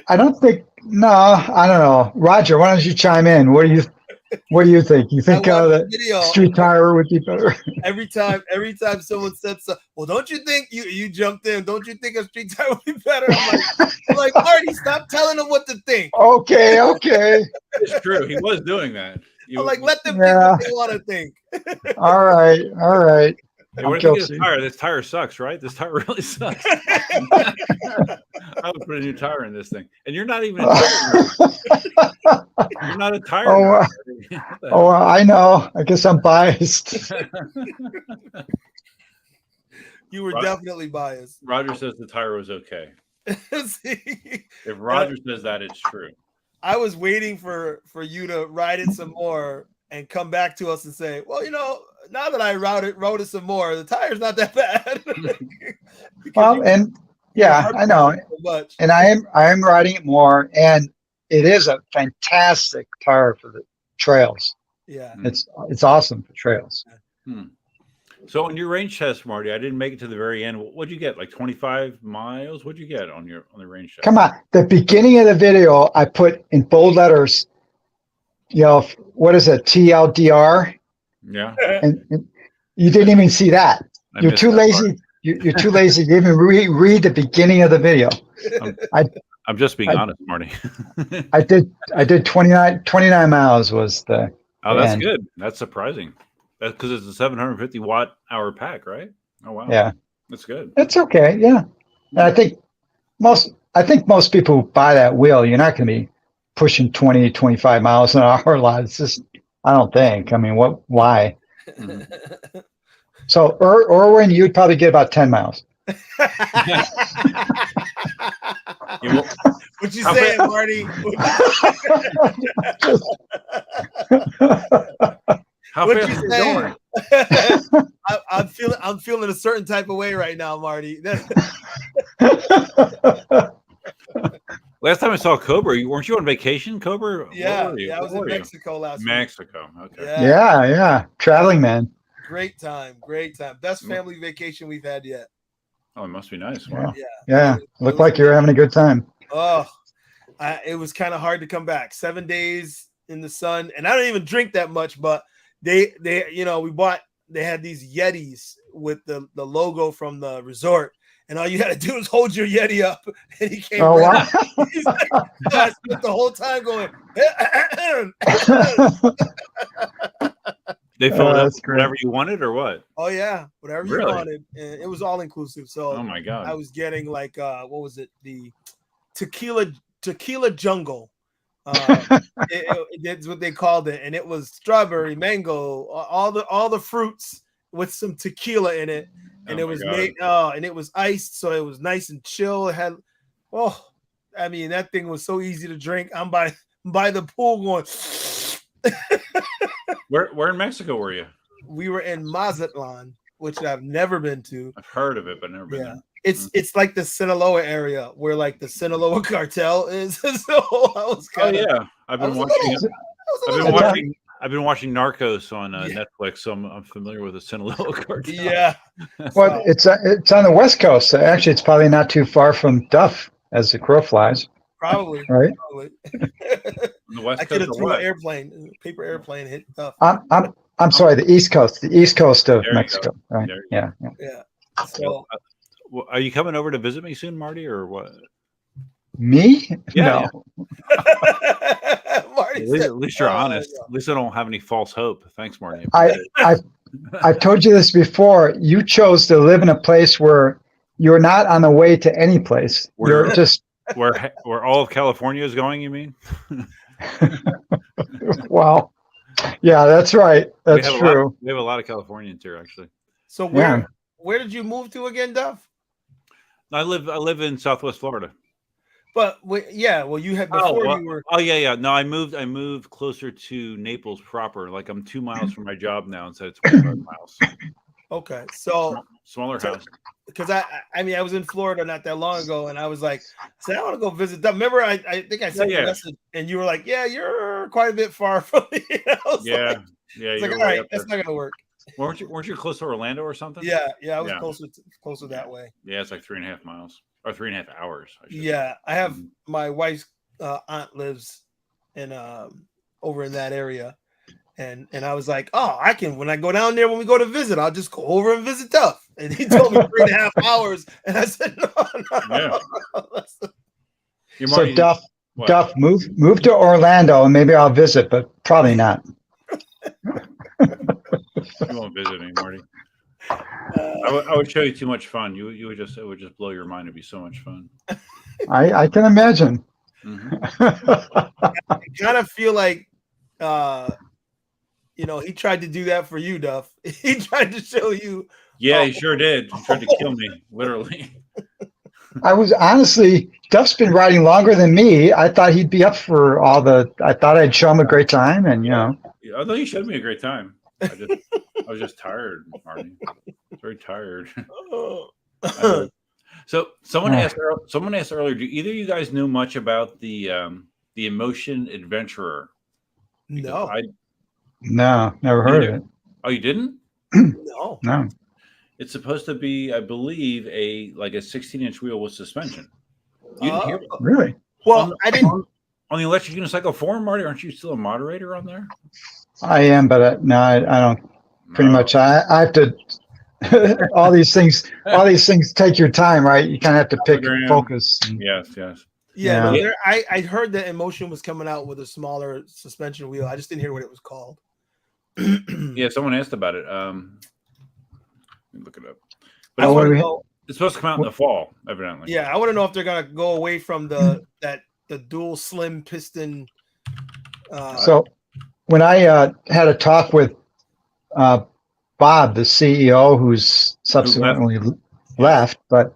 Speaker 3: I don't think. No, I don't know. Roger, why don't you chime in? What do you think? You think the street tire would be better?
Speaker 4: Every time someone said so, well, don't you think you jumped in? Don't you think a street tire would be better? I'm like, Marty, stop telling them what to think.
Speaker 3: Okay.
Speaker 1: It's true. He was doing that.
Speaker 4: I'm like, let them think what they want to think.
Speaker 3: All right.
Speaker 1: Hey, what do you think of this tire? This tire sucks, right? This tire really sucks. I would put a new tire in this thing. And you're not even a tire. You're not a tire.
Speaker 3: I know. I guess I'm biased.
Speaker 4: You were definitely biased.
Speaker 1: Roger says the tire was okay.
Speaker 4: See?
Speaker 1: If Roger says that, it's true.
Speaker 4: I was waiting for you to ride it some more and come back to us and say, well, now that I rode it some more, the tire's not that bad.
Speaker 3: Well, and yeah, I know.
Speaker 4: So
Speaker 3: and I am riding it more. And it is a fantastic tire for the trails.
Speaker 4: Yeah.
Speaker 3: It's awesome for trails.
Speaker 1: So on your range test, Marty, I didn't make it to the very end. What'd you get? Like 25 miles? What'd you get on the range test?
Speaker 3: Come on. The beginning of the video, I put in bold letters, what is it? TLDR.
Speaker 1: Yeah.
Speaker 3: And you didn't even see that. You're too lazy. You're too lazy to even read the beginning of the video.
Speaker 1: I'm just being honest, Marty.
Speaker 3: I did 29 miles was the.
Speaker 1: Oh, that's
Speaker 3: end.
Speaker 1: good. That's surprising. That's because it's a 750 watt hour pack, right? Oh wow.
Speaker 3: Yeah.
Speaker 1: That's good.
Speaker 3: It's okay. Yeah. And I think most people who buy that wheel, you're not going to be pushing 20, 25 miles an hour a lot. It's just, I don't think. I mean, why?
Speaker 1: Mm-hmm.
Speaker 3: So, Erwin, you'd probably get about 10 miles.
Speaker 4: What you saying, Marty?
Speaker 1: How
Speaker 4: What
Speaker 1: fast
Speaker 4: you
Speaker 1: are you
Speaker 4: saying?
Speaker 1: going?
Speaker 4: I'm feeling a certain type of way right now, Marty.
Speaker 1: Last time I saw Cobra, weren't you on vacation, Cobra?
Speaker 4: Yeah,
Speaker 1: Where were you?
Speaker 4: I was
Speaker 1: Where
Speaker 4: in
Speaker 1: were you?
Speaker 4: Mexico last week.
Speaker 1: Mexico. Okay.
Speaker 3: Yeah. Traveling man.
Speaker 4: Great time. Best family vacation we've had yet.
Speaker 1: Oh, it must be nice. Wow.
Speaker 3: Yeah. Looked like you were having a good time.
Speaker 4: Oh, it was kind of hard to come back. 7 days in the sun, and I don't even drink that much, but they had these Yetis with the logo from the resort, and all you had to do was hold your Yeti up, and he came.
Speaker 3: Oh, wow.
Speaker 4: I spent the whole time going.
Speaker 1: They filled up
Speaker 3: great.
Speaker 1: whatever you wanted, or what?
Speaker 4: Oh yeah, whatever you wanted, and it was all inclusive. So,
Speaker 1: oh my god,
Speaker 4: I was getting like what was it? The tequila jungle. That's what they called it, and it was strawberry, mango, all the fruits with some tequila in it, and it was made. And it was iced, so it was nice and chill. It had, I mean, that thing was so easy to drink. I'm by the pool going.
Speaker 1: Where in Mexico were you?
Speaker 4: We were in Mazatlan, which I've never been to.
Speaker 1: I've heard of it, but never been there.
Speaker 4: It's like the Sinaloa area where like the Sinaloa cartel is. So I was kind of.
Speaker 1: Oh yeah, I've been watching Narcos on Netflix, so I'm familiar with the Sinaloa cartel.
Speaker 4: Yeah.
Speaker 3: Well, it's on the West Coast. So actually, it's probably not too far from Duff as the crow flies.
Speaker 4: Probably.
Speaker 3: Right.
Speaker 4: Probably.
Speaker 1: The West
Speaker 4: I could have threw an paper airplane hit Duff.
Speaker 3: I'm sorry, the East Coast of Mexico. Right. Yeah.
Speaker 4: So,
Speaker 1: are you coming over to visit me soon, Marty, or what?
Speaker 3: Me?
Speaker 1: Yeah.
Speaker 3: No.
Speaker 4: Marty
Speaker 1: At least you're honest. At least I don't have any false hope. Thanks, Marty.
Speaker 3: I've told you this before. You chose to live in a place where you're not on the way to any place. You're just
Speaker 1: where all of California is going. You mean?
Speaker 3: Well, yeah, that's right. That's true.
Speaker 1: We have a lot of Californians here, actually.
Speaker 4: So where did you move to again, Duff?
Speaker 1: I live in Southwest Florida.
Speaker 4: But you had before you were.
Speaker 1: Oh yeah. No, I moved closer to Naples proper. Like I'm 2 miles from my job now instead of 25 miles.
Speaker 4: Okay, so
Speaker 1: smaller house.
Speaker 4: Because I mean I was in Florida not that long ago, and I was like, I want to go visit Duff. Remember, I think I sent you a message, and you were like, yeah, you're quite a bit far from me.
Speaker 1: Yeah.
Speaker 4: It's like, all right, that's not gonna work.
Speaker 1: Weren't you close to Orlando or something?
Speaker 4: Yeah, I was closer that way.
Speaker 1: Yeah, it's like 3.5 miles or 3.5 hours.
Speaker 4: I have my wife's aunt lives in over in that area, and I was like, I can when I go down there when we go to visit, I'll just go over and visit Duff. And he told me 3.5 hours, and I said no.
Speaker 1: Yeah.
Speaker 3: So Duff, move to Orlando, and maybe I'll visit, but probably not.
Speaker 1: You won't visit me, Marty. I would show you too much fun. It would just blow your mind. It'd be so much fun.
Speaker 3: I can imagine.
Speaker 1: Mm-hmm.
Speaker 4: I kind of feel like, he tried to do that for you, Duff. He tried to show you.
Speaker 1: Yeah, he sure did. He tried to kill me, literally.
Speaker 3: I was honestly, Duff's been riding longer than me. I thought he'd be up for I thought I'd show him a great time, and
Speaker 1: Although you showed me a great time. I was just tired, Marty. Very tired. So someone asked earlier, do either of you guys know much about the the Inmotion Adventurer.
Speaker 4: No,
Speaker 3: No, never heard of it.
Speaker 1: Oh, you didn't?
Speaker 4: no.
Speaker 3: No.
Speaker 1: It's supposed to be, I believe, a 16-inch wheel with suspension. You didn't hear it?
Speaker 3: Really?
Speaker 4: Well, I didn't.
Speaker 1: On the electric unicycle forum, Marty, aren't you still a moderator on there?
Speaker 3: I am, but no, I don't. Pretty much, I have to. all these things take your time, right? You kind of have to pick and focus.
Speaker 1: Yes.
Speaker 4: Yeah, no, I heard that Inmotion was coming out with a smaller suspension wheel. I just didn't hear what it was called.
Speaker 1: Yeah, someone asked about it. Let me look it up.
Speaker 4: But
Speaker 1: it's supposed to come out in the fall, evidently.
Speaker 4: Yeah, I want to know if they're gonna go away from the dual slim piston.
Speaker 3: So when I had a talk with Bob, the CEO, who's subsequently left, but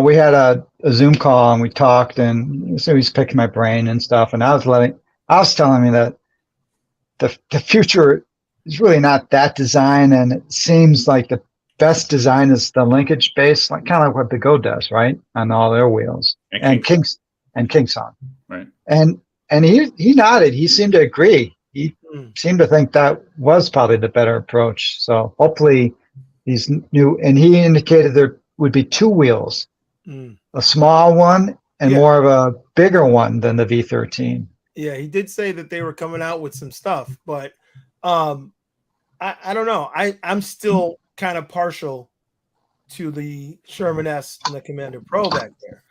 Speaker 3: we had a Zoom call and we talked, and so he's picking my brain and stuff, and I was telling me that the future is really not that design, and it seems like the best design is the linkage base, like kind of like what the Go does, right, on all their wheels, and KingSong,
Speaker 1: right,
Speaker 3: and he nodded. He seemed to agree. He seemed to think that was probably the better approach. So hopefully these new, and he indicated there would be two wheels, a small one and more of a bigger one than the V13.
Speaker 4: Yeah, he did say that they were coming out with some stuff, but I don't know. I'm still kind of partial to the Sherman S and the Commander Pro back there.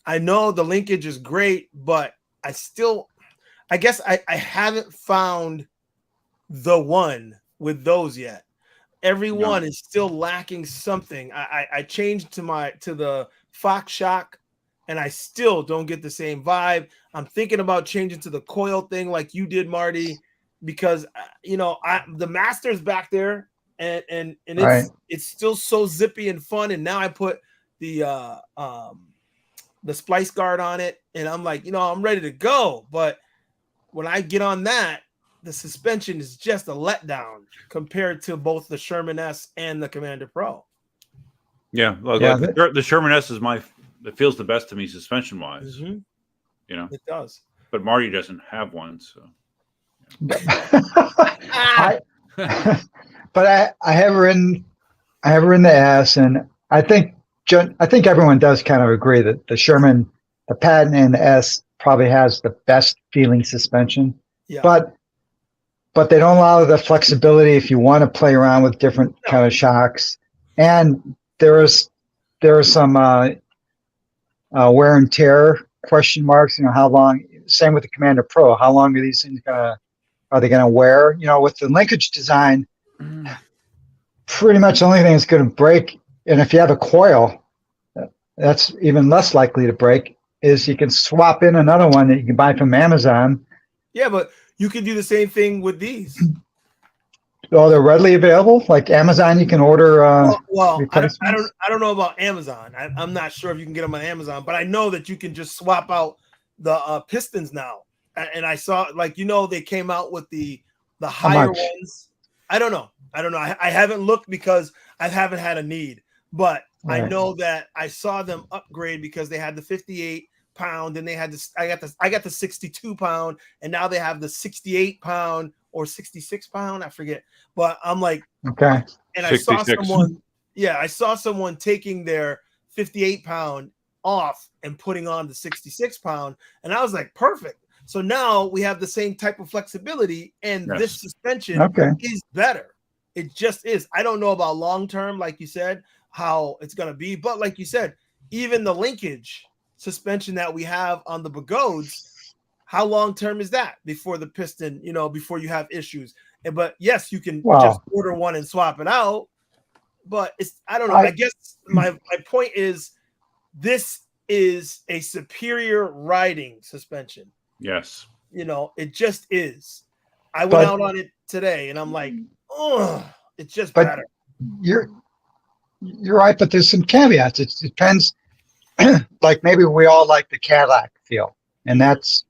Speaker 4: I know the linkage is great, but I guess I haven't found the one with those yet. Every one is still lacking something. I changed to the Fox Shock, and I still don't get the same vibe. I'm thinking about changing to the coil thing like you did, Marty, because the Master's back there, and it's still so zippy and fun. And now I put the splice guard on it, and I'm like, I'm ready to go. But when I get on that, the suspension is just a letdown compared to both the Sherman S and the Commander Pro.
Speaker 1: Yeah, the Sherman S it feels the best to me suspension wise.
Speaker 4: Mm-hmm. It does.
Speaker 1: But Marty doesn't have one, so.
Speaker 3: But I have her in the S, and I think everyone does kind of agree that the Sherman, the Patton, and the S probably has the best feeling suspension. Yeah. But they don't allow the flexibility if you want to play around with different kind of shocks. And there are some wear and tear question marks. How long? Same with the Commander Pro. How long are these things are they gonna wear? With the linkage design, pretty much the only thing that's going to break, and if you have a coil, that's even less likely to break, is you can swap in another one that you can buy from Amazon.
Speaker 4: Yeah, but you can do the same thing with these.
Speaker 3: Oh, they're readily available. Like Amazon, you can order.
Speaker 4: Well, I don't know about Amazon. I'm not sure if you can get them on Amazon, but I know that you can just swap out the pistons now. And I saw, they came out with the higher ones. I don't know. I haven't looked because I haven't had a need, but right. I know that I saw them upgrade because they had the 58 pound and they had this. I got the 62 pound, and now they have the 68 pound or 66 pound. I forget, but I'm like,
Speaker 3: okay.
Speaker 4: And 66. I saw someone taking their 58 pound off and putting on the 66 pound, and I was like, perfect. So now we have the same type of flexibility, and this suspension is better. It just is. I don't know about long term, like you said, how it's going to be. But like you said, even the linkage suspension that we have on the Pagodes, how long term is that before the piston, before you have issues? But yes, you can just order one and swap it out. But I don't know. I guess my point is this is a superior riding suspension.
Speaker 1: Yes.
Speaker 4: It just is. I went out on it today and I'm like, oh, it's just better.
Speaker 3: You're right, but there's some caveats. It depends. Like maybe we all like the Cadillac feel, and that's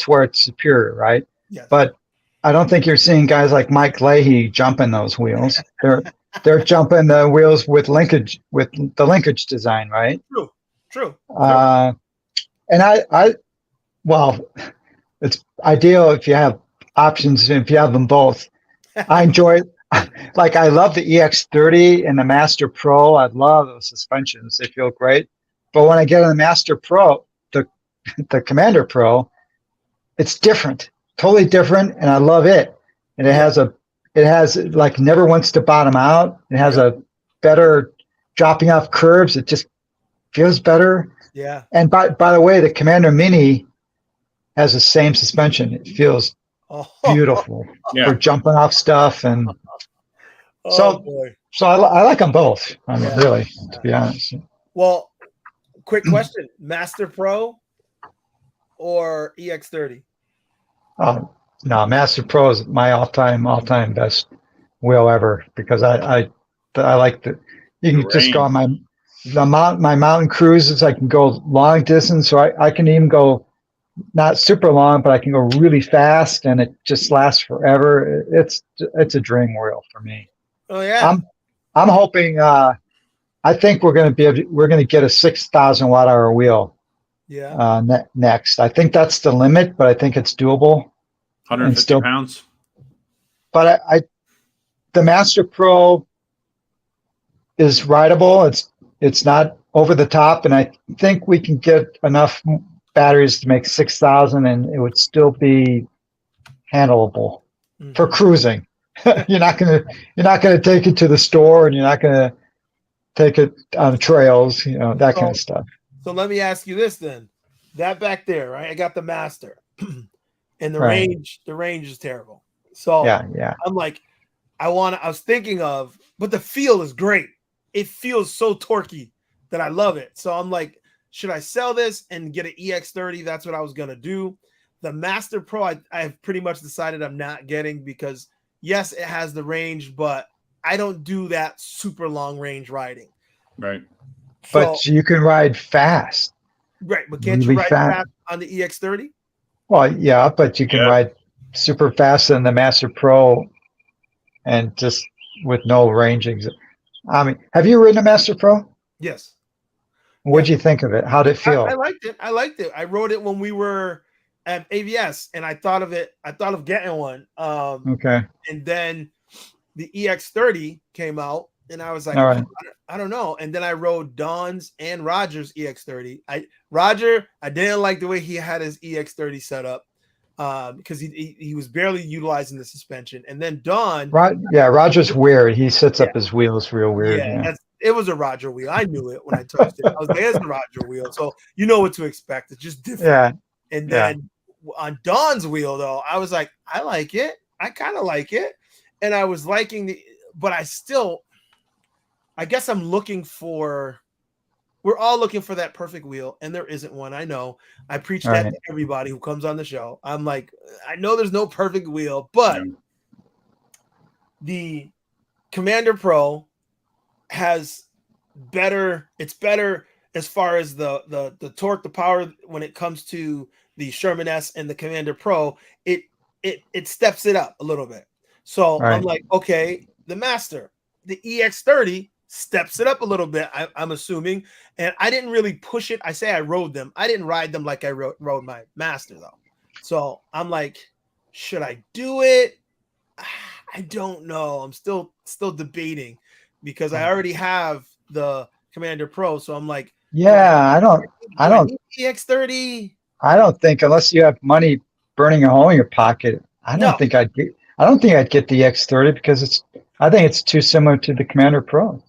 Speaker 3: where it's superior, right?
Speaker 4: Yes.
Speaker 3: But I don't think you're seeing guys like Mike Leahy jumping those wheels. They're jumping the wheels with the linkage design, right?
Speaker 4: True.
Speaker 3: And Well, it's ideal if you have options, if you have them both. I enjoy, like, I love the EX30 and the Master Pro. I love those suspensions. They feel great. But when I get on the Master Pro, the Commander Pro, it's different, totally different. And I love it. And it has like never wants to bottom out. It has a better dropping off curves. It just feels better.
Speaker 4: Yeah.
Speaker 3: And by the way, the Commander Mini has the same suspension. It feels beautiful for jumping off stuff. And so I like them both. I mean, really, to be honest.
Speaker 4: Well, quick question: Master Pro or EX30?
Speaker 3: No, Master Pro is my all-time best wheel ever, because I like you can just go on my mountain cruises. I can go long distance, so I can even go not super long, but I can go really fast, and it just lasts forever. It's a dream wheel for me.
Speaker 4: Oh yeah.
Speaker 3: I'm hoping. I think we're going to get a 6,000 watt-hour wheel.
Speaker 4: Yeah.
Speaker 3: Next, I think that's the limit, but I think it's doable.
Speaker 1: 150 pounds.
Speaker 3: But the Master Pro is rideable. It's not over the top, and I think we can get enough batteries to make 6,000, and it would still be handleable for cruising. You're not gonna take it to the store, and you're not gonna take it on trails, that kind of stuff.
Speaker 4: So let me ask you this then: that back there, right? I got the Master, and the range is terrible. So
Speaker 3: yeah.
Speaker 4: I'm like, I was thinking of, but the feel is great. It feels so torquey that I love it. So I'm like, should I sell this and get an EX30? That's what I was gonna do. The Master Pro, I've pretty much decided I'm not getting, because yes, it has the range, but I don't do that super long range riding.
Speaker 1: Right.
Speaker 3: But you can ride fast.
Speaker 4: Right, but can't you ride fast on the EX30?
Speaker 3: Well, yeah, but you can ride super fast in the Master Pro, and just with no range. I mean, have you ridden a Master Pro?
Speaker 4: Yes.
Speaker 3: What'd you think of it? How'd it feel?
Speaker 4: I liked it. I rode it when we were at AVS, and I thought of getting one.
Speaker 3: Okay.
Speaker 4: And then the EX30 came out, and I was like,
Speaker 3: all right.
Speaker 4: I don't know. And then I rode Don's and Roger's EX30. Roger, I didn't like the way he had his EX30 set up, because he was barely utilizing the suspension. And then Don,
Speaker 3: Roger's weird. He sets up his wheels real weird.
Speaker 4: Yeah. It was a Roger wheel. I knew it when I touched it. I was like, it's a Roger wheel. So you know what to expect. It's just different. Yeah. And then on Don's wheel, though, I was like, I like it. I kind of like it. And I was liking but I guess I'm looking for, we're all looking for that perfect wheel, and there isn't one. I know. I preach that to everybody who comes on the show. I'm like, I know there's no perfect wheel, but the Commander Pro has it's better as far as the torque, the power when it comes to the Sherman S and the Commander Pro. It steps it up a little bit. So I'm like, okay, the Master, the EX30 steps it up a little bit, I'm assuming. And I didn't really push it. I say I rode them. I didn't ride them like I rode my Master, though. So I'm like, should I do it? I don't know. I'm still debating, because I already have the Commander Pro. So I'm like,
Speaker 3: I don't
Speaker 4: EX30.
Speaker 3: I don't think, unless you have money burning a hole in your pocket, I don't think I'd get the EX30, because I think it's too similar to the Commander Pro.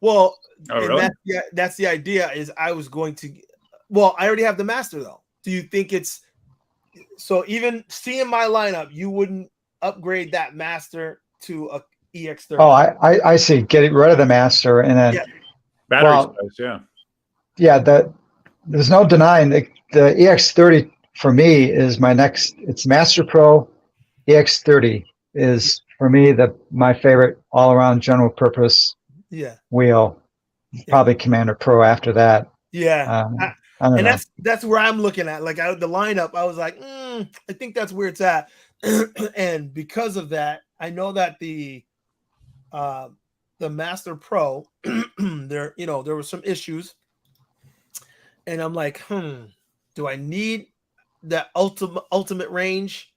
Speaker 4: Well,
Speaker 1: really?
Speaker 4: That's the idea. Is I was going to. Well, I already have the Master, though. Do you think it's so? Even seeing my lineup, you wouldn't upgrade that Master to a EX30.
Speaker 3: Oh, I see. Get rid of the Master, and then
Speaker 1: battery size.
Speaker 3: There's no denying the EX30 for me is my next. It's Master Pro. EX30 is for me my favorite all around general purpose wheel. Probably Commander Pro after that.
Speaker 4: Yeah.
Speaker 3: I don't know.
Speaker 4: That's where I'm looking at. Like the lineup, I was like, I think that's where it's at. And because of that, I know that the Master Pro, there were some issues, and I'm like, do I need that ultimate range.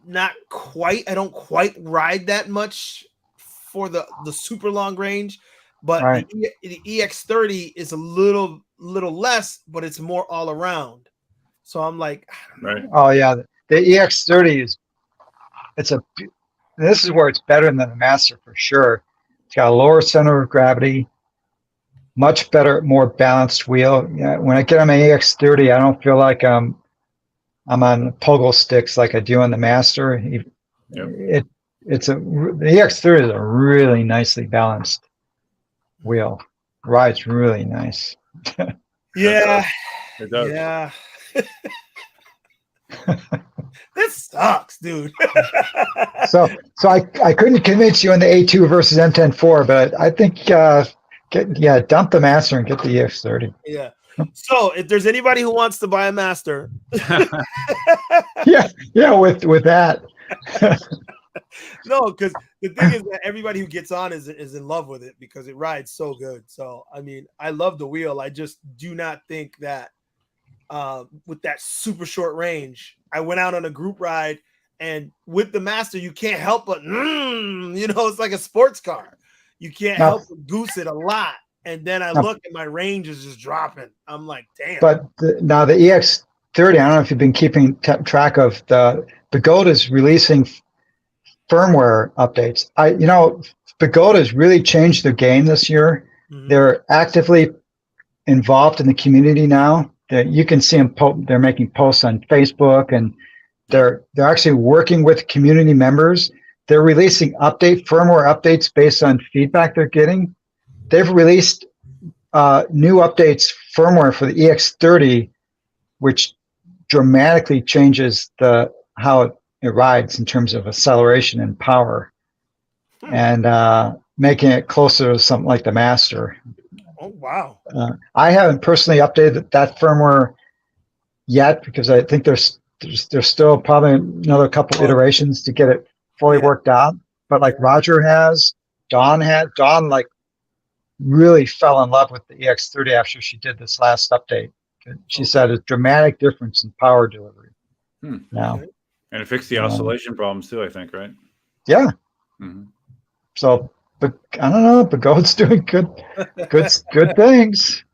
Speaker 4: Not quite. I don't quite ride that much for the super long range, but
Speaker 3: Right.
Speaker 4: the EX30 is a little less, but it's more all around. So I'm like,
Speaker 1: Right.
Speaker 3: Oh yeah, the EX30 this is where it's better than the Master for sure. It's got a lower center of gravity, much better, more balanced wheel. Yeah, when I get on my EX30, I don't feel like I'm on pogo sticks like I do on the Master. The EX30 is a really nicely balanced wheel. Rides really nice.
Speaker 4: yeah,
Speaker 1: It does.
Speaker 4: yeah. This sucks, dude.
Speaker 3: So I couldn't convince you on the A2 versus M10-4, but I think dump the Master and get the EX30.
Speaker 4: Yeah. So if there's anybody who wants to buy a Master,
Speaker 3: yeah, with that.
Speaker 4: no, because the thing is that everybody who gets on is in love with it because it rides so good. So I mean, I love the wheel. I just do not think that with that super short range, I went out on a group ride, and with the Master, you can't help but it's like a sports car. You can't help but goose it a lot. And then I look and my range is just dropping. I'm like, damn. But
Speaker 3: now the EX30, I don't know if you've been keeping track of the Pagoda's releasing firmware updates. Pagoda's really changed their game this year. Mm-hmm. They're actively involved in the community now. You can see them. They're making posts on Facebook, and they're actually working with community members. They're releasing firmware updates based on feedback they're getting. They've released new updates firmware for the EX30, which dramatically changes how it rides in terms of acceleration and power, and making it closer to something like the Master.
Speaker 4: Oh, wow.
Speaker 3: I haven't personally updated that firmware yet because I think there's still probably another couple iterations to get it fully worked out. But like Roger has, Dawn like really fell in love with the EX30 after she did this last update. She said a dramatic difference in power delivery now.
Speaker 1: And it fixed the oscillation problems too, I think, right?
Speaker 3: Yeah. Mm-hmm. So, but I don't know, Pagoda's doing good things.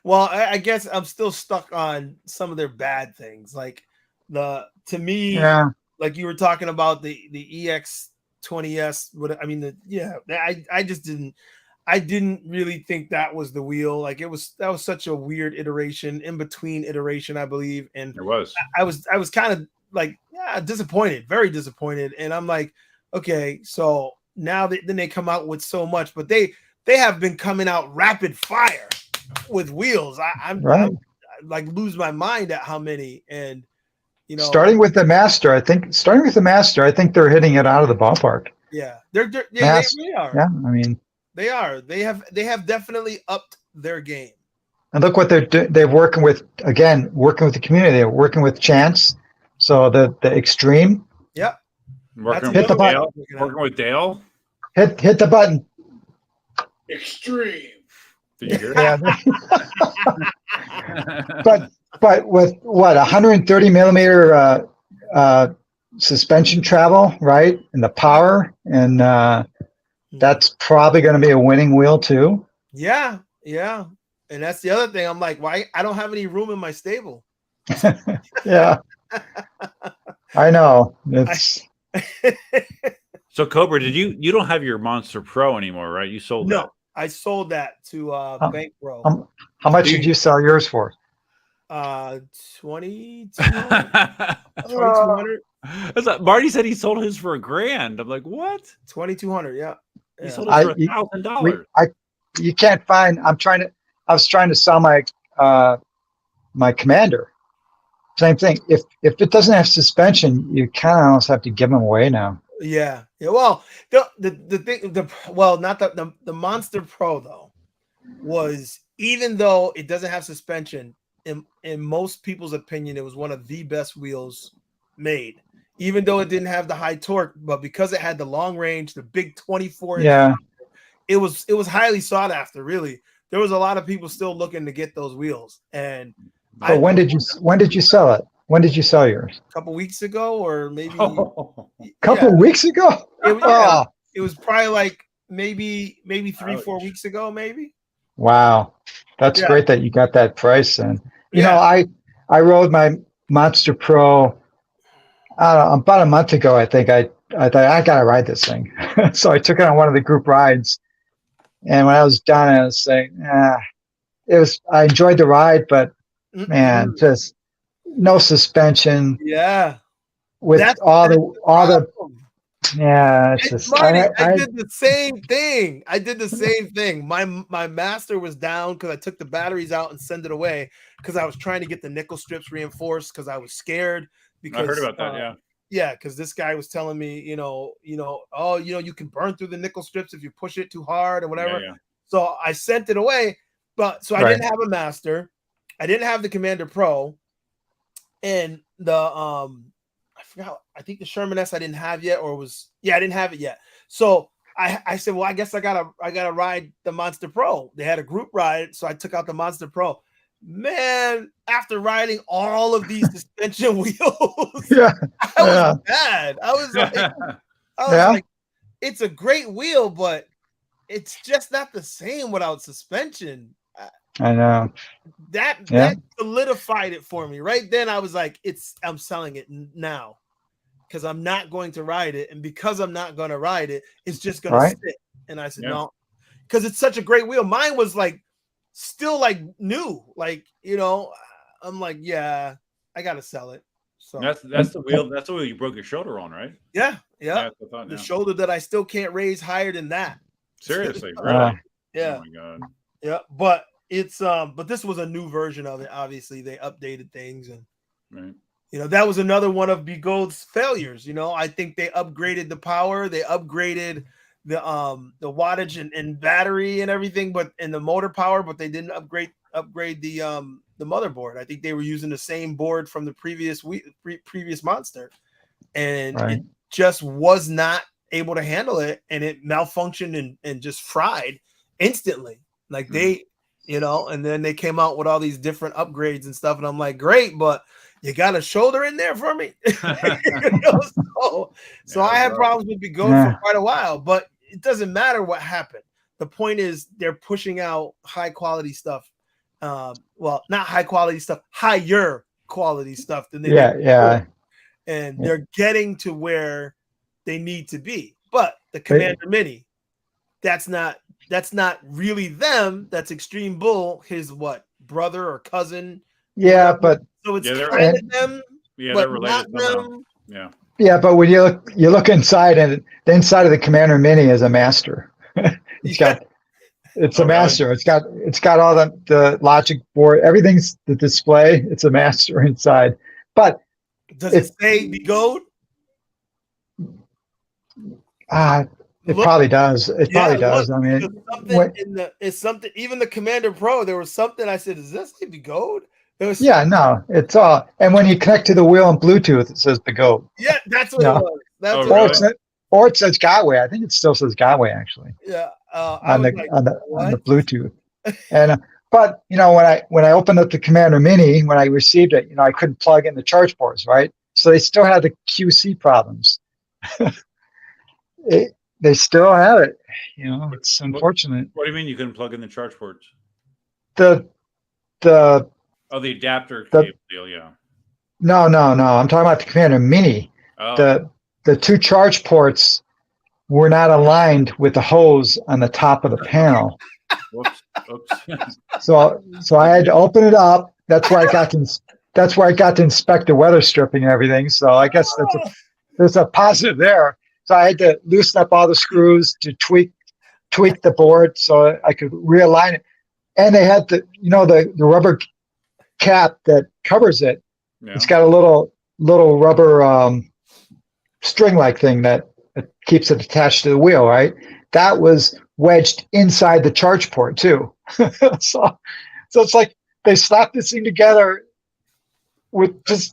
Speaker 4: Well, I guess I'm still stuck on some of their bad things. Like like you were talking about the EX20S. I didn't really think that was the wheel. Like that was such a weird iteration, in between iteration, I believe. And
Speaker 1: it was.
Speaker 4: I was kind of like disappointed, very disappointed. And I'm like, okay, so now then they come out with so much, but they have been coming out rapid fire with wheels. I'm like lose my mind at how many. And
Speaker 3: starting with the Master, I think they're hitting it out of the ballpark.
Speaker 4: Yeah, they really are.
Speaker 3: Yeah, I mean,
Speaker 4: they are. They have definitely upped their game.
Speaker 3: And look what they're working with. Again, working with the community. They're working with Chance. So the Extreme.
Speaker 4: Yep.
Speaker 1: Working with Dale.
Speaker 3: Hit the button.
Speaker 2: Extreme.
Speaker 1: Did you hear that?
Speaker 3: But with what 130 millimeter suspension travel, right? And the power, and that's probably going to be a winning wheel too.
Speaker 4: Yeah. And that's the other thing. I'm like, why? I don't have any room in my stable.
Speaker 3: Yeah. I know. It's
Speaker 1: So Cobra, you don't have your Monster Pro anymore, right? You sold that.
Speaker 4: No, I sold that to Bank Pro.
Speaker 3: How much did you sell yours for?
Speaker 4: 2,200.
Speaker 1: Marty said he sold his for $1,000. I'm like, what?
Speaker 4: 2,200. Yeah.
Speaker 1: He sold it for $1,000.
Speaker 3: You can't find. I was trying to sell my my Commander. Same thing. If it doesn't have suspension, you kind of almost have to give them away now.
Speaker 4: Yeah. Well, the thing, not the Monster Pro though, was, even though it doesn't have suspension, in most people's opinion, it was one of the best wheels made. Even though it didn't have the high torque, but because it had the long range, the big 24 inch, it was highly sought after. Really, there was a lot of people still looking to get those wheels, and
Speaker 3: But when did you sell it? When did you sell yours?
Speaker 4: A couple weeks ago, or maybe
Speaker 3: Couple weeks ago?
Speaker 4: It was probably like maybe 3-4 weeks ago, maybe.
Speaker 3: Wow. That's great that you got that price. And you know, I rode my Monster Pro about a month ago. I think I thought I gotta ride this thing. So I took it on one of the group rides. And when I was done, I was saying, I enjoyed the ride, but man, just no suspension.
Speaker 4: Yeah.
Speaker 3: With all the it's just
Speaker 4: I did the same thing. My master was down because I took the batteries out and sent it away because I was trying to get the nickel strips reinforced because I was scared. Because
Speaker 1: I heard about that,
Speaker 4: yeah, because this guy was telling me, you can burn through the nickel strips if you push it too hard or whatever.
Speaker 1: Yeah.
Speaker 4: So I sent it away, I didn't have a master. I didn't have the Commander Pro, and the I forgot. I think the Sherman S I didn't have yet, I didn't have it yet. So I said, well, I guess I gotta ride the Monster Pro. They had a group ride, so I took out the Monster Pro. Man, after riding all of these suspension wheels, I was bad. I was like, it's a great wheel, but it's just not the same without suspension.
Speaker 3: I know.
Speaker 4: That solidified it for me. Right then I was like, I'm selling it now because I'm not going to ride it. And because I'm not going to ride it, it's just going to sit. And I said, no, because it's such a great wheel. Mine was like, still like new, like, I'm like, I gotta sell it. So
Speaker 1: that's the wheel. That's the wheel you broke your shoulder on, right?
Speaker 4: Yeah. The shoulder that I still can't raise higher than that.
Speaker 1: Seriously, really?
Speaker 4: Yeah.
Speaker 1: Oh my god.
Speaker 4: Yeah, but it's but this was a new version of it. Obviously, they updated things, and that was another one of Bigold's failures. I think they upgraded the power, they upgraded the wattage and battery and everything, but in the motor power, but they didn't upgrade the motherboard. I think they were using the same board from the previous Monster, and it just was not able to handle it, and it malfunctioned and just fried instantly. Like they, and then they came out with all these different upgrades and stuff, and I'm like, great, but you got a shoulder in there for me. So I had problems with Bigot for quite a while, but it doesn't matter what happened. The point is they're pushing out high quality stuff. Well, not high quality stuff, higher quality stuff than they did before. And they're getting to where they need to be. But the Commander Mini, that's not really them. That's Extreme Bull, his brother or cousin.
Speaker 3: Yeah, but
Speaker 4: so it's kind of them.
Speaker 1: Yeah,
Speaker 4: but
Speaker 1: they're related
Speaker 4: not them.
Speaker 1: Yeah.
Speaker 3: Yeah, but when you look inside, and the inside of the Commander Mini is a master. It's a master. It's got all the logic board. Everything's the display. It's a master inside. But
Speaker 4: does it say Bigot?
Speaker 3: It probably does. It probably does. I mean,
Speaker 4: it's something. Even the Commander Pro, there was something. I said, "Does this say Bigot?"
Speaker 3: No, it's all. And when you connect to the wheel on Bluetooth, it says Bigot.
Speaker 4: Yeah, that's what it was. That's
Speaker 3: or it says Gotway. I think it still says Gotway actually.
Speaker 4: Yeah,
Speaker 3: on the Bluetooth. And but when I opened up the Commander Mini, when I received it, I couldn't plug in the charge ports, right? So they still had the QC problems. They still have it. It's unfortunate.
Speaker 1: What do you mean you couldn't plug in the charge ports?
Speaker 3: The
Speaker 1: adapter cable deal, yeah.
Speaker 3: No. I'm talking about the Commander Mini.
Speaker 1: Oh.
Speaker 3: The two charge ports were not aligned with the hose on the top of the panel.
Speaker 1: Oops.
Speaker 3: So I had to open it up. That's where I got to inspect the weather stripping and everything. So I guess there's a positive there. So I had to loosen up all the screws to tweak the board so I could realign it. And they had the rubber cap that covers it. Yeah. It's got a little rubber string-like thing that keeps it attached to the wheel, right? That was wedged inside the charge port too. so it's like they slapped this thing together with just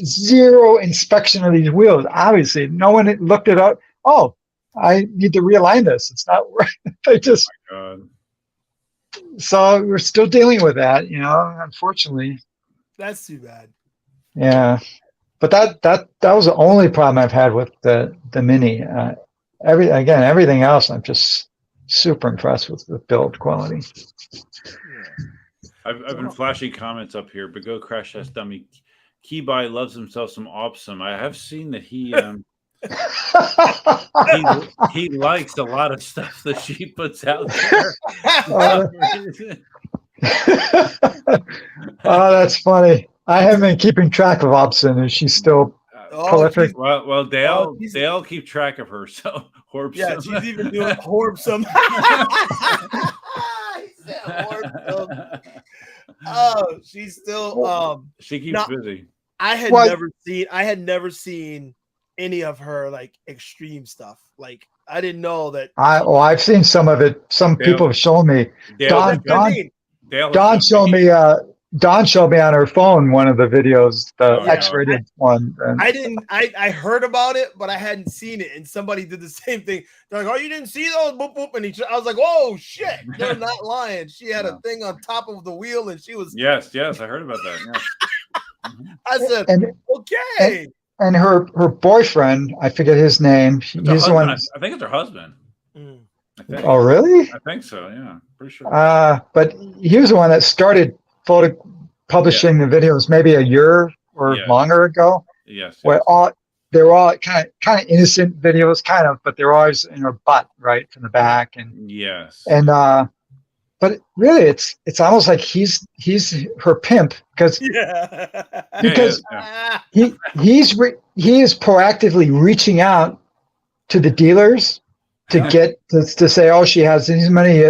Speaker 3: zero inspection of these wheels. Obviously, no one looked it up. Oh, I need to realign this. It's not right. They just So we're still dealing with that, unfortunately.
Speaker 4: That's too bad.
Speaker 3: Yeah. But that was the only problem I've had with the Mini. Everything else, I'm just super impressed with the build quality.
Speaker 1: I've been flashing comments up here, but go crash test dummy. Keybuy loves himself some awesome. I have seen that he likes a lot of stuff that she puts out there.
Speaker 3: Oh, that's funny. I haven't been keeping track of Obson. Is she still prolific?
Speaker 1: Well, Dale keep track of her. So Horbsome.
Speaker 4: Yeah, she's even doing Horbsome. He said Horbsome. Oh, she's still
Speaker 1: she keeps busy.
Speaker 4: I had never seen any of her like extreme stuff. Like I didn't know that.
Speaker 3: I've seen some of it. Some people have shown me. Don showed me. Don showed me on her phone one of the videos, the X-rated one.
Speaker 4: I heard about it, but I hadn't seen it. And somebody did the same thing. They're like, "Oh, you didn't see those?" Boop boop. And I was like, "Oh shit!" They're not lying. She had a thing on top of the wheel, and she was.
Speaker 1: Yes, I heard about that. Yes.
Speaker 4: I said, "Okay."
Speaker 3: And her boyfriend, I forget his name. He's the one.
Speaker 1: I think it's her husband.
Speaker 3: Oh, really?
Speaker 1: I think so. Yeah, pretty sure.
Speaker 3: But he was the one that started publishing the videos maybe a year or longer ago.
Speaker 1: Yes.
Speaker 3: Where they were all kind of innocent videos, but they're always in her butt, right, from the back, and but really, it's almost like he's her pimp because he is proactively reaching out to the dealers to get to say, oh, she has these many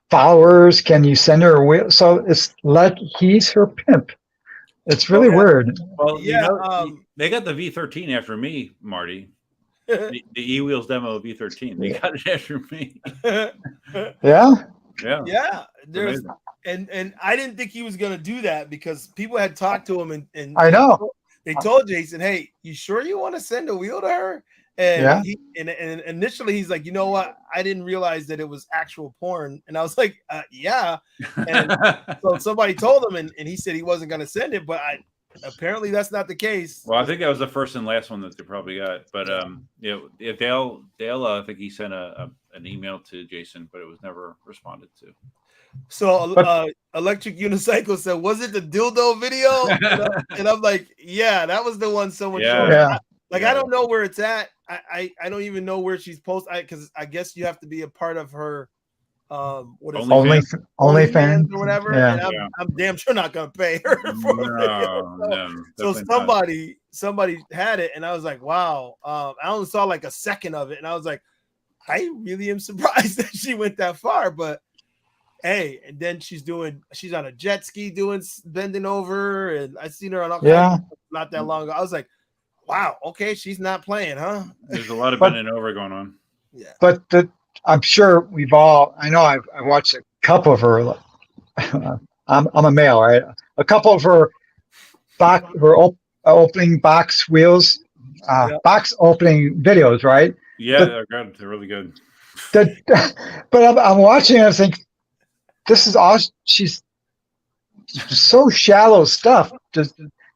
Speaker 3: followers. Can you send her a wheel? So it's like he's her pimp. It's really weird.
Speaker 1: Well, they got the V13 after me, Marty. The E-Wheels demo V13. They got it after me.
Speaker 3: Yeah.
Speaker 4: Yeah. There's and I didn't think he was gonna do that because people had talked to him and
Speaker 3: I know
Speaker 4: they told Jason, "Hey, you sure you want to send a wheel to her?" And and initially he's like, "You know what? I didn't realize that it was actual porn." And I was like, "Yeah." And so somebody told him, and he said he wasn't gonna send it, but apparently that's not the case.
Speaker 1: Well, I think that was the first and last one that they probably got. But Dale, I think he sent an email to Jason, but it was never responded to.
Speaker 4: So Electric Unicycle said, "Was it the dildo video?" And I'm like, "Yeah, that was the one someone showed." I don't know where it's at. I don't even know where she's posted because I guess you have to be a part of her
Speaker 3: OnlyFans
Speaker 4: or whatever. Yeah. And I'm damn sure not gonna pay her for it. So somebody had it, and I was like, wow. I only saw like a second of it, and I was like, I really am surprised that she went that far. But hey, and then she's on a jet ski bending over, and I seen her on all kinds of not that long ago. I was like, wow, okay, she's not playing, huh?
Speaker 1: There's a lot of bending over going on.
Speaker 4: Yeah.
Speaker 3: But I'm sure I know I've watched a couple of her. I'm a male, right? A couple of her opening box wheels, box opening videos, right?
Speaker 1: Yeah, they're good. They're really good.
Speaker 3: But I'm watching and I think this is all. She's so shallow stuff.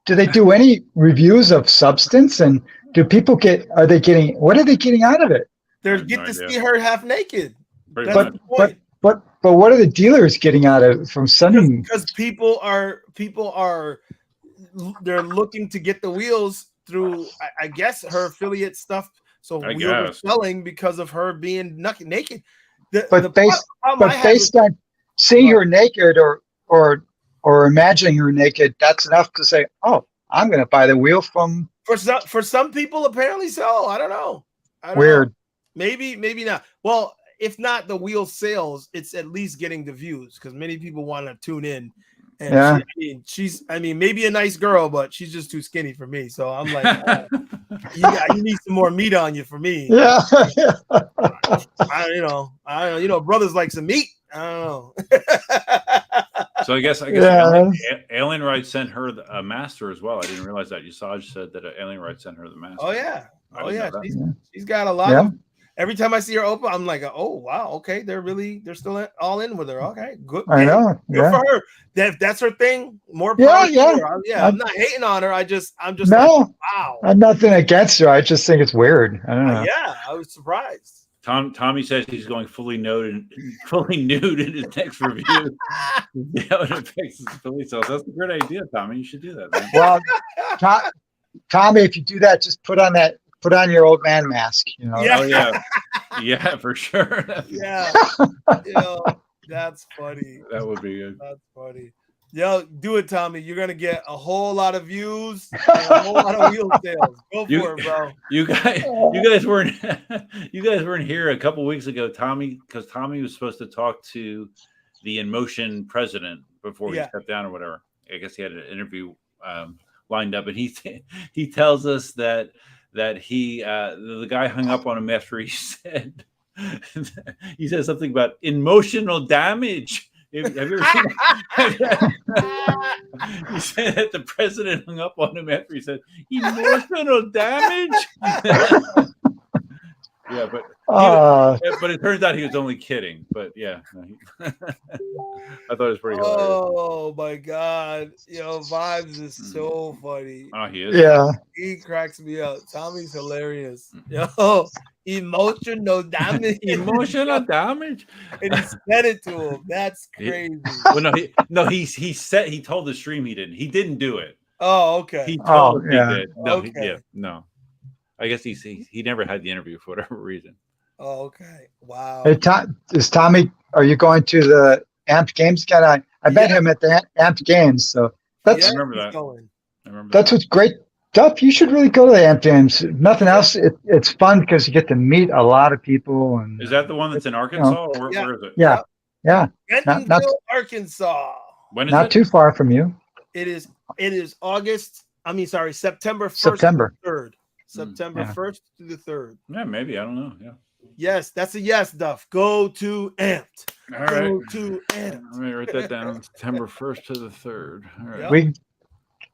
Speaker 3: Do they do any reviews of substance? And what are they getting out of it?
Speaker 4: They get to see her half naked.
Speaker 3: But what are the dealers getting out of it from sending?
Speaker 4: Because people are they're looking to get the wheels through, I guess, her affiliate stuff. So wheels are selling because of her being naked. Based
Speaker 3: on seeing her naked or imagining her naked, that's enough to say, oh, I'm going to buy the wheel from.
Speaker 4: For some people, apparently so. I don't know.
Speaker 3: Weird.
Speaker 4: Maybe not. Well, if not the wheel sales, it's at least getting the views because many people want to tune in. And she's maybe a nice girl, but she's just too skinny for me. So I'm like, you need some more meat on you for me.
Speaker 3: Yeah.
Speaker 4: I don't know. Brothers like some meat. I don't know.
Speaker 1: So I guess Alien Ride sent her a master as well. I didn't realize that. Usage said that Alien Ride sent her the master.
Speaker 4: Oh yeah. She's got a lot of. Every time I see her open, I'm like, oh wow, okay, they're still all in with her. Okay, good.
Speaker 3: I know.
Speaker 4: Good
Speaker 3: Yeah.
Speaker 4: for her. That's her thing. More
Speaker 3: Yeah,
Speaker 4: power to
Speaker 3: yeah.
Speaker 4: her. I'm not hating on her. I'm just like,
Speaker 3: No,
Speaker 4: wow.
Speaker 3: I'm nothing against her. I just think it's weird. I don't know.
Speaker 4: Yeah, I was surprised.
Speaker 1: Tommy says he's going fully nude in his next review. Yeah, when it fixes Philly cells. That's a great idea, Tommy. You should do that, man.
Speaker 3: Well, Tommy, if you do that, just put on your old man mask. You know.
Speaker 4: Yeah.
Speaker 1: Oh yeah, yeah, for sure.
Speaker 4: Yeah. That's funny.
Speaker 1: That would be good.
Speaker 4: That's funny. Yo, do it, Tommy. You're gonna get a whole lot of views and a whole lot of wheel sales. Go for it, bro.
Speaker 1: You guys weren't here a couple weeks ago, Tommy, because Tommy was supposed to talk to the Inmotion president before he stepped down or whatever. I guess he had an interview lined up, and he tells us that the guy hung up on him after he said something about emotional damage. Have you ever seen that? He said that the president hung up on him after he said emotional damage. Yeah, but it turns out he was only kidding. But yeah, I thought it was pretty hilarious.
Speaker 4: Oh my god, Vibes is so funny.
Speaker 1: Oh, he is.
Speaker 3: Yeah,
Speaker 4: he cracks me up. Tommy's hilarious. Yo, emotional damage.
Speaker 1: Emotional damage.
Speaker 4: And he said it to him. That's crazy.
Speaker 1: He told the stream he didn't. He didn't do it.
Speaker 4: Oh, okay.
Speaker 1: He told
Speaker 3: he
Speaker 1: did. No,
Speaker 4: okay.
Speaker 1: no. I guess he never had the interview for whatever reason.
Speaker 4: Oh, okay. Wow.
Speaker 3: Hey, is Tommy? Are you going to the Amped Games? I met him at the Amped Games. So
Speaker 1: I remember that.
Speaker 3: That's what's great. Duff, you should really go to the Amped Games. If nothing else, it's fun because you get to meet a lot of people. And
Speaker 1: is that the one that's in Arkansas? Or where is it?
Speaker 3: Yeah.
Speaker 4: Bentonville, Arkansas.
Speaker 1: When is
Speaker 3: not
Speaker 1: it?
Speaker 3: too far from you.
Speaker 4: It is September 1st
Speaker 3: September.
Speaker 4: to the 3rd. September 1st to the 3rd.
Speaker 1: Yeah, maybe. I don't know. Yeah.
Speaker 4: Yes, that's a yes, Duff. Go to Amped.
Speaker 1: All right.
Speaker 4: Go to Amped.
Speaker 1: Let me write that down. September 1st to the 3rd. All right.
Speaker 4: Yep.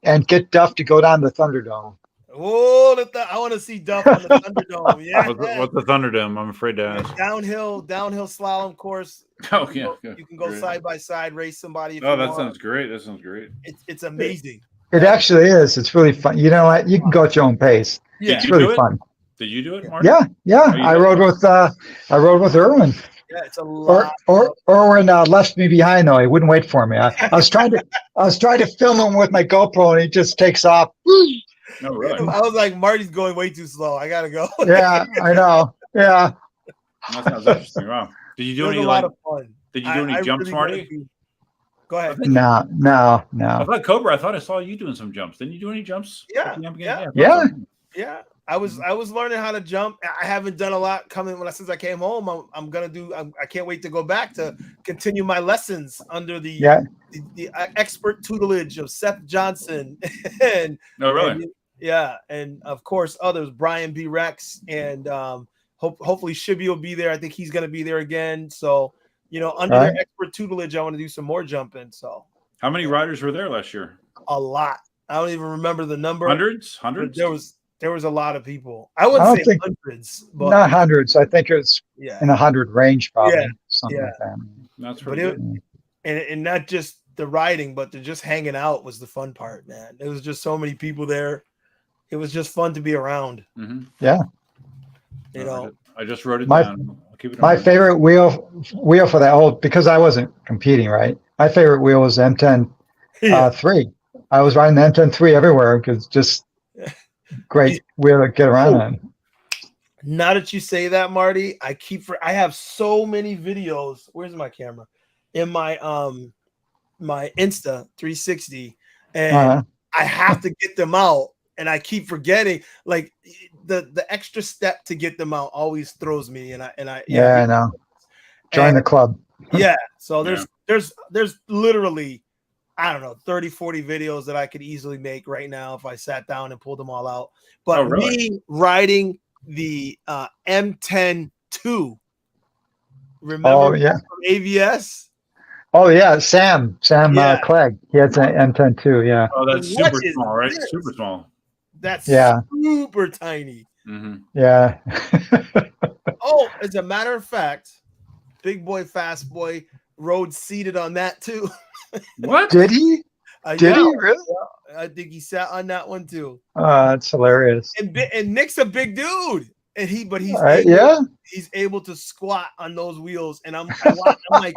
Speaker 3: And get Duff to go down the Thunderdome.
Speaker 4: Oh, I want to see Duff on the Thunderdome. Yeah.
Speaker 1: What's the Thunderdome? I'm afraid to ask.
Speaker 4: Downhill slalom course.
Speaker 1: Oh yeah.
Speaker 4: You can go side by side, race somebody. If
Speaker 1: that sounds great. That sounds great.
Speaker 4: It's amazing.
Speaker 3: It actually is. It's really fun. You know what? You can go at your own pace.
Speaker 4: Yeah.
Speaker 3: It's really fun.
Speaker 1: Did you do it, Marty?
Speaker 3: Yeah. I rode with Erwin.
Speaker 4: Yeah, it's a lot.
Speaker 3: Erwin left me behind though. He wouldn't wait for me. I was trying to film him with my GoPro, and he just takes off.
Speaker 1: No, really.
Speaker 4: I was like, Marty's going way too slow. I gotta go.
Speaker 3: Yeah, I know. Yeah.
Speaker 1: That sounds interesting. Wow. Did you do any
Speaker 4: a lot of fun?
Speaker 1: Did you do any jumps,
Speaker 4: really
Speaker 1: Marty?
Speaker 4: Go ahead.
Speaker 3: No.
Speaker 1: I thought Cobra. I thought I saw you doing some jumps. Didn't you do any jumps?
Speaker 3: Yeah.
Speaker 4: I was learning how to jump. I haven't done a lot since I came home. I can't wait to go back to continue my lessons under the expert tutelage of Seth Johnson and and of course others, Brian B. Rex, and hopefully Shibby will be there. I think he's going to be there again. So under their expert tutelage, I want to do some more jumping. So
Speaker 1: how many riders were there last year?
Speaker 4: A lot. I don't even remember the number.
Speaker 1: Hundreds.
Speaker 4: There was a lot of people. I wouldn't say hundreds, but
Speaker 3: not hundreds. I think it's in 100 range, probably. Something like that.
Speaker 1: That's pretty good.
Speaker 4: And not just the riding, but just hanging out was the fun part, man. There was just so many people there. It was just fun to be around.
Speaker 1: Mm-hmm.
Speaker 3: Yeah.
Speaker 1: I just wrote it down. I'll keep it
Speaker 3: my favorite wheel for that because I wasn't competing, right? My favorite wheel was M10 3. I was riding the M10 3 everywhere because just great wheel to get around on.
Speaker 4: Now that you say that, Marty, I have so many videos. Where's my camera? In my my Insta 360, and I have to get them out, and I keep forgetting. Like the extra step to get them out always throws me, and I
Speaker 3: I know. Join the club.
Speaker 4: Yeah. So there's literally, I don't know, 30, 40 videos that I could easily make right now if I sat down and pulled them all out. But me riding the M10 2, remember from AVS?
Speaker 3: Oh yeah, Sam Clegg. He had an M10 2. Yeah.
Speaker 1: Oh, that's super small, right? Super small.
Speaker 4: That's super tiny.
Speaker 3: Yeah.
Speaker 4: Oh, as a matter of fact, Big Boy, Fast Boy rode seated on that too.
Speaker 1: What?
Speaker 3: Did he? Did he really?
Speaker 4: I think he sat on that one too.
Speaker 3: That's hilarious.
Speaker 4: And Nick's a big dude, and he's he's able to squat on those wheels. And I'm like,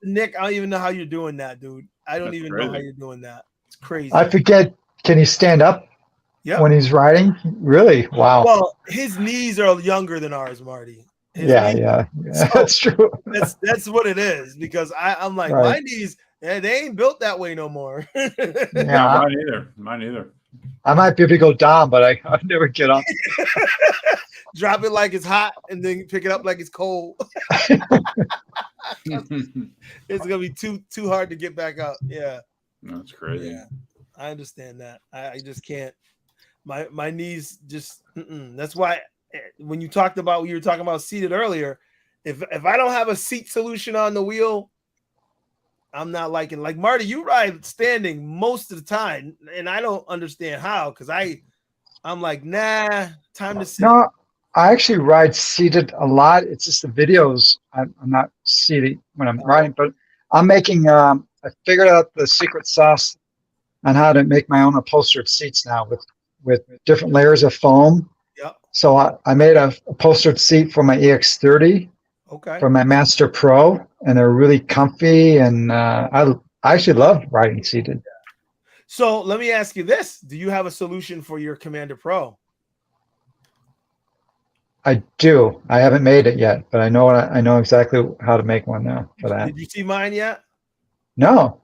Speaker 4: Nick, I don't even know how you're doing that, dude. I don't even know how you're doing that. It's crazy.
Speaker 3: I forget. Can he stand up?
Speaker 4: Yeah.
Speaker 3: When he's riding? Really? Wow.
Speaker 4: Well, his knees are younger than ours, Marty.
Speaker 3: Yeah.
Speaker 4: So
Speaker 3: that's true.
Speaker 4: That's what it is, because I'm like, my knees, they ain't built that way no more.
Speaker 1: Yeah, mine either.
Speaker 3: I might be able to go down, but I never get up.
Speaker 4: Drop it like it's hot and then pick it up like it's cold. It's gonna be too hard to get back up. Yeah.
Speaker 1: That's crazy.
Speaker 4: Yeah. I understand that. I just can't. My knees just. That's why when you were talking about seated earlier, if I don't have a seat solution on the wheel, I'm not liking. Like Marty, you ride standing most of the time, and I don't understand how, because I'm like, nah, time to sit.
Speaker 3: No, I actually ride seated a lot. It's just the videos. I'm not seated when I'm riding, but I'm making. I figured out the secret sauce on how to make my own upholstered seats now with different layers of foam.
Speaker 4: Yep.
Speaker 3: So I made a upholstered seat for my EX30.
Speaker 4: Okay.
Speaker 3: For my Master Pro, and they're really comfy, and I actually love riding seated.
Speaker 4: So let me ask you this: do you have a solution for your Commander Pro?
Speaker 3: I do. I haven't made it yet, but I know exactly how to make one now for that.
Speaker 4: Did you see mine yet?
Speaker 3: No.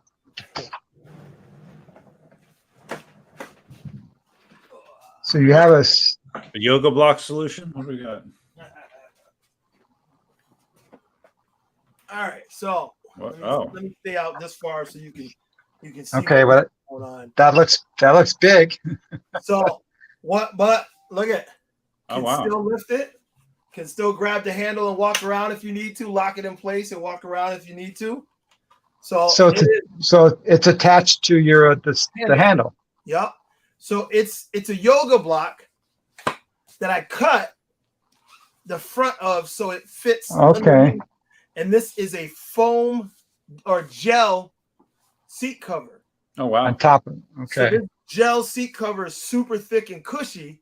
Speaker 3: So you have a
Speaker 1: yoga block solution? What do we got?
Speaker 4: All right, so let me stay out this far so you can see.
Speaker 3: Okay, well, that looks big.
Speaker 4: So what? But look at.
Speaker 1: Still
Speaker 4: lift it. Can still grab the handle and walk around if you need to. Lock it in place and walk around if you need to. So
Speaker 3: it's attached to your the handle.
Speaker 4: Yep. So it's a yoga block that I cut the front of so it fits.
Speaker 3: Okay.
Speaker 4: Underneath. And this is a foam or gel seat cover.
Speaker 1: Oh, wow.
Speaker 3: On top of it. Okay.
Speaker 4: So this gel seat cover is super thick and cushy.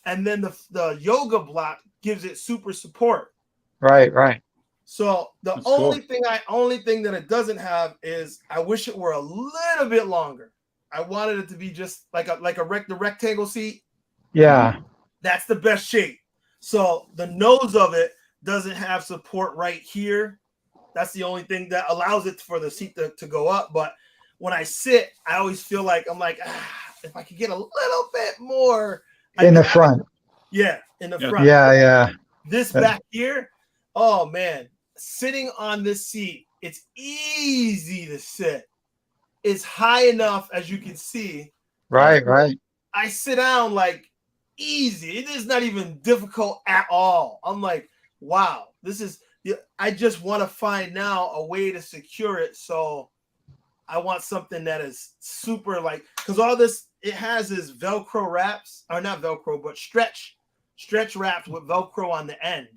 Speaker 4: And then the yoga block gives it super support.
Speaker 3: Right.
Speaker 4: So the only thing that it doesn't have is I wish it were a little bit longer. I wanted it to be just like the rectangle seat.
Speaker 3: Yeah.
Speaker 4: That's the best shape. So the nose of it doesn't have support right here. That's the only thing that allows it for the seat to go up. But when I sit, I always feel like if I could get a little bit more
Speaker 3: in the front.
Speaker 4: Yeah, in the front.
Speaker 3: Yeah.
Speaker 4: This back here, oh man, sitting on this seat, it's easy to sit. It's high enough, as you can see.
Speaker 3: Right.
Speaker 4: I sit down like easy. It is not even difficult at all. I'm like, wow, I just want to find now a way to secure it. So I want something that is super because all this it has is Velcro wraps, or not Velcro, but stretch wraps with Velcro on the end.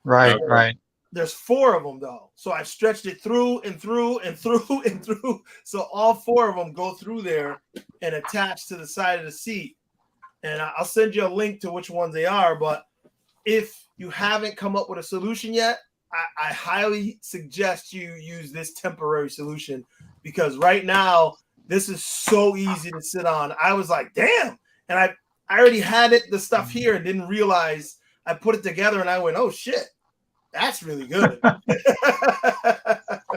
Speaker 3: Right.
Speaker 4: There's 4 of them though. So I've stretched it through and through and through and through. So all 4 of them go through there and attach to the side of the seat. And I'll send you a link to which ones they are. But if you haven't come up with a solution yet, I highly suggest you use this temporary solution, because right now this is so easy to sit on. I was like, damn. And I already had the stuff here and didn't realize. I put it together and I went, oh shit, that's really good.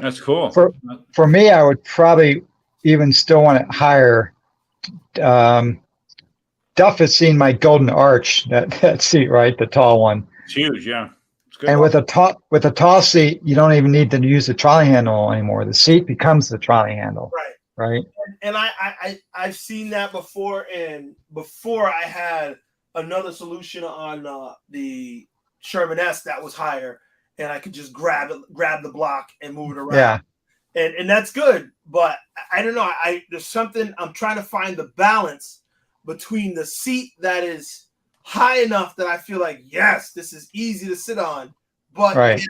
Speaker 1: That's cool.
Speaker 3: For me, I would probably even still want it higher. Duff has seen my golden arch, that seat, right? The tall one.
Speaker 1: It's huge, yeah. It's good.
Speaker 3: And with a tall seat, you don't even need to use the trolley handle anymore. The seat becomes the trolley handle. Right.
Speaker 4: And I've seen that before. And before I had another solution on the Sherman S that was higher, and I could just grab the block and move it around.
Speaker 3: Yeah.
Speaker 4: And that's good. But I don't know. There's something I'm trying to find the balance between the seat that is high enough that I feel like, yes, this is easy to sit on, but
Speaker 3: Right.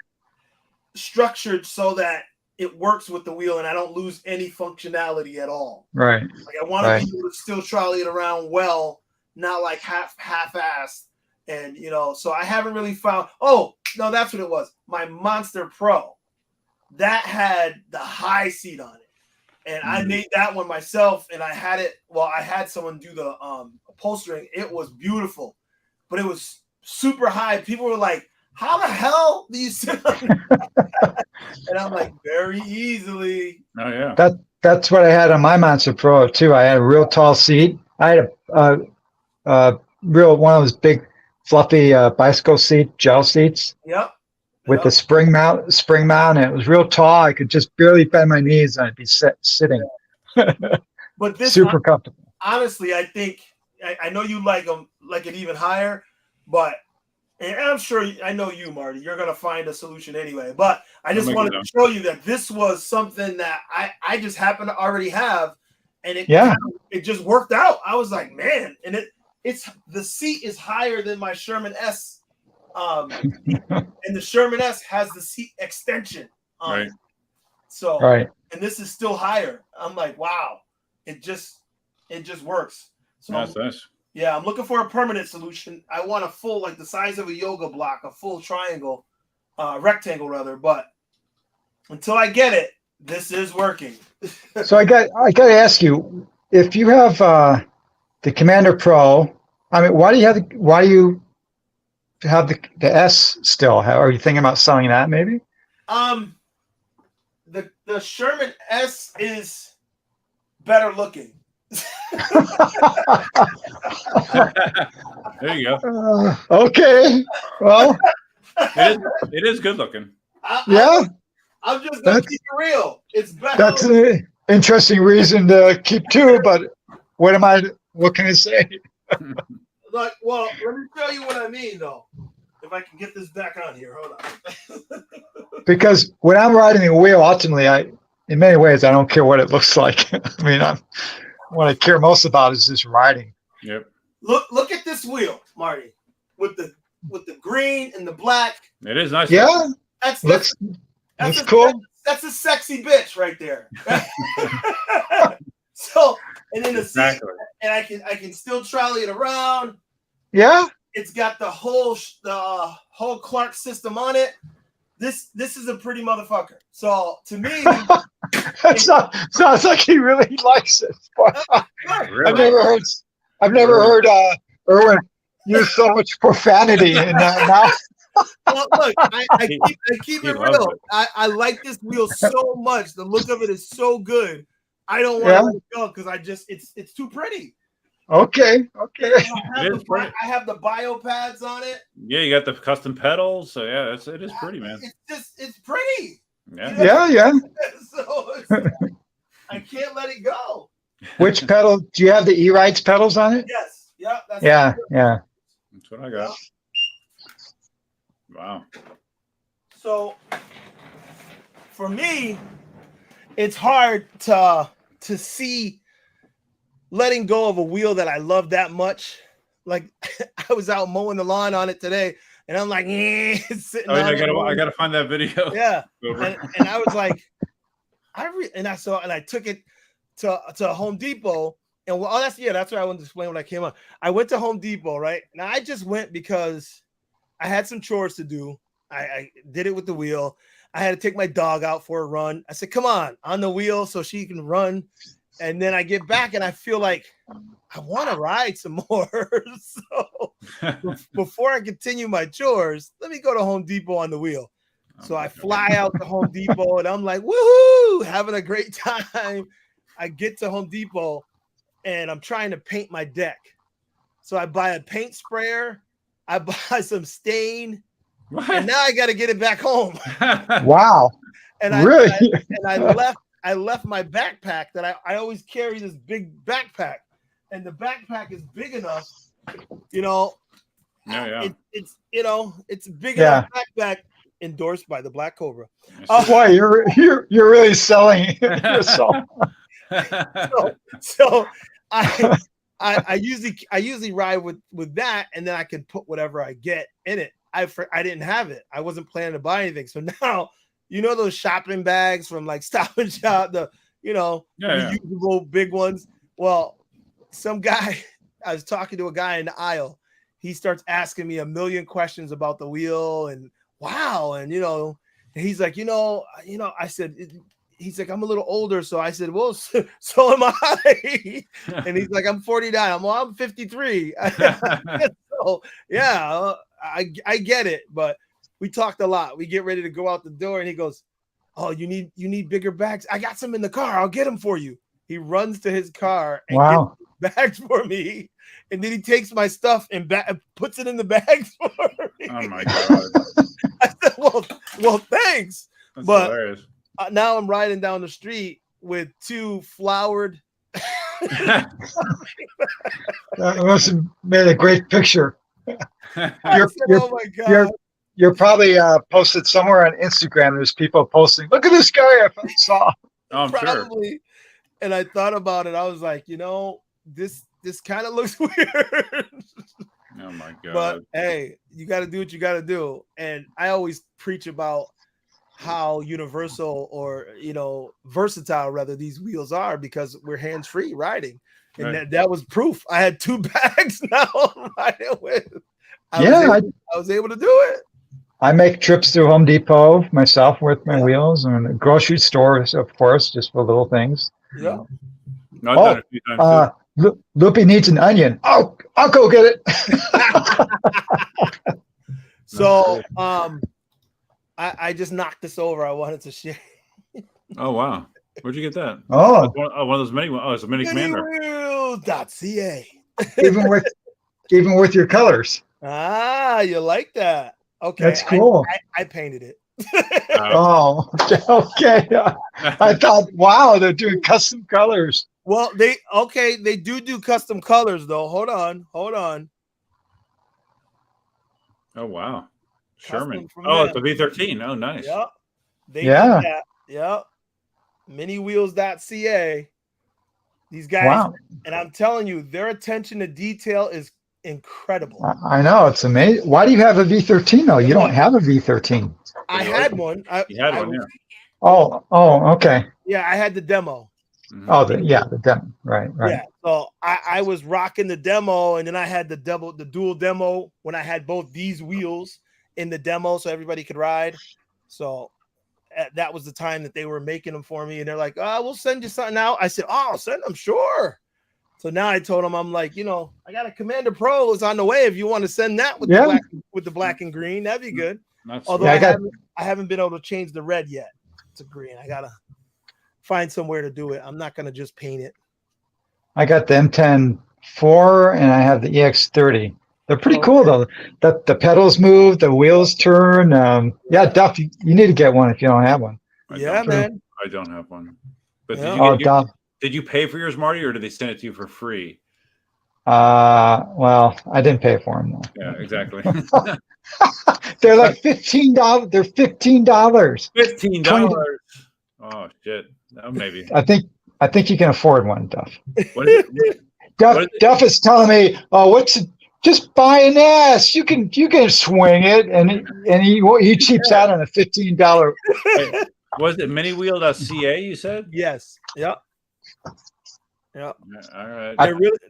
Speaker 4: structured so that it works with the wheel and I don't lose any functionality at all.
Speaker 3: Right.
Speaker 4: Like I want to be able to still trolley it around well, not like half-assed. And so I haven't really found. Oh no, that's what it was. My Monster Pro, that had the high seat on it, and I made that one myself. And I had it. Well, I had someone do the upholstering. It was beautiful, but it was super high. People were like, "How the hell do you sit on that?" And I'm like, very easily.
Speaker 1: Oh yeah.
Speaker 3: That's what I had on my Monster Pro too. I had a real tall seat. I had a real one of those big fluffy bicycle seat gel seats.
Speaker 4: Yep.
Speaker 3: With the spring mount, and it was real tall. I could just barely bend my knees and I'd be sitting.
Speaker 4: But this
Speaker 3: super comfortable.
Speaker 4: Honestly, I think I know you like it even higher, but and I'm sure I know you, Marty. You're gonna find a solution anyway. But I just wanted to show you that this was something that I just happen to already have, and it just worked out. I was like, man, and it's the seat is higher than my Sherman S. And the Sherman S has the seat extension on it. So and this is still higher. I'm like, wow, it just works. So
Speaker 1: That's nice.
Speaker 4: Yeah, I'm looking for a permanent solution. I want a full, like the size of a yoga block, a full triangle, rectangle rather. But until I get it, this is working.
Speaker 3: So I got to ask you, if you have the Commander Pro, I mean, why do you have the S still? Are you thinking about selling that maybe?
Speaker 4: The Sherman S is better looking.
Speaker 1: There you
Speaker 3: go. Okay. Well,
Speaker 1: it is good looking.
Speaker 4: I'm just gonna keep it real. It's better.
Speaker 3: That's an interesting reason to keep two, but what can I say?
Speaker 4: Like, well, let me tell you what I mean though. If I can get this back on here, hold on.
Speaker 3: Because when I'm riding the wheel, ultimately, in many ways, I don't care what it looks like. I mean, what I care most about is just riding.
Speaker 1: Yep.
Speaker 4: Look at this wheel, Marty, with the green and the black.
Speaker 1: It is nice.
Speaker 3: Yeah, that's cool.
Speaker 4: That's a sexy bitch right there. So, and then the seat, and I can still trolley it around.
Speaker 3: Yeah.
Speaker 4: It's got the whole Clark system on it. This is a pretty motherfucker. So to me,
Speaker 3: sounds like he really likes it.
Speaker 1: Really?
Speaker 3: I've never heard Erwin use so much profanity in mouth.
Speaker 4: Well, look, I keep it real. I like this wheel so much. The look of it is so good. I don't want to let it go because it's too pretty.
Speaker 3: Okay.
Speaker 4: I have the bio pads on it.
Speaker 1: Yeah, you got the custom pedals. So yeah, it is pretty, man.
Speaker 4: It's pretty.
Speaker 1: Yeah.
Speaker 3: Yeah.
Speaker 4: So I can't let it go.
Speaker 3: Which pedal? Do you have the E-Rides pedals on it?
Speaker 4: Yes. Yeah.
Speaker 3: Yeah.
Speaker 1: That's what I got. Wow.
Speaker 4: So for me, it's hard to see letting go of a wheel that I love that much. Like I was out mowing the lawn on it today, and I'm like, sitting.
Speaker 1: Oh, yeah, I gotta find that video.
Speaker 4: Yeah, and I was like, I took it to Home Depot, and that's what I wanted to explain when I came on. I went to Home Depot, right? Now I just went because I had some chores to do. I did it with the wheel. I had to take my dog out for a run. I said, come on the wheel so she can run. And then I get back and I feel like I want to ride some more. So before I continue my chores, let me go to Home Depot on the wheel. So I fly out to Home Depot and I'm like, woohoo, having a great time. I get to Home Depot and I'm trying to paint my deck. So I buy a paint sprayer. I buy some stain.
Speaker 1: What?
Speaker 4: And now I got to get it back home.
Speaker 3: Wow.
Speaker 4: And I left my backpack that I always carry this big backpack, and the backpack is big enough,
Speaker 1: Yeah.
Speaker 4: It's big enough backpack endorsed by the Black Cobra.
Speaker 3: Boy, you're really selling yourself.
Speaker 4: So I I usually ride with that, and then I can put whatever I get in it. I didn't have it. I wasn't planning to buy anything. So now, those shopping bags from like Stop and Shop, the reusable big ones. Well, some guy, I was talking to a guy in the aisle. He starts asking me a million questions about the wheel and wow, and he's like, I said. He's like, I'm a little older. So I said, well, so am I. And he's like, I'm 49. I'm 53. So yeah, I get it. But we talked a lot. We get ready to go out the door and he goes, oh, you need bigger bags. I got some in the car. I'll get them for you. He runs to his car and gets bags for me. And then he takes my stuff and puts it in the bags for me.
Speaker 1: Oh my God.
Speaker 4: I said, well, thanks.
Speaker 1: That's
Speaker 4: but
Speaker 1: hilarious.
Speaker 4: Now I'm riding down the street with two flowered.
Speaker 3: That must have made a great picture.
Speaker 4: Oh my God.
Speaker 3: You're probably posted somewhere on Instagram. There's people posting, look at this guy I saw.
Speaker 1: Oh, I'm
Speaker 4: probably. Sure. And I thought about it. I was like, this kind of looks weird.
Speaker 1: Oh my God.
Speaker 4: But hey, you got to do what you got to do. And I always preach about how universal or versatile rather these wheels are because we're hands-free riding, and that was proof. I had two bags now riding with. I was able to do it.
Speaker 3: I make trips to Home Depot myself with my wheels and grocery stores, of course, just for little things.
Speaker 4: Yeah.
Speaker 1: No, I've done it a few times too.
Speaker 3: Loopy needs an onion. Oh, I'll go get it.
Speaker 4: So I just knocked this over. I wanted to share.
Speaker 1: Oh wow! Where'd you get that?
Speaker 3: Oh,
Speaker 1: one of those mini. Oh, it's a mini commander.
Speaker 4: Minywheels.ca.
Speaker 3: even with your colors.
Speaker 4: Ah, you like that? Okay,
Speaker 3: that's cool.
Speaker 4: I painted it.
Speaker 3: Oh, okay. I thought, wow, they're doing custom colors.
Speaker 4: Well, they do custom colors though. Hold on.
Speaker 1: Oh wow. Sherman.
Speaker 4: Oh,
Speaker 1: it's a V13. Oh, nice.
Speaker 4: Yep. They did that. Yep. Minywheels.ca. These guys, wow. And I'm telling you, their attention to detail is incredible.
Speaker 3: I know, it's amazing. Why do you have a V13 though? You don't have a V13.
Speaker 4: I had one.
Speaker 1: You had one, yeah.
Speaker 3: Oh, okay.
Speaker 4: Yeah, I had the demo.
Speaker 3: Mm-hmm. Oh, the demo. Right.
Speaker 4: Yeah. So I was rocking the demo, and then I had the dual demo when I had both these wheels in the demo so everybody could ride. So that was the time that they were making them for me, and they're like, "Oh, we'll send you something out." I said, "Oh, send them, sure." So now I told them, I'm like, I got a Commander Pro is on the way. If you want to send that with the black and green, that'd be good. Although I haven't been able to change the red yet to green. I gotta find somewhere to do it. I'm not gonna just paint it.
Speaker 3: I got the M10-4 and I have the EX30. They're pretty cool though. The pedals move, the wheels turn. Duff, you need to get one if you don't have one.
Speaker 4: Man.
Speaker 1: I don't have one. But did you pay for yours, Marty, or did they send it to you for free?
Speaker 3: Well, I didn't pay for them though.
Speaker 1: Yeah, exactly.
Speaker 3: They're like $15. They're $15.
Speaker 1: $15. Oh shit. Oh, maybe.
Speaker 3: I think you can afford one, Duff.
Speaker 1: What is it?
Speaker 3: Duff is telling me, just buy an S. You can swing it, and he cheaps out on a $15.
Speaker 1: Wait, was it minywheel.ca? You said?
Speaker 4: Yes. Yep. All
Speaker 1: right.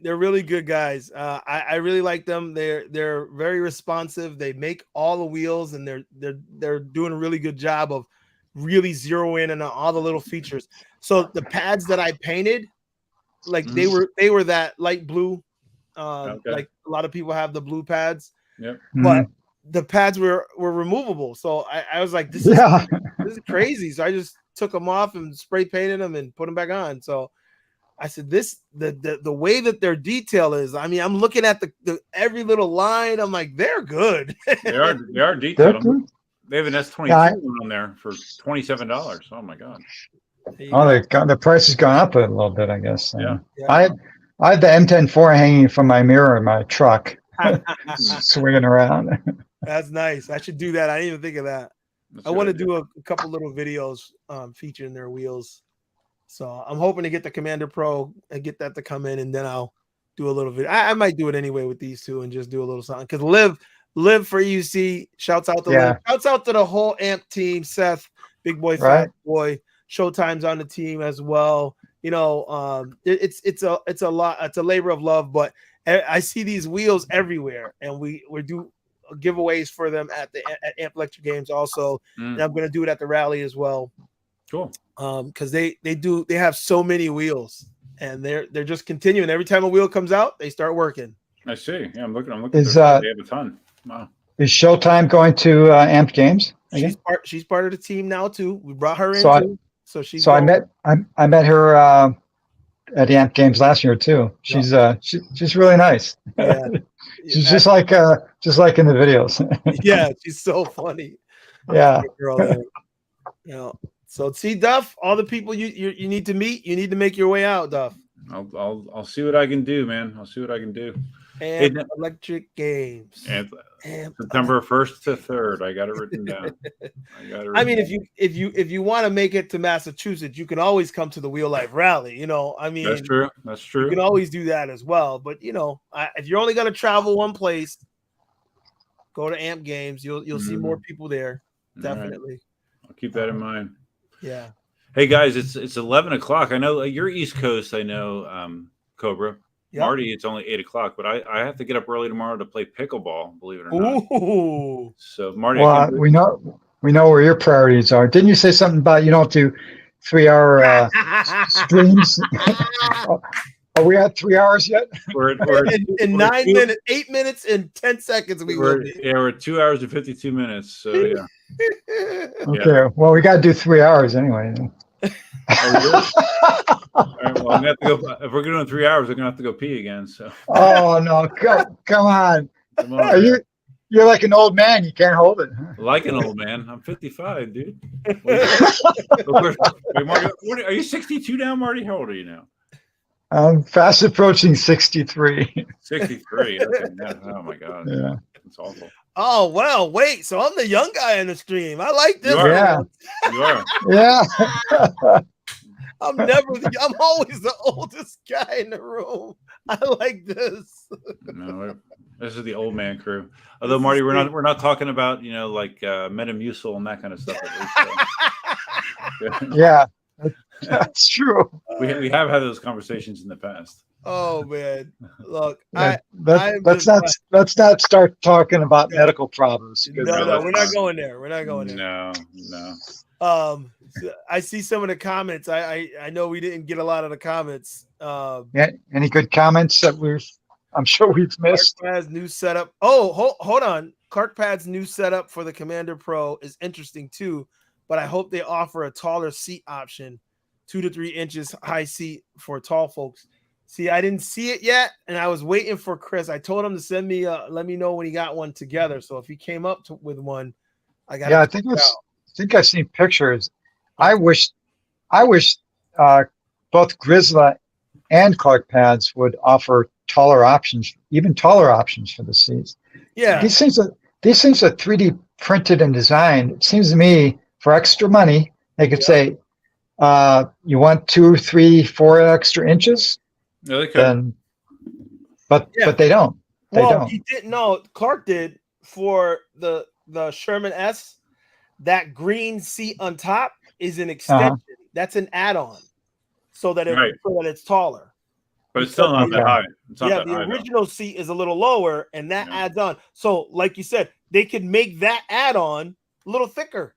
Speaker 4: They're really good guys. I really like them. They're very responsive. They make all the wheels, and they're doing a really good job of really zero in on all the little features. So the pads that I painted, like they were that light blue. Like a lot of people have the blue pads.
Speaker 1: Yep.
Speaker 4: But the pads were removable. So I was like, this is crazy. So I just took them off and spray painted them and put them back on. So I said, the way that their detail is, I mean, I'm looking at the every little line. I'm like, they're good.
Speaker 1: They are detailed. They have an S22 on there for $27. Oh my God.
Speaker 3: The price has gone up a little bit, I guess.
Speaker 1: Yeah.
Speaker 3: I have the M10-4 hanging from my mirror in my truck, swinging around.
Speaker 4: That's nice. I should do that. I didn't even think of that. I want to do a couple little videos featuring their wheels. So I'm hoping to get the Commander Pro and get that to come in, and then I'll do a little bit. I might do it anyway with these two and just do a little something because live for EUC. Shouts out to Liv. Shouts out to the whole AMP team. Seth, Big Boy, Fat Boy. Showtime's on the team as well. You know, it's a lot. It's a labor of love, but I see these wheels everywhere, and we do giveaways for them at AMP Lecture Games also, and I'm going to do it at the rally as well.
Speaker 1: Cool.
Speaker 4: Because they have so many wheels, and they're just continuing. Every time a wheel comes out, they start working.
Speaker 1: I see. Yeah, I'm looking.
Speaker 3: They have
Speaker 1: a ton. Wow.
Speaker 3: Is Showtime going to AMP Games? Again?
Speaker 4: She's part of the team now too. We brought her in. So
Speaker 3: I met her at the AMP Games last year too. She's really nice.
Speaker 4: Yeah.
Speaker 3: She's just like in the videos.
Speaker 4: Yeah, she's so funny.
Speaker 3: Yeah.
Speaker 4: Girl there. You know. So see, Duff, all the people you need to meet, you need to make your way out, Duff.
Speaker 1: I'll see what I can do, man. I'll see what I can do.
Speaker 4: And Electric Games.
Speaker 1: And September 1st to 3rd. I got it written down.
Speaker 4: I mean, if you want to make it to Massachusetts, you can always come to the Wheel Life Rally. You know, I mean,
Speaker 1: that's true.
Speaker 4: You can always do that as well. But you know, if you're only going to travel one place, go to AMP Games. You'll see more people there. Definitely.
Speaker 1: Right. I'll keep that in mind.
Speaker 4: Yeah.
Speaker 1: Hey guys, it's 11 o'clock. I know you're East Coast. I know, Cobra. Yep. Marty, it's only 8 o'clock, but I have to get up early tomorrow to play pickleball. Believe it or not.
Speaker 4: Ooh.
Speaker 1: So Marty,
Speaker 3: well, we know where your priorities are. Didn't you say something about you don't do 3-hour streams? Are we at 3 hours yet?
Speaker 1: We're
Speaker 4: in 9 minutes, 8 minutes, and 10 seconds.
Speaker 1: We're 2 hours and 52 minutes. So yeah.
Speaker 3: Okay. Yeah. Well, we got to do 3 hours anyway.
Speaker 1: Oh, all right, well, I'm gonna have to go. If we're doing 3 hours, we're gonna have to go pee again. So.
Speaker 3: Oh no! Come on! Are you're like an old man. You can't hold it.
Speaker 1: Like an old man. I'm 55, dude. Wait, Marty, are you 62 now, Marty? How old are you now?
Speaker 3: I'm fast approaching 63.
Speaker 1: 63. Okay. Oh my God.
Speaker 3: Yeah.
Speaker 1: It's awful.
Speaker 4: Oh well, wait. So I'm the young guy in the stream. I like this.
Speaker 3: Yeah.
Speaker 1: You are.
Speaker 3: Yeah.
Speaker 4: I'm always the oldest guy in the room. I like this.
Speaker 1: No, this is the old man crew. Although Marty, we're not talking about like Metamucil and that kind of stuff. At least,
Speaker 3: Yeah, that's true.
Speaker 1: We have had those conversations in the past.
Speaker 4: Oh man, look,
Speaker 3: let's not start talking about medical problems.
Speaker 4: No, we're not going there. We're not going there.
Speaker 1: No.
Speaker 4: I see some of the comments. I know we didn't get a lot of the comments.
Speaker 3: Yeah, any good comments that I'm sure we've missed?
Speaker 4: Clark Pad's new setup. Oh, hold on. Clark Pad's new setup for the Commander Pro is interesting too, but I hope they offer a taller seat option, 2 to 3 inches high seat for tall folks. See, I didn't see it yet, and I was waiting for Chris. I told him to send me, let me know when he got one together. So if he came up with one, I got. Yeah,
Speaker 3: I think I've seen pictures. I wish both Grizzly and Clark Pads would offer taller options, even taller options for the seats.
Speaker 4: Yeah,
Speaker 3: these things are 3D printed and designed. It seems to me for extra money they could say, "You want 2, 3, 4 extra inches."
Speaker 1: No, they could.
Speaker 3: But they don't.
Speaker 4: He didn't know. Clark did for the Sherman S. That green seat on top is an extension. That's an add-on, so that it's taller.
Speaker 1: But it's still not that high.
Speaker 4: The original seat is a little lower, and that adds on. So, like you said, they could make that add-on a little thicker.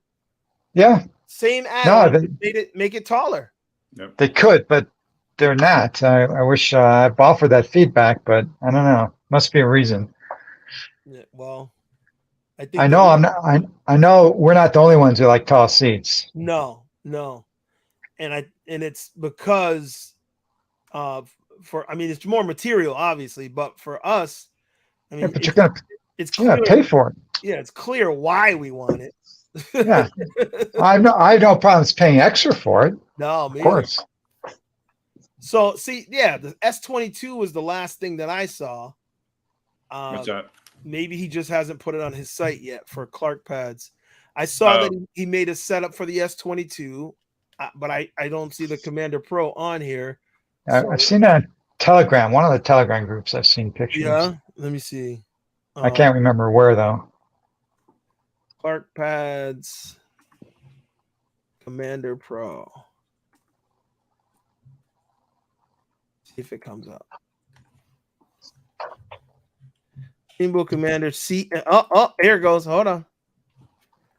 Speaker 3: Yeah.
Speaker 4: Same add-on. Make it taller.
Speaker 1: Yep.
Speaker 3: They could, but they're not. I wish I've offered that feedback, but I don't know. Must be a reason.
Speaker 4: Yeah, well,
Speaker 3: I know I know we're not the only ones who like tall seats.
Speaker 4: No, and it's because it's more material, obviously, but for us,
Speaker 3: but you're gonna pay for it.
Speaker 4: Yeah, it's clear why we want it.
Speaker 3: Yeah, I have no problems paying extra for it.
Speaker 4: No,
Speaker 3: of course.
Speaker 4: So see, the S22 was the last thing that I saw.
Speaker 1: What's that?
Speaker 4: Maybe he just hasn't put it on his site yet for Clark Pads. I saw that he made a setup for the S22, but I don't see the Commander Pro on here.
Speaker 3: I've seen that. Telegram, one of the Telegram groups. I've seen pictures.
Speaker 4: Yeah, let me see.
Speaker 3: I can't remember where though.
Speaker 4: Clark Pads Commander Pro. See if it comes up. Steamboat Commander C. Oh, here it goes. Hold on.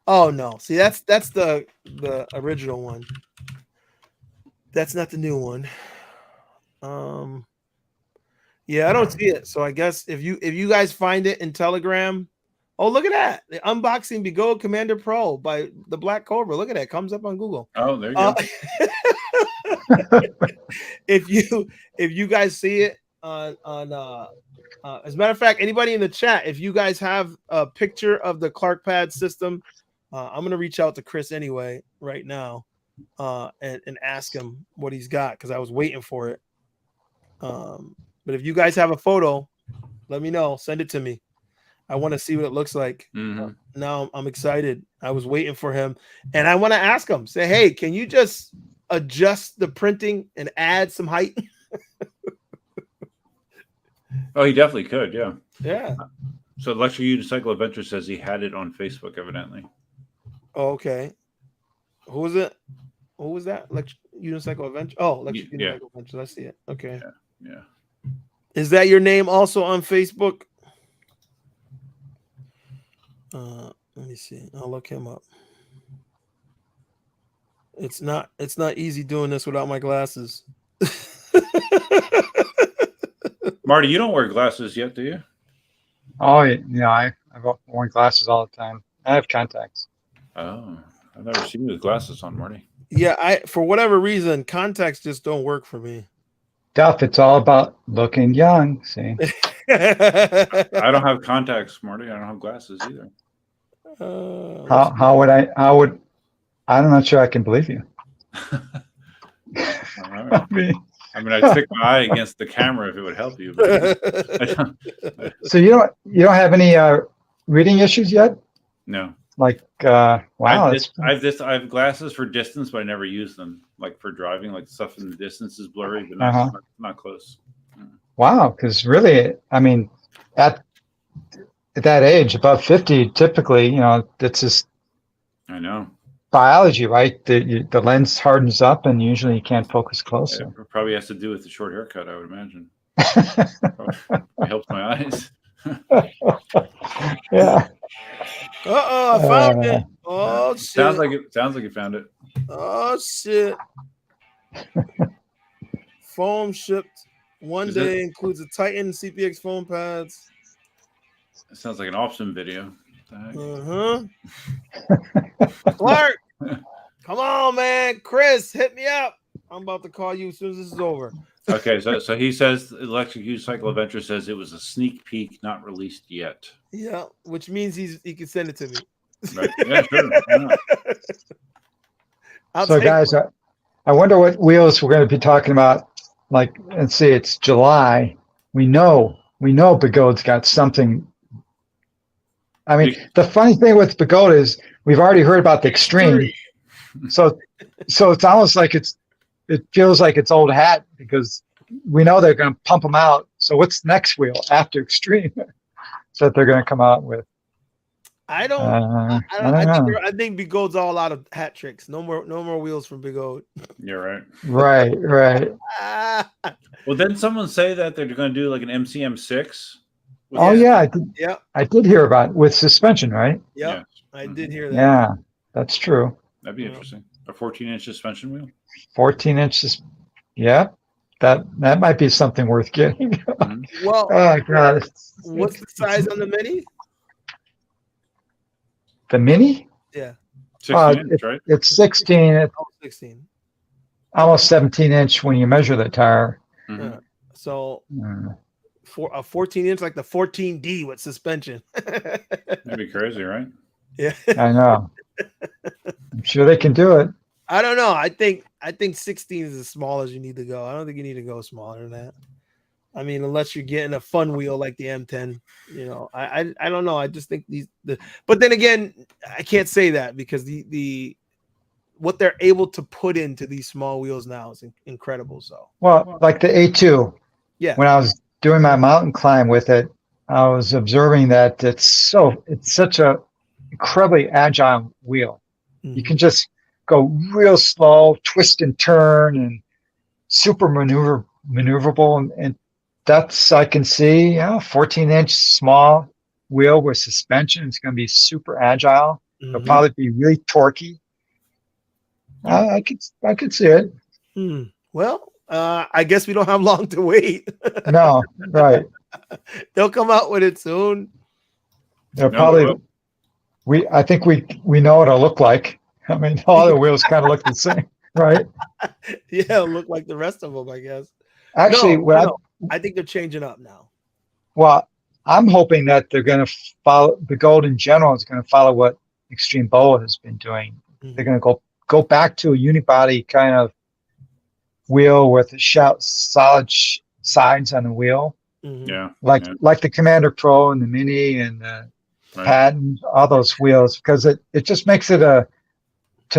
Speaker 4: Oh no. See, that's the original one. That's not the new one. Yeah, I don't see it. So I guess if you guys find it in Telegram, oh look at that. The unboxing Begode Commander Pro by the Black Cobra. Look at that. Comes up on Google.
Speaker 1: Oh, there you go.
Speaker 4: If you guys see it on as a matter of fact, anybody in the chat, if you guys have a picture of the Clark Pad system, I'm gonna reach out to Chris anyway right now and ask him what he's got because I was waiting for it. But if you guys have a photo, let me know. Send it to me. I want to see what it looks like. Now I'm excited. I was waiting for him, and I want to ask him. Say, hey, can you just adjust the printing and add some height?
Speaker 1: Oh, he definitely could. Yeah.
Speaker 4: Yeah.
Speaker 1: So Electric Unicycle Adventure says he had it on Facebook, evidently.
Speaker 4: Oh, okay. Who was it? Who was that? Electric Unicycle Adventure. Oh, Electric Unicycle Adventure. I see it. Okay.
Speaker 1: Yeah.
Speaker 4: Is that your name also on Facebook? Let me see. I'll look him up. It's not easy doing this without my glasses.
Speaker 1: Marty, you don't wear glasses yet, do you?
Speaker 3: Oh, yeah, I've worn glasses all the time. I have contacts.
Speaker 1: Oh, I've never seen you with glasses on, Marty.
Speaker 4: Yeah, for whatever reason, contacts just don't work for me.
Speaker 3: Duff, it's all about looking young. See,
Speaker 1: I don't have contacts, Marty. I don't have glasses either.
Speaker 3: I'm not sure I can believe you.
Speaker 1: Right. I mean, I'd stick my eye against the camera if it would help you. But
Speaker 3: So you don't have any reading issues yet?
Speaker 1: No.
Speaker 3: Like wow.
Speaker 1: I have glasses for distance, but I never use them. Like for driving, like stuff in the distance is blurry, but not close.
Speaker 3: Wow, because really, I mean, at that age, above 50, typically, that's just
Speaker 1: I know
Speaker 3: biology, right? The lens hardens up, and usually you can't focus close.
Speaker 1: It probably has to do with the short haircut, I would imagine. It helps my eyes.
Speaker 3: Yeah.
Speaker 4: I found it. Oh shit!
Speaker 1: Sounds like you found it.
Speaker 4: Oh shit! Foam shipped one day includes a Titan CPX foam pads.
Speaker 1: It sounds like an awesome video.
Speaker 4: Clark, come on, man. Chris, hit me up. I'm about to call you as soon as this is over.
Speaker 1: Okay, so he says Electric Unicycle Adventure says it was a sneak peek, not released yet.
Speaker 4: Yeah, which means he can send it to me.
Speaker 1: Right. Yeah, sure.
Speaker 3: So, guys, I wonder what wheels we're going to be talking about. Like, let's see, it's July. We know Begode's got something. I mean, the funny thing with Begode is we've already heard about the Extreme. So it's almost like it feels like it's old hat because we know they're going to pump them out. So what's the next wheel after Extreme that they're going to come out with?
Speaker 4: I think Begode's all out of hat tricks. No more wheels from Begode.
Speaker 1: You're right.
Speaker 3: Right.
Speaker 1: Well, didn't someone say that they're going to do like an MCM6?
Speaker 3: Oh yeah, I did hear about it with suspension, right?
Speaker 4: Yeah, I did hear that.
Speaker 3: Yeah, that's true.
Speaker 1: That'd be interesting. A 14-inch suspension wheel.
Speaker 3: 14 inches. Yeah, that might be something worth getting.
Speaker 4: Well,
Speaker 3: oh god,
Speaker 4: what's the size on the Mini?
Speaker 3: The Mini?
Speaker 4: Yeah,
Speaker 1: 16 inch, right?
Speaker 3: It's 16.
Speaker 4: 16.
Speaker 3: Almost 17-inch when you measure the tire.
Speaker 4: Yeah. So. For a 14-inch, like the 14D with suspension.
Speaker 1: That'd be crazy, right?
Speaker 4: Yeah,
Speaker 3: I know. I'm sure they can do it.
Speaker 4: I don't know. I think 16 is as small as you need to go. I don't think you need to go smaller than that. I mean, unless you're getting a fun wheel like the M10, I don't know. I just think but then again, I can't say that because the what they're able to put into these small wheels now is incredible. So
Speaker 3: well, like the A2.
Speaker 4: Yeah.
Speaker 3: when I was doing my mountain climb with it, I was observing that it's such a incredibly agile wheel. You can just go real slow, twist and turn, and super maneuverable. And that's, I can see, 14-inch small wheel with suspension. It's going to be super agile. It'll probably be really torquey. I could see it.
Speaker 4: Well, I guess we don't have long to wait.
Speaker 3: No, right.
Speaker 4: They'll come out with it soon.
Speaker 3: They'll probably. I think we know what it'll look like. I mean, all the wheels kind of look the same, right?
Speaker 4: Yeah, it'll look like the rest of them, I guess.
Speaker 3: Actually,
Speaker 4: I think they're changing up now.
Speaker 3: Well, I'm hoping that they're going to follow the Gold in general is going to follow what Extreme Bowl has been doing. They're going to go back to a unibody kind of wheel with solid sides on the wheel.
Speaker 1: Yeah,
Speaker 3: like the Commander Pro and the Mini and the Patton, all those wheels, because it just makes it to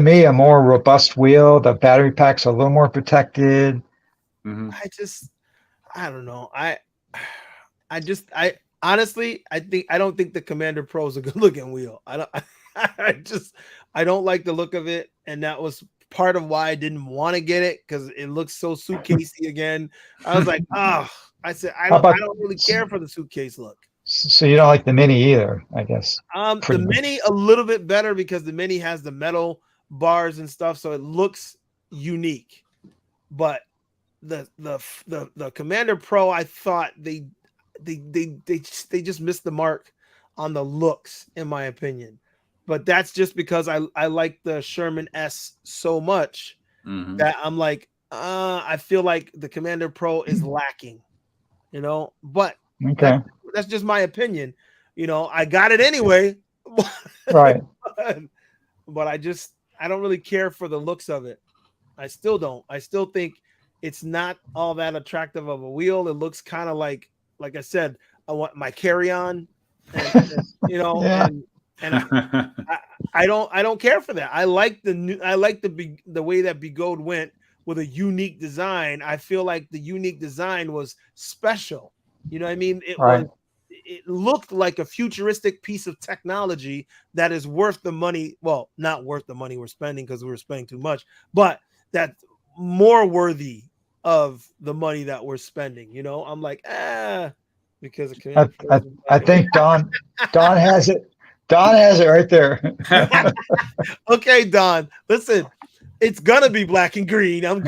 Speaker 3: me a more robust wheel. The battery pack's a little more protected.
Speaker 4: I don't know. I honestly, I don't think the Commander Pro is a good looking wheel. I don't like the look of it, and that was part of why I didn't want to get it, because it looks so suitcasey again. I was like, I said I don't really care for the suitcase look.
Speaker 3: So you don't like the Mini either, I guess.
Speaker 4: The Mini a little bit better because the Mini has the metal bars and stuff, so it looks unique. But the Commander Pro, I thought they just missed the mark on the looks, in my opinion. But that's just because I like the Sherman S so much that I'm like, I feel like the Commander Pro is lacking, But that's just my opinion. I got it anyway.
Speaker 3: Right.
Speaker 4: But I don't really care for the looks of it. I still don't. I still think it's not all that attractive of a wheel. It looks kind of like I said, I want my carry-on, and I don't care for that. I like the way that Begode went with a unique design. I feel like the unique design was special. You know what I mean? It looked like a futuristic piece of technology that is worth the money. Well, not worth the money we're spending because we're spending too much, but that's more worthy of the money that we're spending. I'm like, because
Speaker 3: I think Don has it. Don has it right there.
Speaker 4: Okay, Don. Listen, it's gonna be black and green. I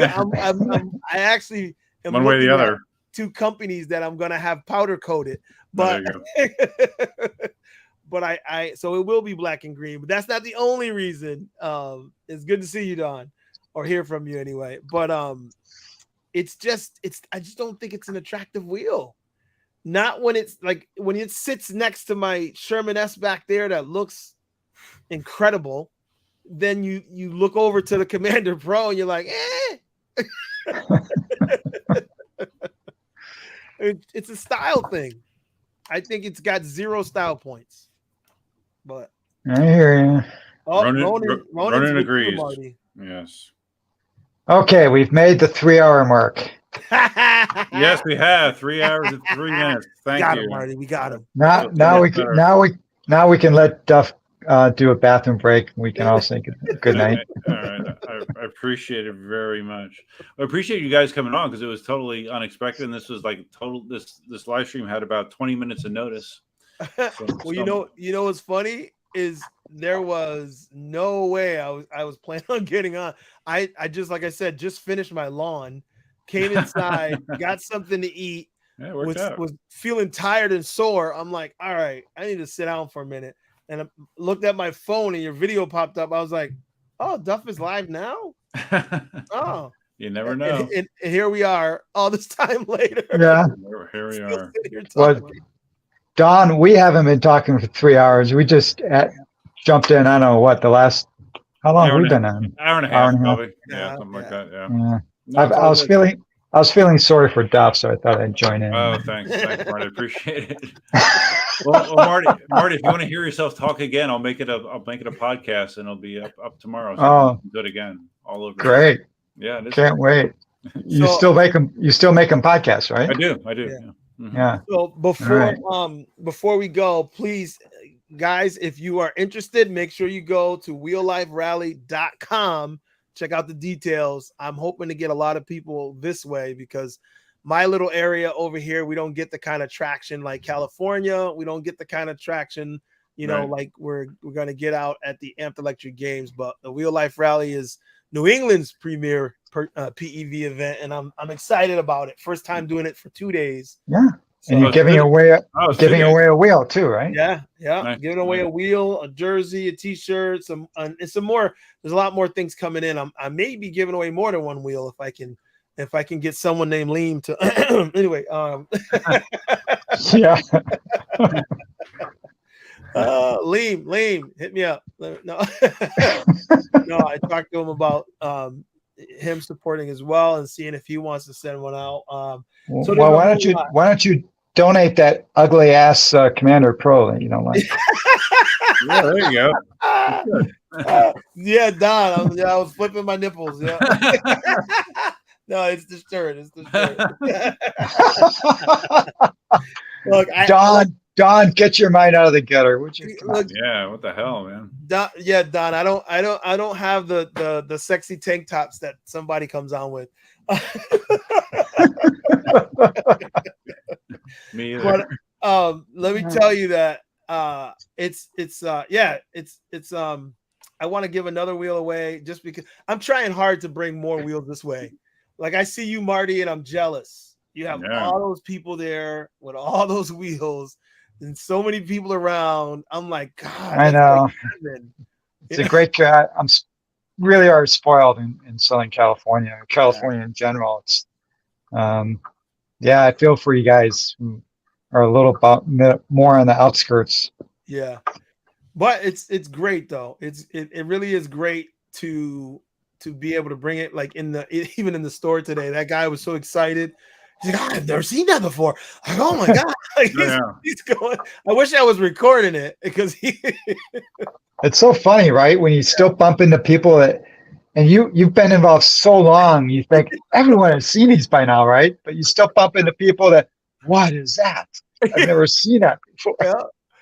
Speaker 4: actually am
Speaker 1: one way or the other.
Speaker 4: 2 companies that I'm gonna have powder coated, but but so it will be black and green. But that's not the only reason. It's good to see you, Don, or hear from you anyway. But I just don't think it's an attractive wheel. Not when when it sits next to my Sherman S back there that looks incredible. Then you look over to the Commander Pro and you're like, It's a style thing. I think it's got 0 style points. But
Speaker 3: I hear you.
Speaker 1: Ronan agrees. Yes.
Speaker 3: Okay, we've made the 3-hour mark.
Speaker 1: Yes, we have 3 hours and 3 minutes. Thank you,
Speaker 4: Marty. We got him.
Speaker 3: Now we can let Duff do a bathroom break. We can all say good night.
Speaker 1: All right. I appreciate it very much. I appreciate you guys coming on because it was totally unexpected. And this was like this live stream had about 20 minutes of notice.
Speaker 4: Well, you know what's funny is there was no way I was planning on getting on. I just, like I said, just finished my lawn, came inside, got something to eat, was feeling tired and sore. I'm like, all right, I need to sit down for a minute. And I looked at my phone and your video popped up. I was like, oh, Duff is live now? Oh.
Speaker 1: You never know.
Speaker 4: And here we are all this time later.
Speaker 3: Yeah.
Speaker 1: Here we are.
Speaker 3: Well, Don, we haven't been talking for 3 hours. We just jumped in. I don't know what the last. How long have we been on?
Speaker 1: Hour and a half, probably. Yeah, something like that. Yeah.
Speaker 3: No, I was feeling sorry for Duff, so I thought I'd join in.
Speaker 1: Oh, thanks, Marty. I appreciate it. well, Marty, if you want to hear yourself talk again, I'll make it a podcast, and it'll be up tomorrow. So you can do it again, all over.
Speaker 3: Great.
Speaker 1: Yeah,
Speaker 3: can't wait. You still make them podcasts, right?
Speaker 1: I do.
Speaker 4: Yeah.
Speaker 1: Yeah. Mhm.
Speaker 3: Yeah.
Speaker 4: So before we go, please, guys, if you are interested, make sure you go to wheelliferally.com. Check out the details. I'm hoping to get a lot of people this way because my little area over here, we don't get the kind of traction like California. We don't get the kind of traction, like we're going to get out at the Amped Electric Games. But the Wheel Life Rally is New England's premier PEV event, and I'm excited about it. First time doing it for 2 days.
Speaker 3: Yeah.
Speaker 4: So,
Speaker 3: And you're giving away a wheel too, right?
Speaker 4: Yeah.
Speaker 1: Nice.
Speaker 4: Giving away a wheel, a jersey, a T-shirt, and some more. There's a lot more things coming in. I may be giving away more than one wheel if I can get someone named Liam to. Anyway,
Speaker 3: Yeah.
Speaker 4: Liam, hit me up. No, no, I talked to him about him supporting as well and seeing if he wants to send one out. So
Speaker 3: well, why don't you donate that ugly ass Commander Pro that you don't like?
Speaker 1: Yeah, there you go.
Speaker 4: Yeah, Don. I was flipping my nipples. Yeah. No, it's the shirt. Look, Don, get your mind out of the gutter, would you?
Speaker 1: Yeah, what the hell, man?
Speaker 4: Don, I don't have the sexy tank tops that somebody comes on with.
Speaker 1: Me either.
Speaker 4: But let me tell you that it's I want to give another wheel away just because I'm trying hard to bring more wheels this way. Like I see you, Marty, and I'm jealous. You have all those people there with all those wheels and so many people around. I'm like, God,
Speaker 3: I know. It's a great cat. I'm really are spoiled in Southern California, in general. It's, I feel for you guys who are a little more on the outskirts.
Speaker 4: Yeah, but it's great though. It really is great to be able to bring it like even in the store today. That guy was so excited. He's like, I've never seen that before. Like, oh my God. Like, he's going. I wish I was recording it because
Speaker 3: it's so funny, right? When you still bump into people and you've been involved so long, you think everyone has seen these by now, right? But you still bump into people what is that? I've never seen that before.
Speaker 4: Yeah.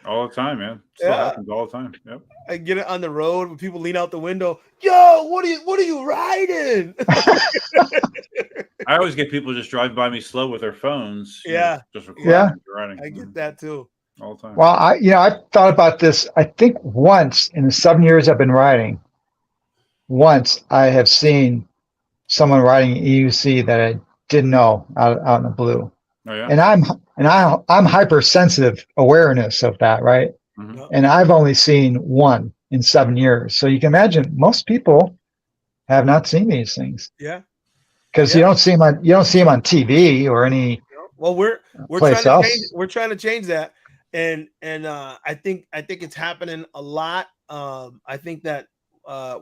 Speaker 1: All the time, man. Still happens all the time. Yep.
Speaker 4: I get it on the road when people lean out the window. Yo, what are you riding?
Speaker 1: I always get people just driving by me slow with their phones. Just recording. Riding.
Speaker 4: I get that too.
Speaker 1: All the time.
Speaker 3: Well, I thought about this. I think once in the 7 years I've been riding, once I have seen someone riding EUC that I didn't know out in the blue.
Speaker 1: Oh, yeah.
Speaker 3: And I'm hypersensitive awareness of that, right?
Speaker 1: Mm-hmm.
Speaker 3: And I've only seen one in 7 years. So you can imagine most people have not seen these things.
Speaker 4: Yeah.
Speaker 3: Because you don't see them on TV or any.
Speaker 4: Well, we're trying to change that, and I think it's happening a lot. I think that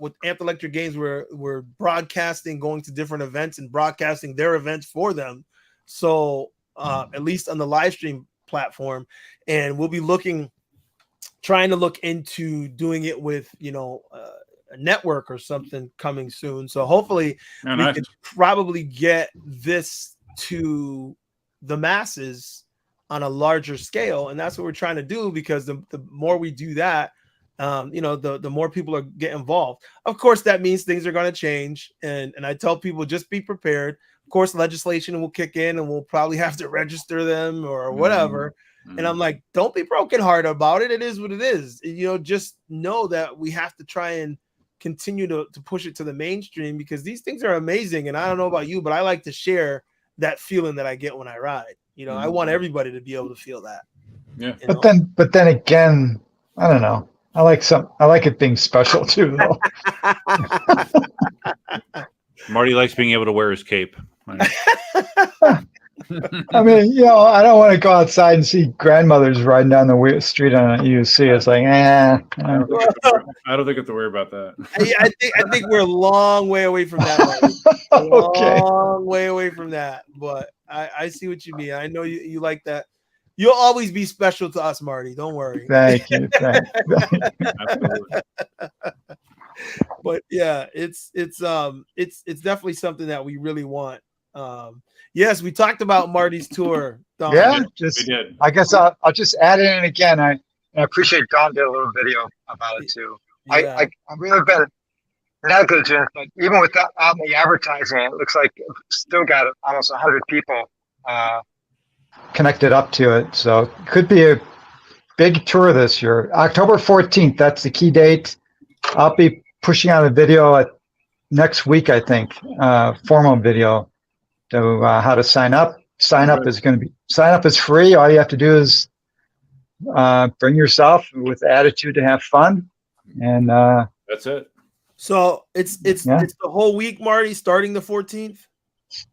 Speaker 4: with Amped Electric Games, we're broadcasting, going to different events and broadcasting their events for them. So at least on the live stream platform, and we'll be trying to look into doing it with a network or something coming soon. So hopefully we can probably get this to the masses on a larger scale, and that's what we're trying to do, because the more we do that, the more people are get involved. Of course, that means things are going to change, and I tell people just be prepared. Of course, legislation will kick in, and we'll probably have to register them or whatever. Mm-hmm. And I'm like, don't be brokenhearted about it. It is what it is. Just know that we have to try and continue to push it to the mainstream, because these things are amazing. And I don't know about you, but I like to share that feeling that I get when I ride. I want everybody to be able to feel that.
Speaker 1: Yeah.
Speaker 3: But then again, I don't know. I like it being special too, though.
Speaker 1: Marty likes being able to wear his cape.
Speaker 3: I mean, I don't want to go outside and see grandmothers riding down the street on a UC. It's like,
Speaker 1: I don't think I have to worry about that.
Speaker 4: I think we're a long way away from that. Long way away from that. But I see what you mean. I know you like that. You'll always be special to us, Marty. Don't worry.
Speaker 3: Thank you.
Speaker 1: Absolutely.
Speaker 4: But yeah, it's definitely something that we really want Yes, we talked about Marty's tour. Don.
Speaker 3: Yeah,
Speaker 1: We
Speaker 3: just
Speaker 1: did.
Speaker 3: I guess I'll just add it in again. I appreciate Don did a little video about it too.
Speaker 4: Yeah.
Speaker 3: I'm really been negligent, but even without the advertising, it looks like it's still got almost 100 people connected up to it. So it could be a big tour this year. October 14th, that's the key date. I'll be pushing out a video next week, I think, formal video to how to sign up. Sign up is free. All you have to do is bring yourself with attitude to have fun, and
Speaker 1: That's it.
Speaker 4: So it's the whole week, Marty, starting the 14th.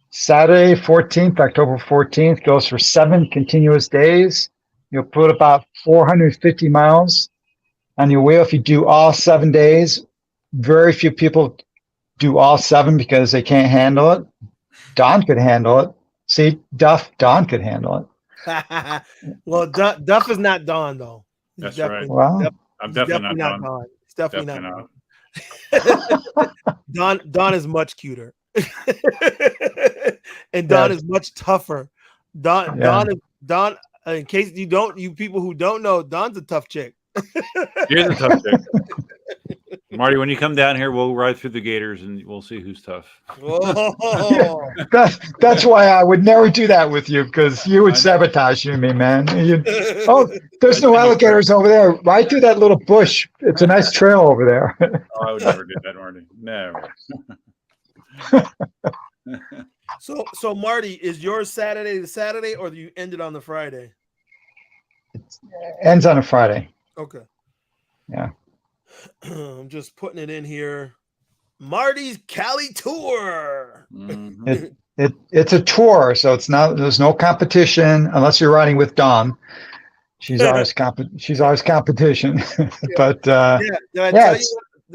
Speaker 3: Saturday 14th, October 14th, goes for 7 continuous days. You'll put about 450 miles on your wheel if you do all 7 days. Very few people do all 7 because they can't handle it. Don could handle it. See, Don could handle it.
Speaker 4: Well, Duff is not Don, though.
Speaker 1: That's right.
Speaker 3: Wow.
Speaker 1: I'm definitely not Don.
Speaker 4: He's definitely not Don. Don is much cuter. And Don is much tougher. Don. In case you people who don't know, Don's a tough chick.
Speaker 1: Here's a tough chick. Marty, when you come down here, we'll ride through the gators and we'll see who's tough.
Speaker 4: Oh.
Speaker 3: That's why I would never do that with you, because you would sabotage me, man. There's no alligators over there. Right through that little bush. It's a nice trail over there.
Speaker 1: Oh, I would never do that, Marty. Never.
Speaker 4: So Marty, is yours Saturday to Saturday, or do you end it on the Friday?
Speaker 3: It ends on a Friday.
Speaker 4: Okay.
Speaker 3: Yeah.
Speaker 4: I'm just putting it in here. Marty's Cali tour.
Speaker 1: Mm-hmm.
Speaker 3: It's a tour, so there's no competition unless you're riding with Dawn. She's always competition. But
Speaker 4: did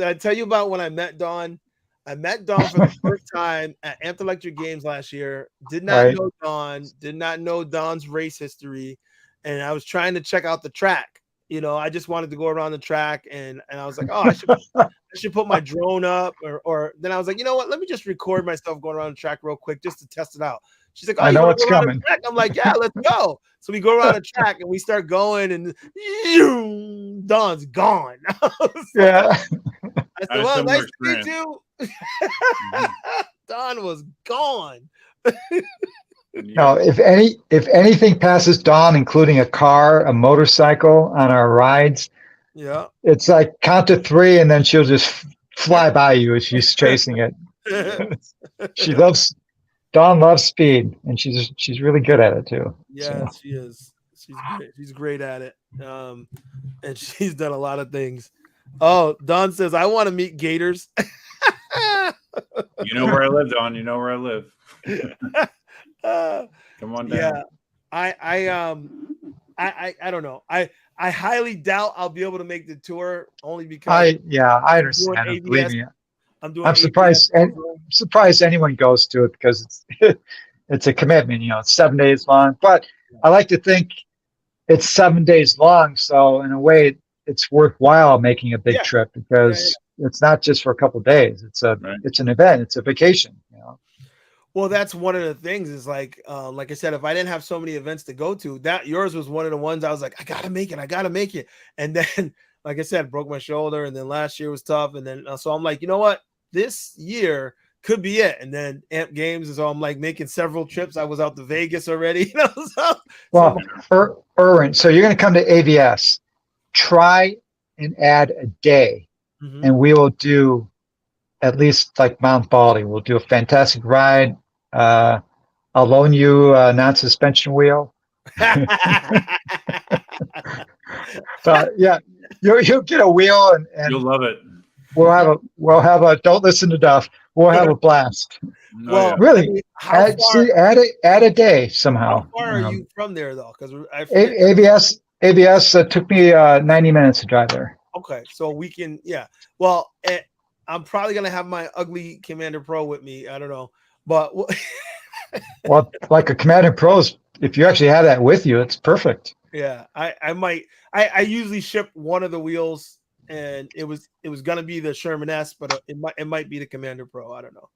Speaker 4: I tell you about when I met Dawn? I met Dawn for the first time at Amped Electric Games last year. Did not know Dawn, did not know Dawn's race history, and I was trying to check out the track. I just wanted to go around the track, and I was like, oh, I should put my drone up, or then I was like, you know what? Let me just record myself going around the track real quick just to test it out. She's like, oh,
Speaker 3: I know what's coming.
Speaker 4: I'm like, yeah, let's go. So we go around the track and we start going, and Dawn's gone.
Speaker 3: Yeah.
Speaker 4: I said, well, nice to meet you. Dawn was gone.
Speaker 3: No, if anything passes Dawn, including a car, a motorcycle on our rides, it's like count to 3, and then she'll just fly by you as she's chasing it. Dawn loves speed, and she's really good at it too.
Speaker 4: Yeah, so. She is. She's great at it. And she's done a lot of things. Oh, Dawn says, I want to meet gators.
Speaker 1: You know where I live, Dawn. You know where I live. Come on down.
Speaker 4: Yeah, I don't know. I highly doubt I'll be able to make the tour, only because
Speaker 3: I understand. Believe me, I'm surprised. I'm surprised anyone goes to it, because it's a commitment. It's 7 days long. But I like to think it's 7 days long, so in a way, it's worthwhile making a big trip, because it's not just for a couple of days. It's an event. It's a vacation.
Speaker 4: Well, that's one of the things is like I said, if I didn't have so many events to go to, that yours was one of the ones I was like, I gotta make it. And then, like I said, broke my shoulder, and then last year was tough. And then, so I'm like, you know what, this year could be it. And then Amp Games, and so I'm like making several trips. I was out to Vegas already.
Speaker 3: Erwin, so you're going to come to AVS, try and add a day, and we will do at least like Mount Baldy. We'll do a fantastic ride. I'll loan you a non-suspension wheel. But yeah, you'll get a wheel, and
Speaker 1: you'll love it.
Speaker 3: We'll have a don't listen to Duff. We'll have a blast.
Speaker 4: Well,
Speaker 3: really, add a day somehow.
Speaker 4: How far are you from there, though? Because
Speaker 3: ABS took me 90 minutes to drive there.
Speaker 4: Okay, so we can, Well, I'm probably gonna have my ugly Commander Pro with me. I don't know, but
Speaker 3: well, like a Commander Pro's, if you actually have that with you, it's perfect.
Speaker 4: Yeah, I might. I usually ship one of the wheels, and it was gonna be the Sherman S, but it might be the Commander Pro. I don't know.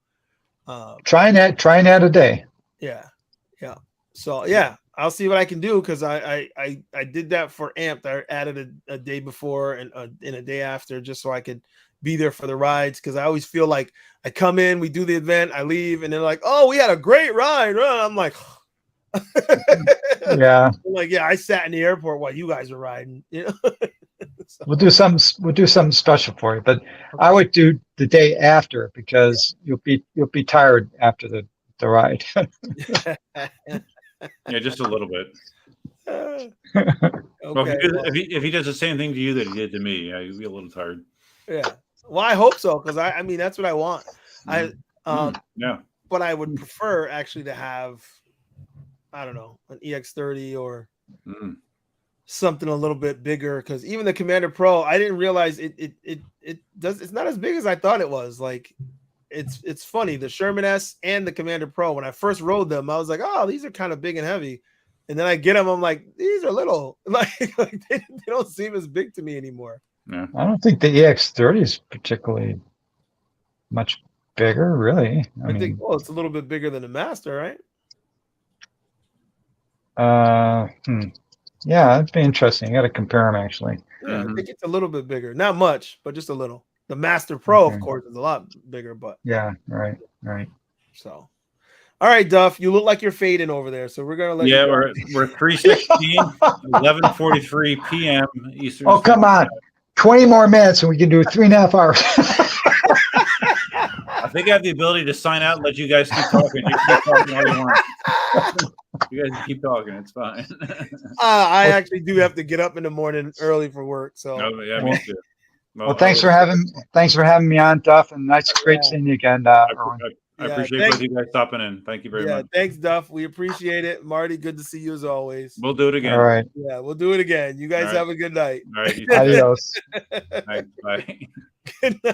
Speaker 3: Try and add a day.
Speaker 4: Yeah. So yeah, I'll see what I can do because I did that for Amped. I added a day before and a day after just so I could be there for the rides because I always feel like I come in, we do the event, I leave, and they're like, "Oh, we had a great ride." I'm like,
Speaker 3: Yeah.
Speaker 4: I'm like, yeah, I sat in the airport while you guys were riding. So,
Speaker 3: We'll do something special for you, but I would do the day after because you'll be tired after the ride.
Speaker 1: Yeah, just a little bit.
Speaker 4: okay.
Speaker 1: Well, if he does the same thing to you that he did to me, you'll be a little tired.
Speaker 4: Yeah. Well, I hope so because I mean that's what I want.
Speaker 1: Yeah.
Speaker 4: But I would prefer actually to have, I don't know, an EX30 or something a little bit bigger because even the Commander Pro, I didn't realize it's not as big as I thought it was. Like it's funny, the Sherman S and the Commander Pro, when I first rode them, I was like, oh, these are kind of big and heavy. And then I get them, I'm like, these are little. Like they don't seem as big to me anymore.
Speaker 1: Yeah.
Speaker 3: I don't think the EX30 is particularly much bigger, really.
Speaker 4: I think, well, it's a little bit bigger than the Master, right?
Speaker 3: Yeah, it'd be interesting. I got to compare them actually.
Speaker 4: Yeah, I think it's a little bit bigger. Not much, but just a little. The Master Pro, of course, is a lot bigger, but
Speaker 3: yeah, right.
Speaker 4: So, all right, Duff, you look like you're fading over there, so we're gonna let you go.
Speaker 1: we're 3:16, 11:43 p.m. Eastern.
Speaker 3: Oh, come on, 20 more minutes and we can do 3.5 hours.
Speaker 1: I think I have the ability to sign out and let you guys keep talking. You keep talking all you want. You guys keep talking. It's fine.
Speaker 4: I actually do have to get up in the morning early for work. So
Speaker 1: yeah, me too.
Speaker 3: Well, thanks for having me on, Duff, and it's great seeing you again.
Speaker 1: I appreciate both you guys stopping in. Thank you very much.
Speaker 4: Thanks, Duff. We appreciate it. Marty, good to see you as always.
Speaker 1: We'll do it again.
Speaker 3: All right.
Speaker 4: Yeah, we'll do it again. You guys have a good night.
Speaker 1: All right.
Speaker 3: Adios.
Speaker 1: Bye.
Speaker 4: Good night.